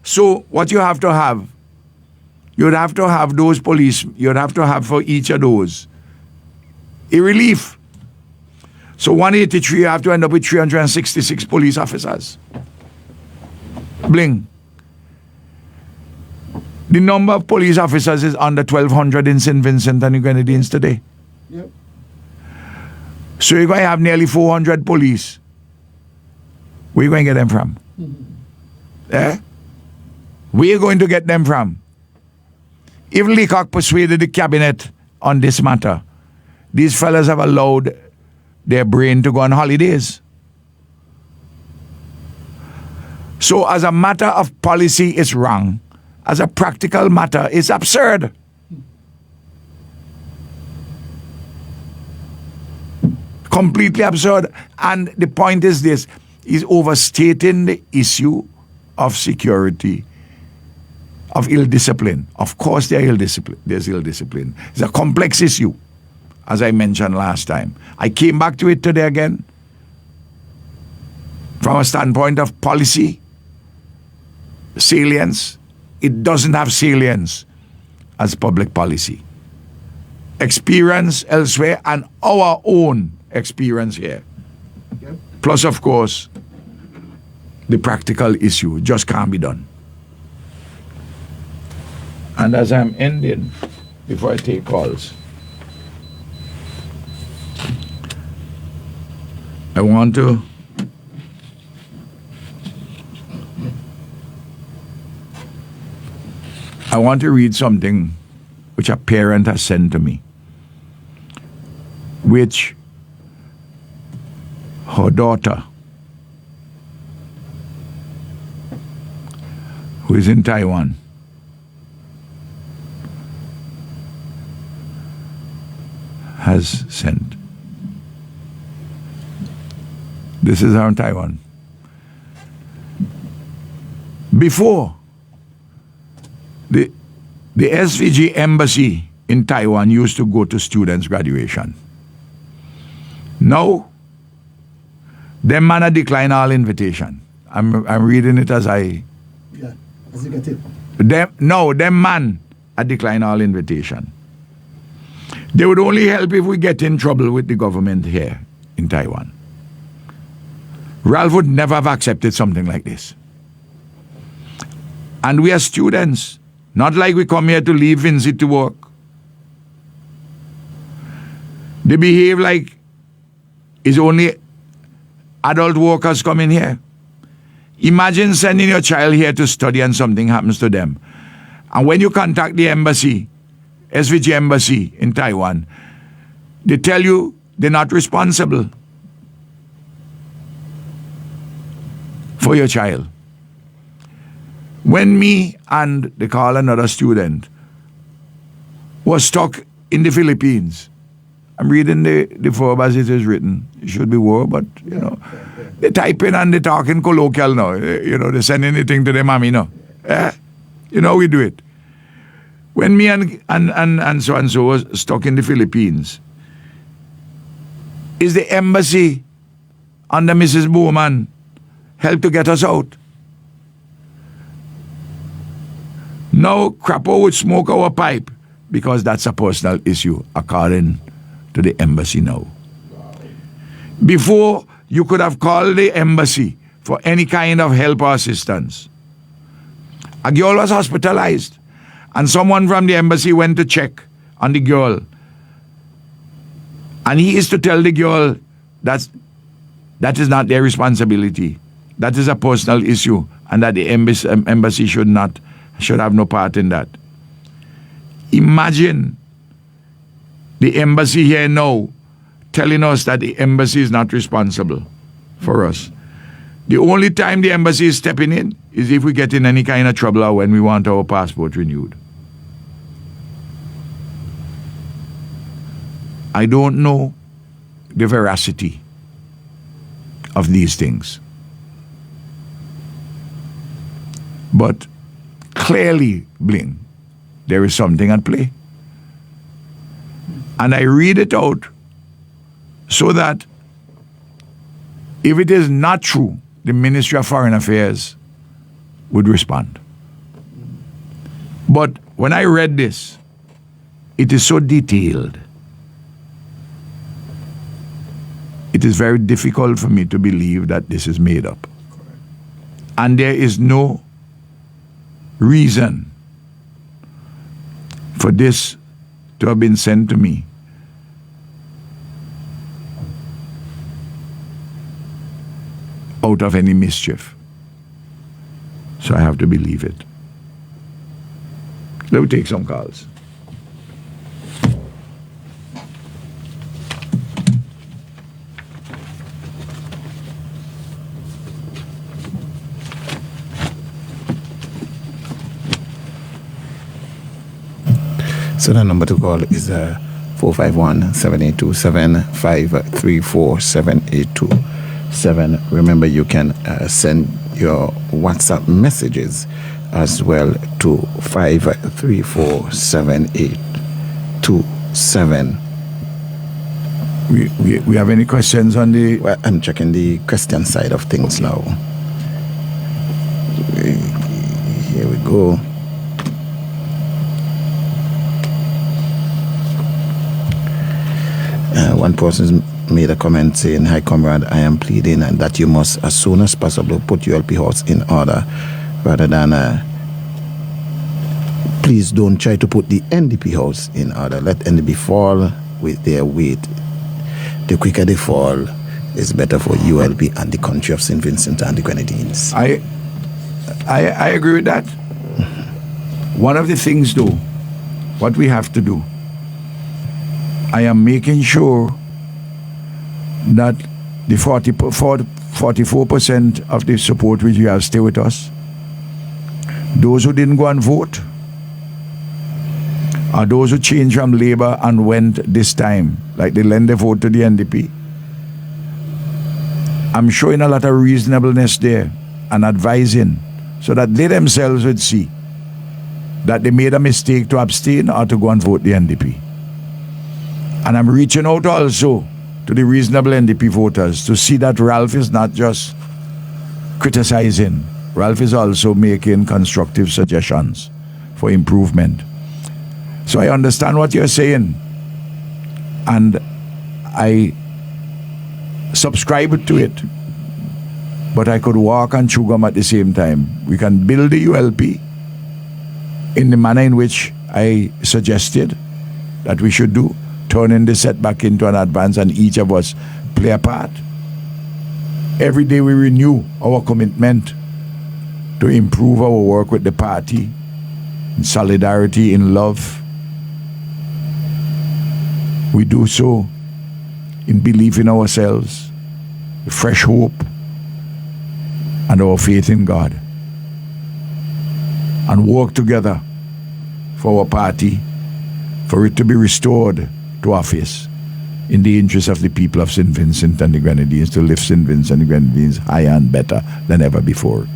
B: So what you have to have, you'd have to have those police, you'd have to have for each of those a relief. So 183, you have to end up with 366 police officers. Bling. The number of police officers is under 1,200 in St. Vincent and the Grenadines today.
A: Yep.
B: So you're going to have nearly 400 police. Where are you going to get them from? Eh? Where are you going to get them from? If Leacock persuaded the cabinet on this matter, these fellas have allowed their brain to go on holidays. So as a matter of policy, it's wrong. As a practical matter, it's absurd. Completely absurd. And the point is this, is overstating the issue of security, of ill discipline. Of course there's ill discipline. It's a complex issue, as I mentioned last time. I came back to it today again. From a standpoint of policy, salience, it doesn't have salience as public policy. Experience elsewhere and our own experience here.
A: Yep.
B: Plus, of course, the practical issue just can't be done. And as I'm ending, before I take calls, I want to read something which a parent has sent to me, which her daughter, who is in Taiwan, has sent. This is her in Taiwan. Before, the SVG embassy in Taiwan used to go to students' graduation. Now, them man decline all invitation. I'm reading it as I.
A: Yeah, as you get it.
B: Them man decline all invitation. They would only help if we get in trouble with the government here in Taiwan. Ralph would never have accepted something like this. And we are students. Not like we come here to leave Vinci to work. They behave like it's only adult workers coming here. Imagine sending your child here to study and something happens to them. And when you contact the embassy, SVG embassy in Taiwan, they tell you they're not responsible for your child. When me and they call another student was stuck in the Philippines, I'm reading the verb as it is written. It should be verb, but you know, they type in and they talk in colloquial now. You know, they send anything to their mommy now. You know, we do it. When me and so was stuck in the Philippines, is the embassy under Mrs. Bowman helped to get us out? Now, Crapo would smoke our pipe because that's a personal issue according to the embassy now. Before, you could have called the embassy for any kind of help or assistance. A girl was hospitalized and someone from the embassy went to check on the girl. And he is to tell the girl that is not their responsibility. That is a personal issue, and that the embassy should have no part in that. Imagine the embassy here now telling us that the embassy is not responsible for us. The only time the embassy is stepping in is if we get in any kind of trouble or when we want our passport renewed. I don't know the veracity of these things. But clearly, Bling, there is something at play. And I read it out so that if it is not true, the Ministry of Foreign Affairs would respond. But when I read this, it is so detailed. It is very difficult for me to believe that this is made up. And there is no reason for this to have been sent to me out of any mischief. So I have to believe it. Let me take some calls.
A: So the number to call is 451-782-734-782-7. Remember, you can send your WhatsApp messages as well to 534-7827.
B: We have any questions on the...
A: Well, I'm checking the question side of things now. Here we go. One person made a comment saying, "Hi, Comrade, I am pleading and that you must, as soon as possible, put ULP House in order rather than please don't try to put the NDP House in order. Let NDP fall with their weight. The quicker they fall, is better for ULP and the country of St. Vincent and the Grenadines."
B: I agree with that. One of the things, though, what we have to do, I am making sure that the 44% of the support which we have stay with us. Those who didn't go and vote, or those who changed from Labour and went this time, like they lend their vote to the NDP. I'm showing a lot of reasonableness there and advising so that they themselves would see that they made a mistake to abstain or to go and vote the NDP. And I'm reaching out also to the reasonable NDP voters to see that Ralph is not just criticizing. Ralph is also making constructive suggestions for improvement. So I understand what you're saying. And I subscribe to it. But I could walk and chew gum at the same time. We can build the ULP in the manner in which I suggested that we should do, turning the setback into an advance, and each of us play a part. Every day we renew our commitment to improve our work with the party in solidarity, in love. We do so in belief in ourselves, with fresh hope, and our faith in God. And work together for our party, for it to be restored to office in the interest of the people of St. Vincent and the Grenadines, to lift St. Vincent and the Grenadines higher and better than ever before.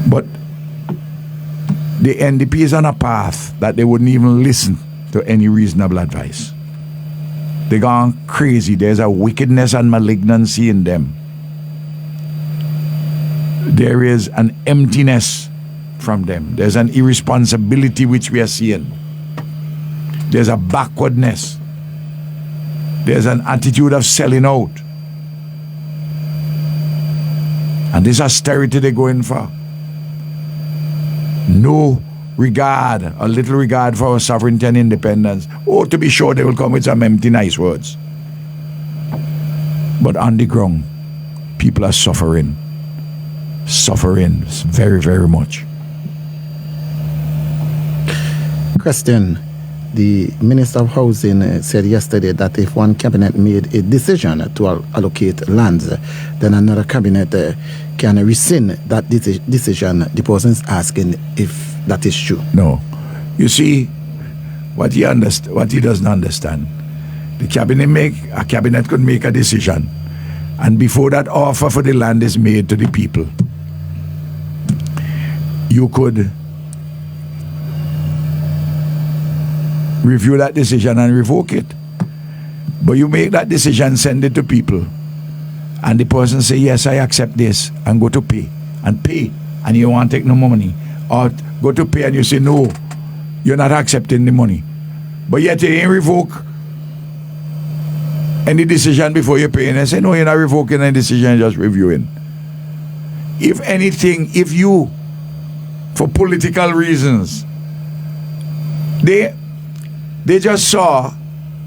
B: But the NDP is on a path that they wouldn't even listen to any reasonable advice. They're gone crazy. There's a wickedness and malignancy in them. There is an emptiness from them. There's an irresponsibility which we are seeing. There's a backwardness. There's an attitude of selling out. And this austerity they're going for, no regard, a little regard for our sovereignty and independence, oh, to be sure they will come with some empty nice words. But on the ground, people are suffering very, very much.
A: Question. The Minister of Housing said yesterday that if one cabinet made a decision to allocate lands, then another cabinet can rescind that decision. The person is asking if that is true.
B: No. You see, what he doesn't understand, a cabinet could make a decision, and before that offer for the land is made to the people, you could review that decision and revoke it. But you make that decision, send it to people, and the person say, yes, I accept this, and go to pay, and you want to take no more money. Or go to pay and you say, no, you're not accepting the money. But yet you ain't revoke any decision before you pay. And I say, no, you're not revoking any decision, you're just reviewing. If anything, if you, for political reasons, they just saw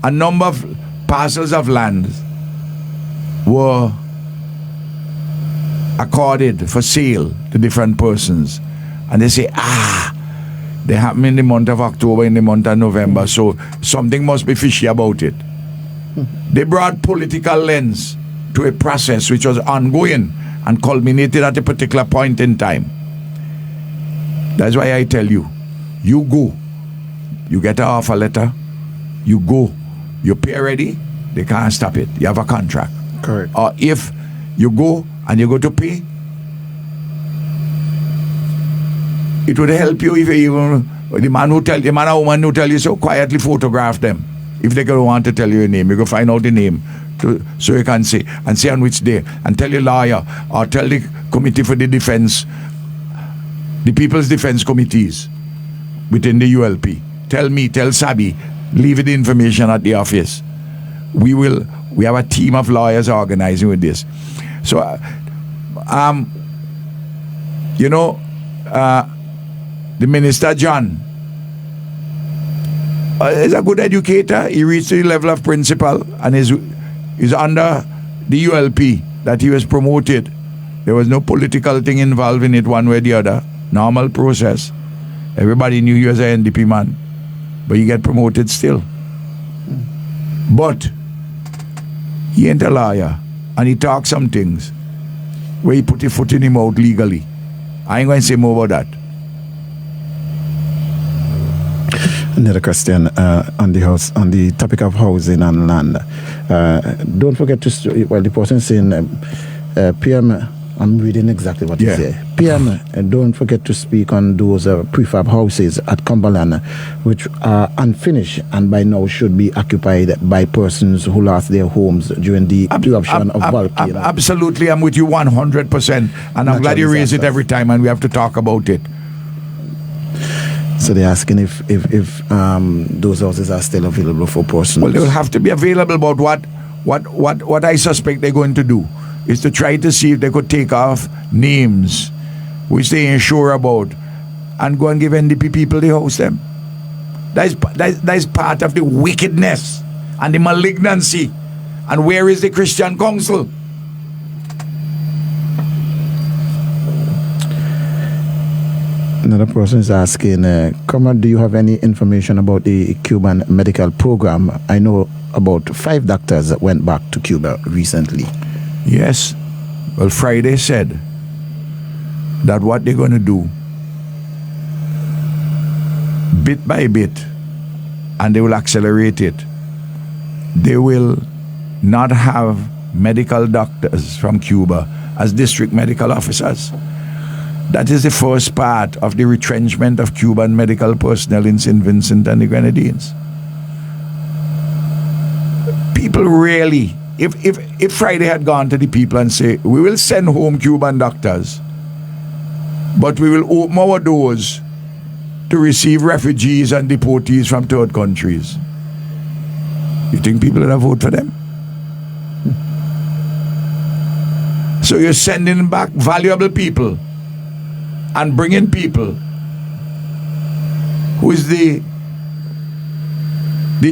B: a number of parcels of land were accorded for sale to different persons, and they say, they happen in the month of October, in the month of November, so something must be fishy about it. They brought political lens to a process which was ongoing and culminated at a particular point in time. That's why I tell you, you go, you get an offer letter, you go, you pay ready, they can't stop it. You have a contract.
A: Correct.
B: Or if you go and you go to pay, it would help you if you even, the man or woman who tell you so, quietly photograph them. If they don't want to tell you your name, you go find out the name so you can say on which day, and tell your lawyer or tell the committee for the defense, the People's Defense Committees within the ULP. Tell Sabi, leave the information at the office. We have a team of lawyers organizing with this. So, the Minister John is a good educator. He reached the level of principal and is under the ULP that he was promoted. There was no political thing involved in it one way or the other. Normal process. Everybody knew he was an NDP man, but he get promoted still. But he ain't a lawyer, and he talks some things where he put his foot in his mouth legally. I ain't going to say more about that.
A: Another question on the topic of housing and land. Don't forget to, the person saying, PM, I'm reading exactly what he said. PM, don't forget to speak on those prefab houses at Cumberland, which are unfinished and by now should be occupied by persons who lost their homes during the eruption of volcano.
B: Absolutely, I'm with you 100%, and I'm glad you raise it every time, and we have to talk about it.
A: So they're asking if those houses are still available for persons.
B: Well, they will have to be available, but what I suspect they're going to do is to try to see if they could take off names which they ain't sure about and go and give NDP people the house them. That is part of the wickedness and the malignancy. And where is the Christian Council?
A: Another person is asking, Comrade, do you have any information about the Cuban medical program? I know about 5 doctors that went back to Cuba recently.
B: Yes. Well, Friday said that what they're going to do, bit by bit, and they will accelerate it, they will not have medical doctors from Cuba as district medical officers. That is the first part of the retrenchment of Cuban medical personnel in St. Vincent and the Grenadines. People really, if Friday had gone to the people and say, we will send home Cuban doctors, but we will open our doors to receive refugees and deportees from third countries, you think people would have voted for them? So you're sending back valuable people and bringing people who is the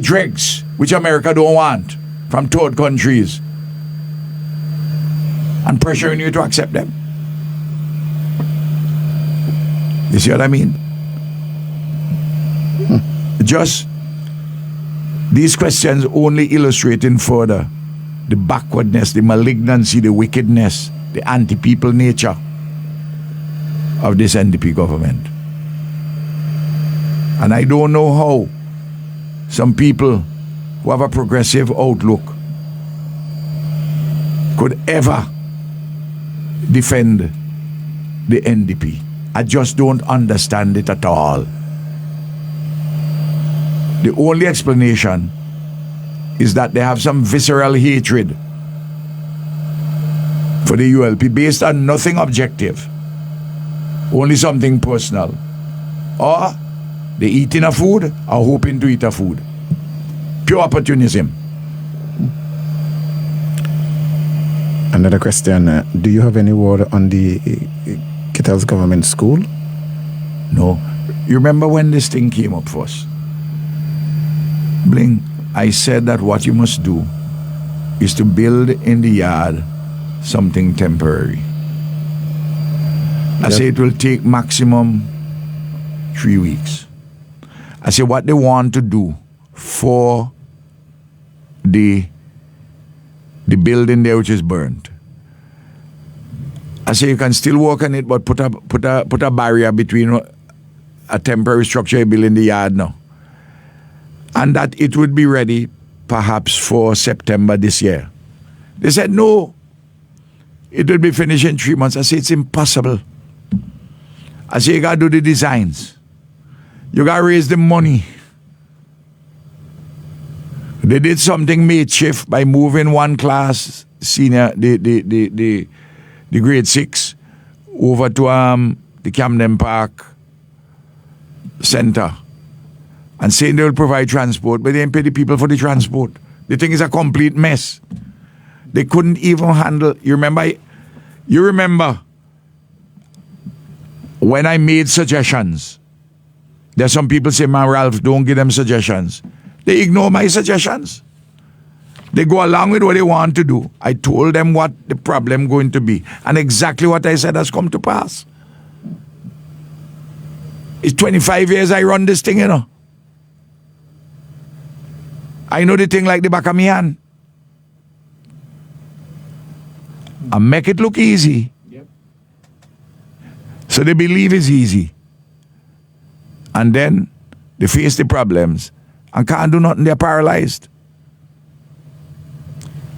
B: dregs which America don't want from third countries and pressuring you to accept them. You see what I mean? Just these questions only illustrating further the backwardness, the malignancy, the wickedness, the anti-people nature of this NDP government. And I don't know how some people who have a progressive outlook could ever defend the NDP. I just don't understand it at all. The only explanation is that they have some visceral hatred for the ULP based on nothing objective, only something personal. Or they eating a food or hoping to eat a food. Pure opportunism.
A: Another question. Do you have any word on the Kittle's government school?
B: No. You remember when this thing came up first? Bling, I said that what you must do is to build in the yard something temporary. I say it will take maximum 3 weeks. I say what they want to do for the building there which is burnt. I say you can still work on it, but put a barrier between a temporary structure you build in the yard now. And that it would be ready perhaps for September this year. They said no, it will be finished in 3 months. I say it's impossible. I say you gotta do the designs. You gotta raise the money. They did something makeshift by moving one class, senior, the grade 6, over to the Camden Park Center, and saying they will provide transport, but they didn't pay the people for the transport. The thing is a complete mess. They couldn't even handle. You remember when I made suggestions? There's some people say, man, Ralph, don't give them suggestions. They ignore my suggestions. They go along with what they want to do. I told them what the problem going to be. And exactly what I said has come to pass. It's 25 years I run this thing, you know. I know the thing like the back of my hand. I make it look easy. Yep. So they believe it's easy. And then they face the problems and can't do nothing. They're paralyzed.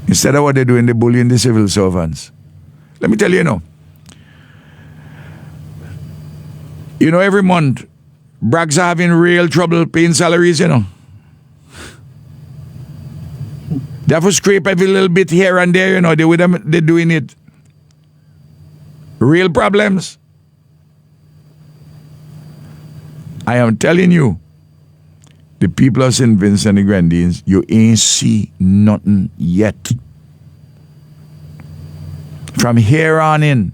B: Instead of what they're doing, they're bullying the civil servants. Let me tell you, you know, every month, Brags are having real trouble paying salaries, you know. They have to scrape every little bit here and there, you know. They're doing it. Real problems. I am telling you, the people of St. Vincent and Grenadines, you ain't see nothing yet. From here on in,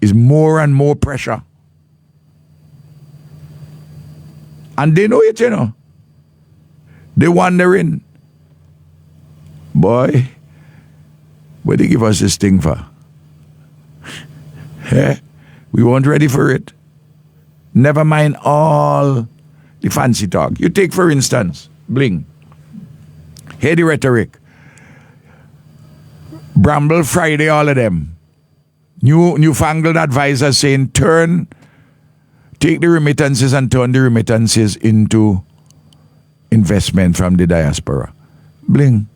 B: is more and more pressure. And they know it, you know. They're wondering, boy, what they give us this thing for? We weren't ready for it. Never mind all the fancy talk. You take, for instance, Bling. Hear the rhetoric. Bramble Friday, all of them. Newfangled advisors saying, take the remittances and turn the remittances into investment from the diaspora. Bling.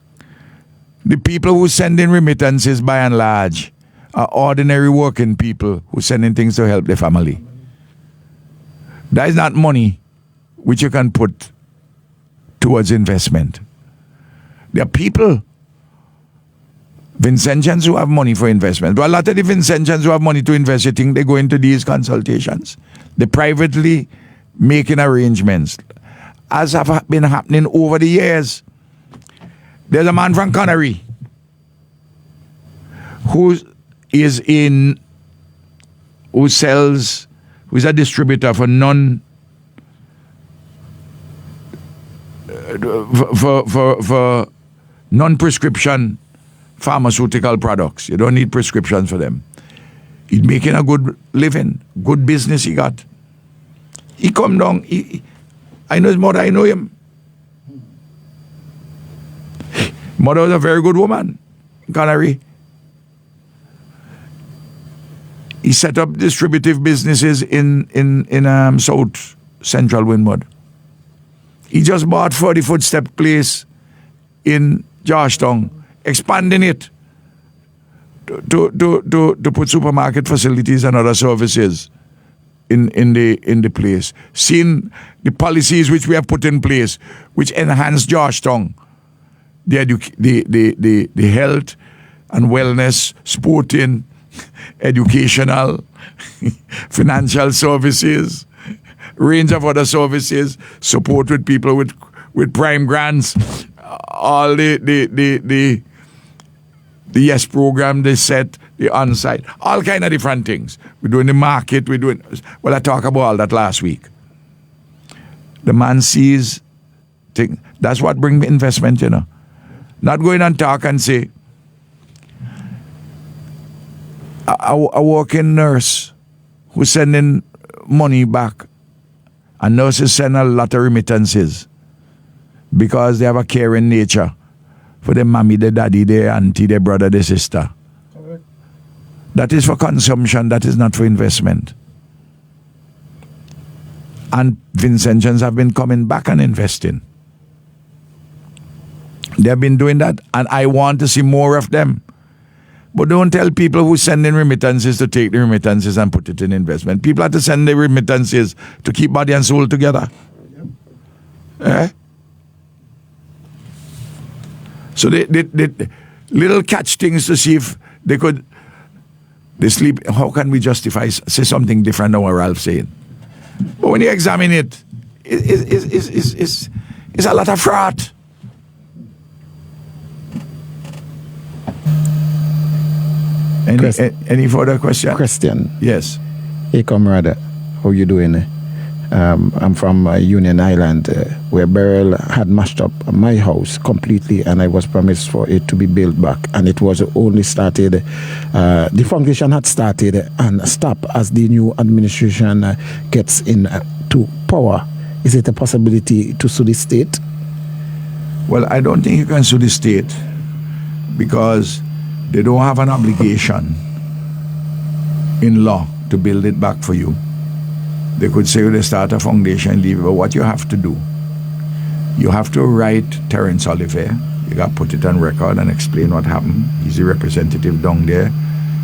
B: The people who send in remittances, by and large, are ordinary working people who send in things to help their family. That is not money which you can put towards investment. There are people, Vincentians, who have money for investment. But a lot of the Vincentians who have money to invest, you think they go into these consultations. They privately making arrangements, as have been happening over the years. There's a man from Connery who's a distributor for for non-prescription pharmaceutical products. You don't need prescriptions for them. He's making a good living, good business he got. He come down, I know his mother, I know him. Mother was a very good woman, Canary. He set up distributive businesses in South Central Windward. He just bought 40-foot step place in Georgetown, expanding it to put supermarket facilities and other services in the place. Seeing the policies which we have put in place, which enhance Georgetown, the health and wellness, sporting, educational, financial services, range of other services, support with people with prime grants, all the YES program they set, the on-site, all kind of different things. We're doing the market, well, I talked about all that last week. The man sees thing. That's what brings investment, you know. Not going and talk and say, a working nurse who's sending money back, and nurses send a lot of remittances because they have a caring nature for their mommy, their daddy, their auntie, their brother, their sister. Correct. That is for consumption, that is not for investment. And Vincentians have been coming back and investing. They have been doing that, and I want to see more of them. But don't tell people who send in remittances to take the remittances and put it in investment. People have to send the remittances to keep body and soul together. Yep. So they little catch things to see if they sleep. How can we justify, say something different than what Ralph saying? But when you examine it, it's a lot of fraud. Any further question?
A: Question.
B: Yes.
A: Hey, Comrade, how you doing? I'm from Union Island, where Beryl had mashed up my house completely, and I was promised for it to be built back, and it was only started, the foundation had started and stopped as the new administration gets into power. Is it a possibility to sue the state?
B: Well, I don't think you can sue the state because they don't have an obligation in law to build it back for you. They could say they start a foundation and leave it, but what you have to do, you have to write Terence Oliver. You got to put it on record and explain what happened. He's the representative down there.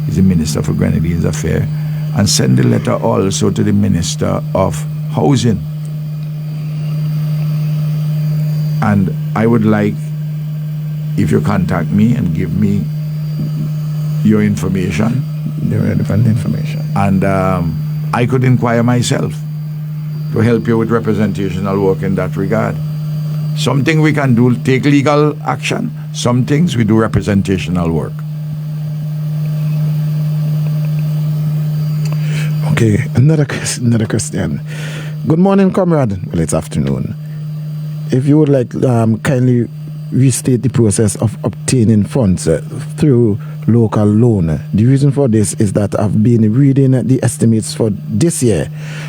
B: He's the Minister for Grenadines Affairs. And send the letter also to the Minister of Housing. And I would like, if you contact me and give me your information,
A: the relevant information,
B: and I could inquire myself to help you with representational work in that regard. Something we can do, take legal action. Some things we do representational work.
A: Okay, another question. Good morning, Comrade. Well, it's afternoon. If you would like, kindly restate the process of obtaining funds through local loan. The reason for this is that I've been reading the estimates for this year,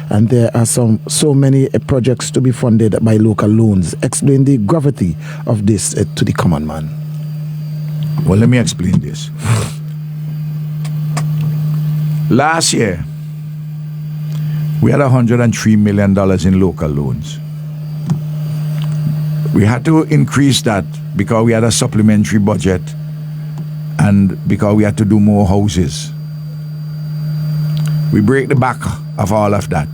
A: and there are so many projects to be funded by local loans. Explain the gravity of this to the common man.
B: Well, let me explain this. Last year, we had $103 million in local loans. We had to increase that because we had a supplementary budget and because we had to do more houses. We break the back of all of that.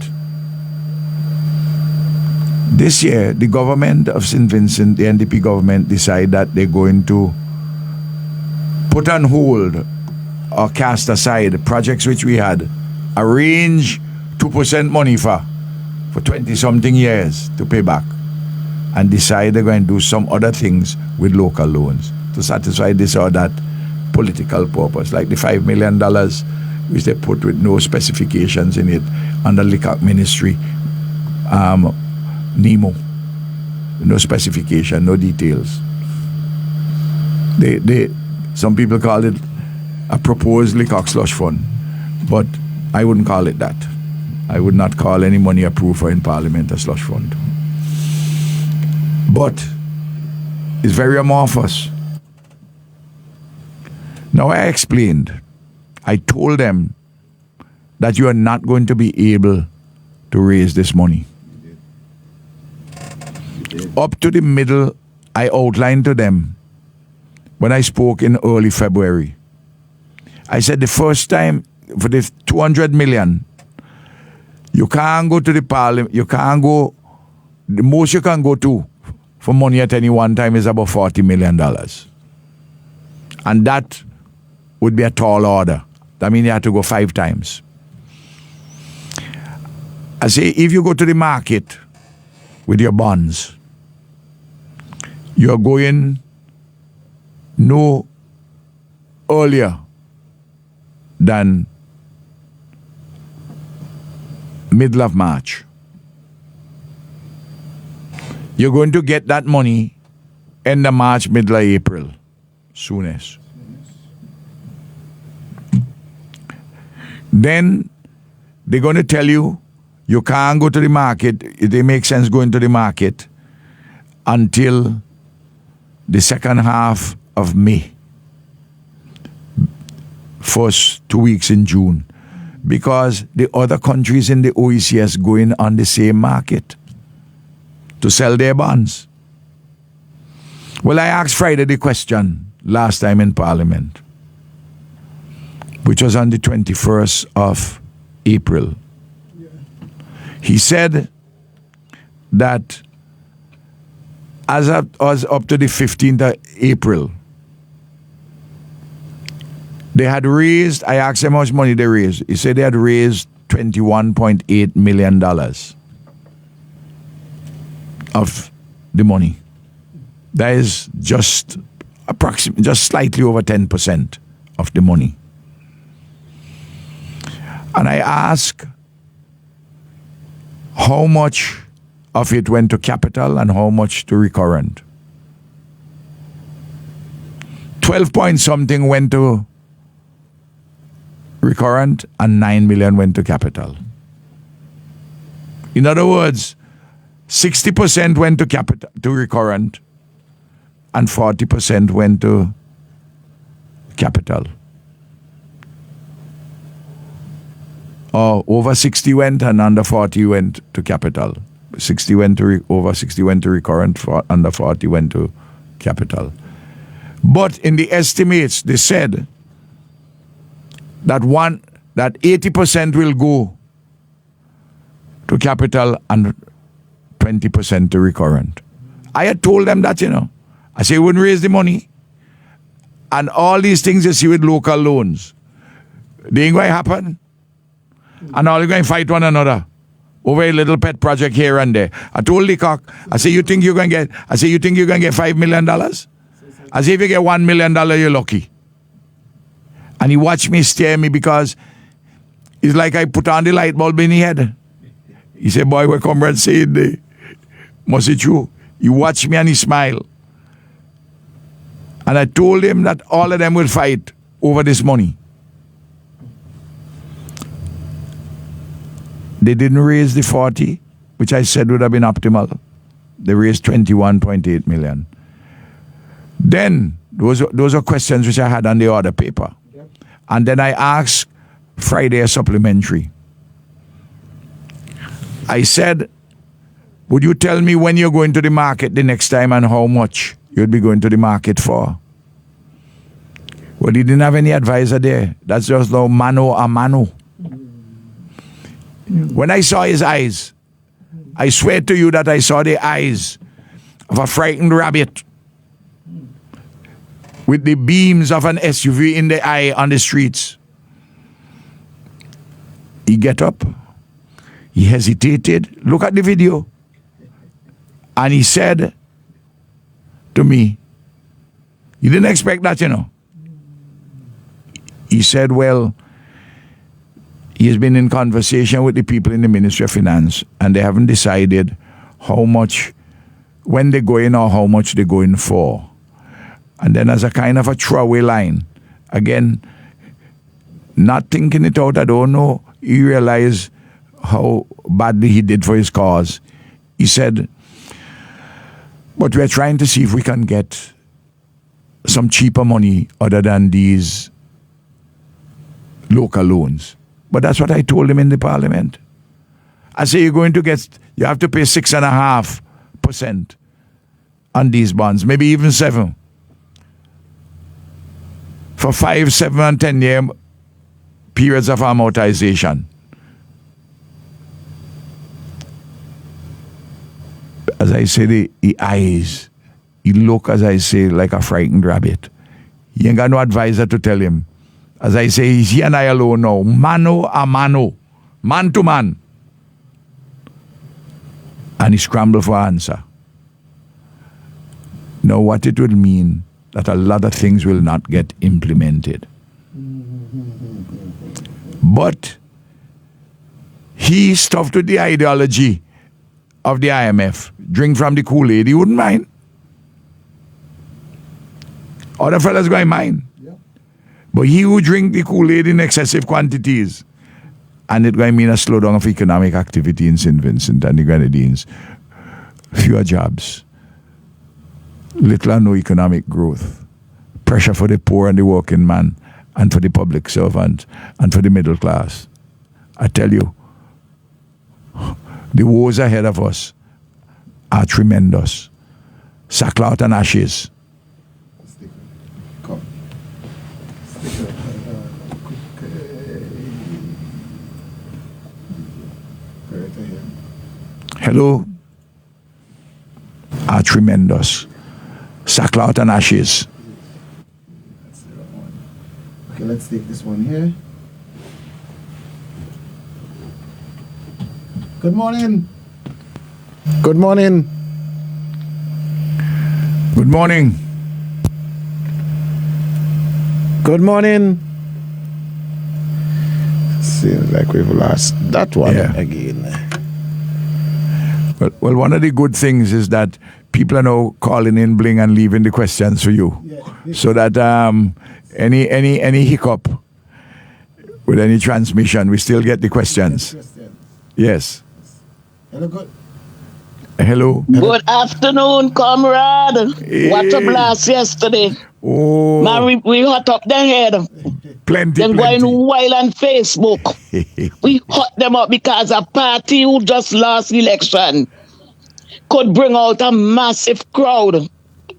B: This year, the government of St. Vincent, the NDP government, decided that they're going to put on hold or cast aside projects which we had arranged 2% money for 20-something years to pay back, and decide they're going to do some other things with local loans to satisfy this or that political purpose, like the $5 million which they put with no specifications in it under Liquor Ministry, NEMO. No specification, no details. Some people call it a proposed Leacock slush fund, but I wouldn't call it that. I would not call any money approved for in Parliament a slush fund. But it's very amorphous. Now I explained, I told them that you are not going to be able to raise this money. Up to the middle, I outlined to them when I spoke in early February. I said the first time for the 200 million, you can't go to the parliament, you can't go, the most you can go to for money at any one time is about $40 million. And that would be a tall order. That means you have to go 5 times. I say, if you go to the market with your bonds, you're going no earlier than middle of March. You're going to get that money end of March, middle of April, soonest. Then they're going to tell you you can't go to the market. It makes sense going to the market until the second half of May. First 2 weeks in June. Because the other countries in the OECS going on the same market to sell their bonds. Well, I asked Friday the question last time in Parliament, which was on the 21st of April. He said that as up to the 15th of April, they had raised, I asked him how much money they raised. He said they had raised $21.8 million of the money. That is just slightly over 10% of the money. And I asked how much of it went to capital and how much to recurrent. 12 point something went to recurrent and 9 million went to capital. In other words, 60% went to capital, to recurrent, and 40% went to capital. Or over 60 went and under 40 went to capital. 60 went to over 60 went to recurrent, under 40 went to capital. But in the estimates, they said that 80% will go to capital and 20% to recurrent. I had told them that, I say, we wouldn't raise the money. And all these things you see with local loans, they ain't going to happen. And all you're going to fight one another over a little pet project here and there. I told Leacock, I say, you think you're going to get $5 million? I say, if you get $1 million, you're lucky. And he watched me stare at me because it's like I put on the light bulb in his head. He said, boy, what Comrade said there, must it true? He watched me and he smiled. And I told him that all of them will fight over this money. They didn't raise the 40, which I said would have been optimal. They raised 21.8 million. Then, those are questions which I had on the order paper. Yep. And then I asked Friday a supplementary. I said, would you tell me when you're going to the market the next time and how much you'd be going to the market for? Well, he didn't have any advisor there. That's just no mano a mano. When I saw his eyes, I swear to you that I saw the eyes of a frightened rabbit with the beams of an SUV in the eye on the streets. He get up. He hesitated. Look at the video. And he said to me, you didn't expect that, He said, well, he has been in conversation with the people in the Ministry of Finance and they haven't decided how much when they go in or how much they go in for. And then as a kind of a throwaway line, again, not thinking it out, I don't know, he realized how badly he did for his cause. He said, but we're trying to see if we can get some cheaper money other than these local loans. But that's what I told him in the parliament. I say you have to pay 6.5% on these bonds, maybe even 7%. For 5, 7, and 10-year periods of amortization. As I say, the eyes, he look, as I say, like a frightened rabbit. He ain't got no advisor to tell him. As I say, he's he and I alone now. Mano a mano. Man to man. And he scrambled for answer. Now, what it will mean that a lot of things will not get implemented. But he stuffed with the ideology of the IMF. Drink from the Kool-Aid, he wouldn't mind. Other fellas going to mind. Yeah. But he who drink the Kool-Aid in excessive quantities, and it's going to mean a slowdown of economic activity in St. Vincent and the Grenadines. Fewer jobs. Little or no economic growth. Pressure for the poor and the working man, and for the public servant, and for the middle class. I tell you, the woes ahead of us are tremendous. Sackcloth and ashes. Hello? Are tremendous. Sackcloth and ashes.
A: Okay, let's take this one here. Good morning. Good morning.
B: Good morning.
A: Good morning. Seems like we've lost that one again.
B: Well, one of the good things is that people are now calling in, Bling, and leaving the questions for you. Yeah. So that any hiccup with any transmission, we still get the questions. Yes.
A: Hello, good.
B: Hello.
E: Good afternoon, comrade.
B: Hey.
E: What a blast yesterday.
B: Oh.
E: Man, we hot up their head.
B: Plenty.
E: Them going wild on Facebook. We hot them up because a party who just lost election could bring out a massive crowd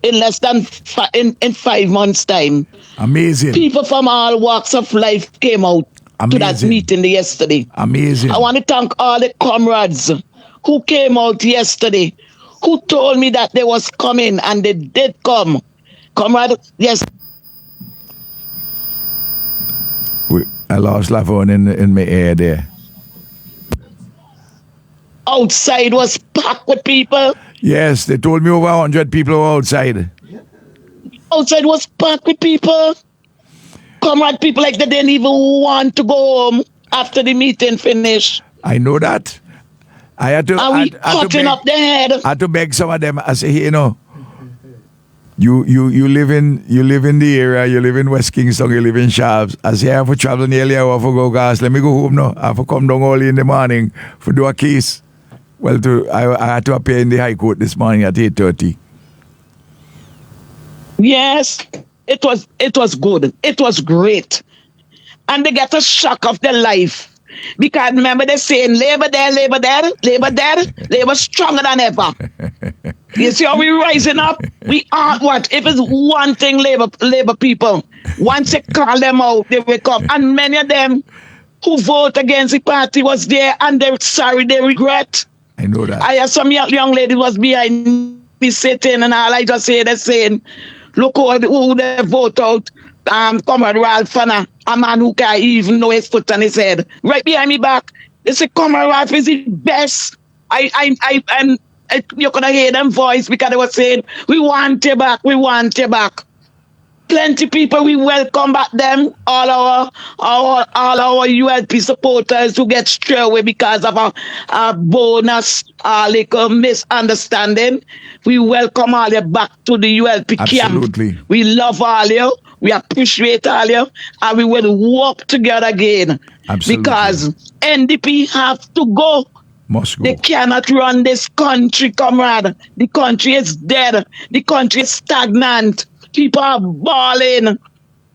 E: in less than in 5 months' time.
B: Amazing.
E: People from all walks of life came out to that meeting yesterday.
B: Amazing.
E: I want to thank all the comrades who came out yesterday, who told me that they was coming, and they did come. Comrade, yes.
B: I lost Lavon in my ear there.
E: Outside was packed with people.
B: Yes, they told me over 100 people were outside.
E: Outside was packed with people. Comrade, people like they didn't even want to go home after the meeting finished.
B: I know that. I had to.
E: And cutting up their head.
B: I had to beg some of them. I say, hey, you know, you live in the area. You live in West Kingston. You live in Sharps. I say I have to travel nearly an hour for go gas. Let me go home now. I have to come down early in the morning for do a case. Well, I had to appear in the High Court this morning at 8:30.
E: Yes, it was good. It was great, and they get a shock of their life. Because remember they saying labor there, labor stronger than ever. You see how we rising up? We aren't what? If it's one thing, labor people, once they call them out, they wake up. And many of them who vote against the party was there and they're sorry, they regret.
B: I know that.
E: I have some young lady was behind me sitting and all I just hear they saying, look who they vote out. Comrade Ralph Fanna, a man who can't even know his foot on his head. Right behind me back, they say Comrade Ralph is the best. You could hear them voice because they were saying, we want you back. plenty people. We welcome back them, all our ULP supporters who get straight away because of a bonus, little misunderstanding. We welcome all you back to the ULP
B: Absolutely.
E: camp. We love all you. We appreciate all you, and we will work together again.
B: Absolutely.
E: Because NDP have to go.
B: Must go.
E: They cannot run this country, comrade. The country is dead. The country is stagnant. People are bawling.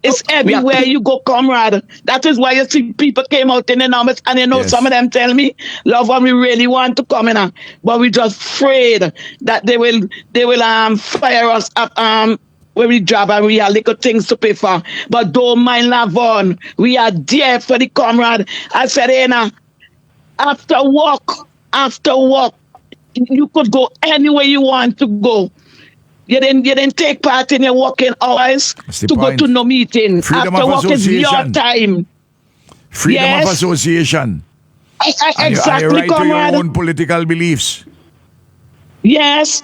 E: It's everywhere you go, comrade. That is why you see people came out in the numbers, and
B: Yes.
E: some of them tell me, love, we really want to come in, but we just afraid that they will fire us up when we job and we have little things to pay for. But don't mind Lavon. We are there for the comrade. I said, after work, you could go anywhere you want to go. You didn't take part in your working hours
B: That's the
E: to
B: point.
E: go to no meeting.
B: Freedom
E: After
B: of
E: work is your
B: association.
E: time.
B: Freedom
E: Yes.
B: of association. And
E: Exactly,
B: your right to
E: comrade.
B: your own political beliefs.
E: Yes.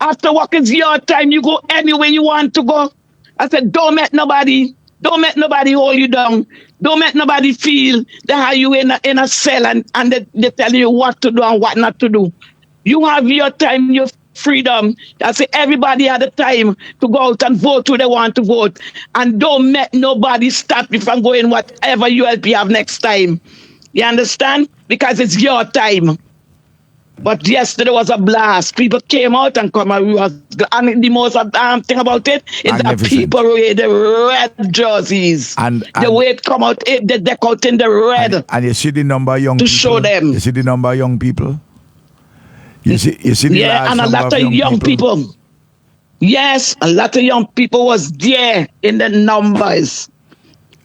E: After work is your time. You go anywhere you want to go. I said, don't let nobody hold you down. Don't let nobody feel that how you in a cell and they tell you what to do and what not to do. You have your time, your freedom. I say everybody had the time to go out and vote who they want to vote. And don't let nobody stop you from going whatever ULP have next time. You understand? Because it's your time. But yesterday was a blast. People came out and come and the most thing about it is that
B: Magnificent.
E: people wear the red jerseys.
B: And
E: the way it come out, they deck out in the red.
B: And you see the number of young
E: To
B: people.
E: show them.
B: You see the number of young people. You see the large
E: and a
B: number
E: lot of young people. Yes, a lot of young people was there in the numbers.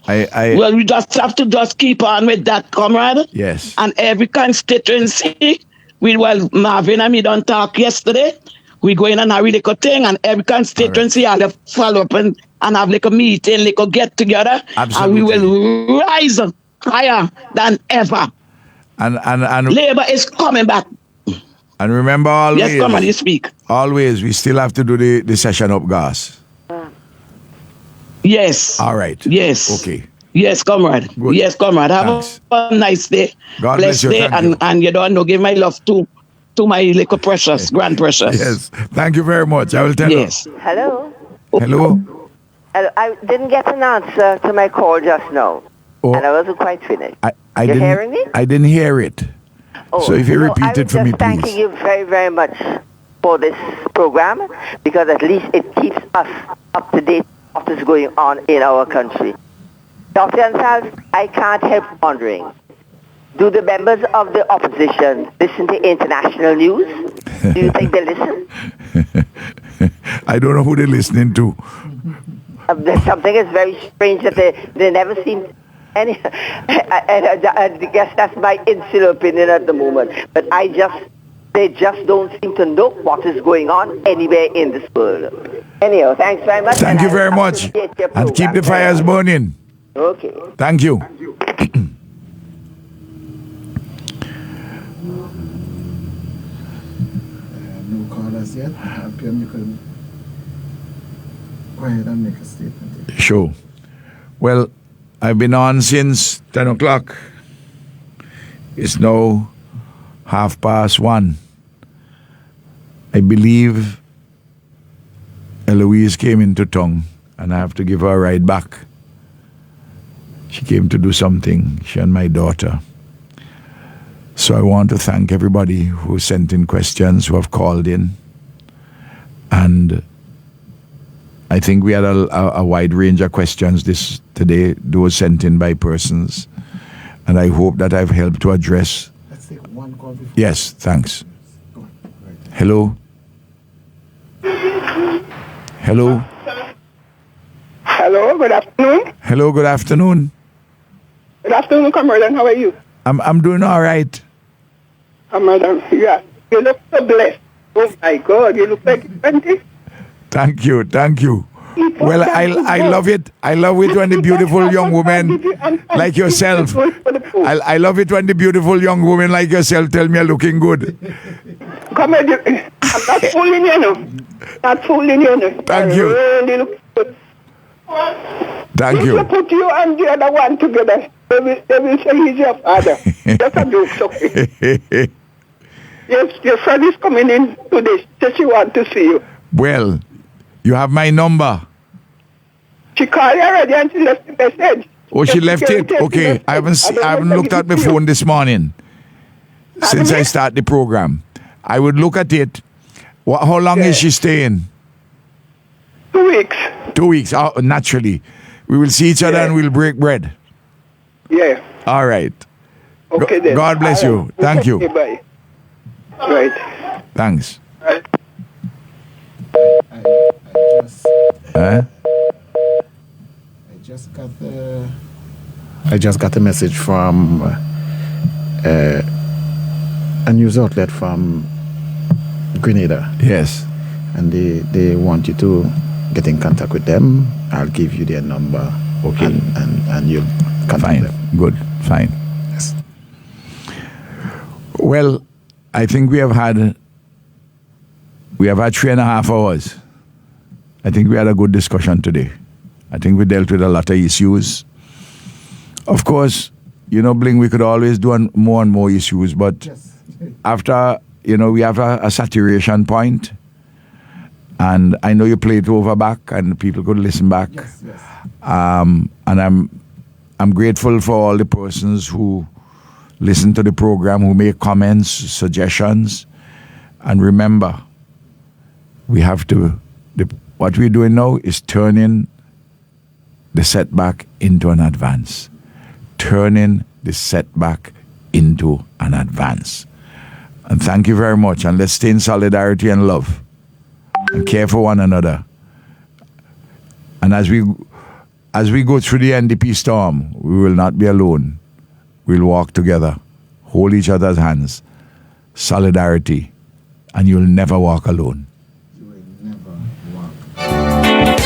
E: Well, we just have to just keep on with that, comrade.
B: Yes.
E: And every constituency, Marvin and me don't talk yesterday. We go in and have a little thing, and every constituency have to follow up and have like a meeting, like a get together.
B: Absolutely.
E: And we will rise higher than ever.
B: And
E: Labour is coming back.
B: And remember always.
E: Yes, comrade, you speak.
B: Always, we still have to do the session up gas.
E: Yes.
B: All right.
E: Yes.
B: Okay.
E: Yes, comrade.
B: Good.
E: Yes, comrade. Have
B: Thanks.
E: a nice day.
B: God
E: Blessed
B: bless you.
E: day.
B: Thank you.
E: And you don't know, give my love to my little precious, grand precious.
B: Yes. Thank you very much. I will tell
E: Yes.
F: Hello?
B: her. Hello.
F: I didn't get an answer to my call just now.
B: Oh.
F: And I wasn't quite finished.
B: I
F: You're
B: didn't,
F: hearing me?
B: I didn't hear it.
F: Oh,
B: So if you
F: no,
B: repeat it for
F: I
B: me,
F: was just thanking
B: please.
F: you very, very much for this program, because at least it keeps us up to date with what is going on in our country. Dr. Gonsalves, I can't help wondering, do the members of the opposition listen to international news? Do you think they listen?
B: I don't know who they're listening to.
F: There's something is very strange that they never seem any. I guess that's my insular opinion at the moment. But they just don't seem to know what is going on anywhere in this world. Anyhow, thanks very much.
B: Thank
F: and
B: you
F: I
B: very much.
F: appreciate your
B: And keep the
F: program.
B: fires burning.
F: Okay.
B: Thank you.
A: No callers yet. PM, you can go ahead and make a statement.
B: Sure. Well, I've been on since 10 o'clock. It's now 1:30. I believe Eloise came into town and I have to give her a ride back. She came to do something, she and my daughter. So I want to thank everybody who sent in questions, who have called in. And I think we had a wide range of questions today, those sent in by persons. And I hope that I've helped to address.
A: Let's take one call before.
B: Yes, thanks.
A: Go on. Right.
B: Hello? Hello?
G: Hello, good afternoon.
B: Hello, good afternoon.
G: Good afternoon, Comrade. How are you?
B: I'm doing all right.
G: Comrade, yeah. You look so blessed. Oh my God, you look like 20.
B: Thank you, thank you. Well, I love it. I love it when the beautiful young woman like yourself. I love it when the beautiful young woman like yourself tell me I'm looking good.
G: Comrade, I'm not fooling you, no. Not fooling you, no.
B: Thank you.
G: Really look good.
B: Thank
G: If
B: you.
G: you put you and the other one together, they will say he's your father. That's a joke, okay? Yes, your son is coming in today. She says she wants to see you.
B: Well, you have my number.
G: She called you already and she left the message.
B: Oh, she left
G: She
B: it.
G: take the
B: Okay,
G: message.
B: I haven't
G: don't know if
B: looked
G: I
B: at my
G: give it to you.
B: phone this morning since
G: me?
B: I start the program. I would look at it. How long
G: Yeah.
B: is she staying?
G: 2 weeks.
B: 2 weeks. Oh, naturally, we will see each other
G: Yeah.
B: and we'll break bread.
G: Yeah.
B: All right.
G: Okay then.
B: God bless
G: All
B: you.
G: right.
B: Thank you.
G: Okay, bye. Right.
B: Thanks.
G: Right.
A: I just got a message from a news outlet from Grenada,
B: Yes.
A: and they want you to get in contact with them. I'll give you their number.
B: Okay.
A: And you'll contact
B: Fine.
A: them.
B: Good. Fine.
A: Yes.
B: Well, I think we have had 3.5 hours. I think we had a good discussion today. I think we dealt with a lot of issues. Of course, Bling, we could always do more and more issues, but after, we have a saturation point, and I know you played it over back, and people could listen back.
A: Yes.
B: And I'm grateful for all the persons who listen to the program, who make comments, suggestions, and remember, we have to. What we're doing now is turning the setback into an advance. Turning the setback into an advance. And thank you very much. And let's stay in solidarity and love and care for one another. And as we go through the NDP storm, we will not be alone. We'll walk together, hold each other's hands, solidarity, and you'll never walk alone.
A: You will never walk.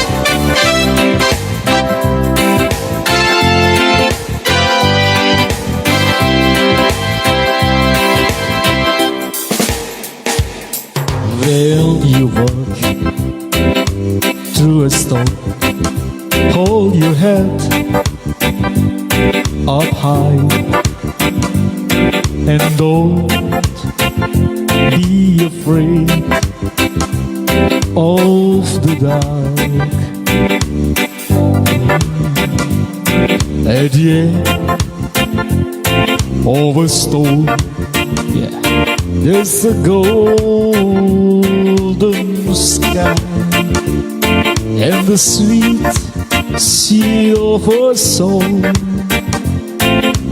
C: Will you walk through a storm? Hold your head up high and don't be afraid of the dark. At the end of a storm, yeah, there's a golden sky and the sweet sea of a song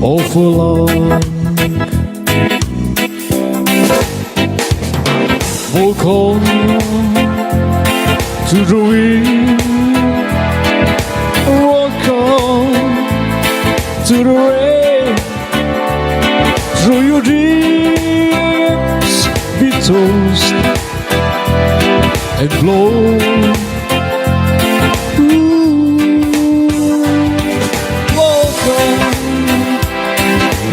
C: of a love. Walk on to the wind, walk on to the rain, through your dreams be toast and blow.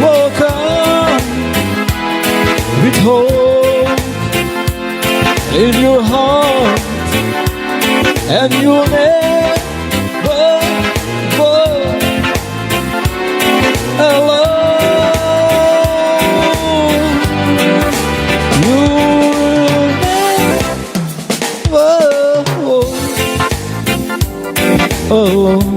C: Walk on with hope in your heart, and you'll never go alone. You'll never go alone.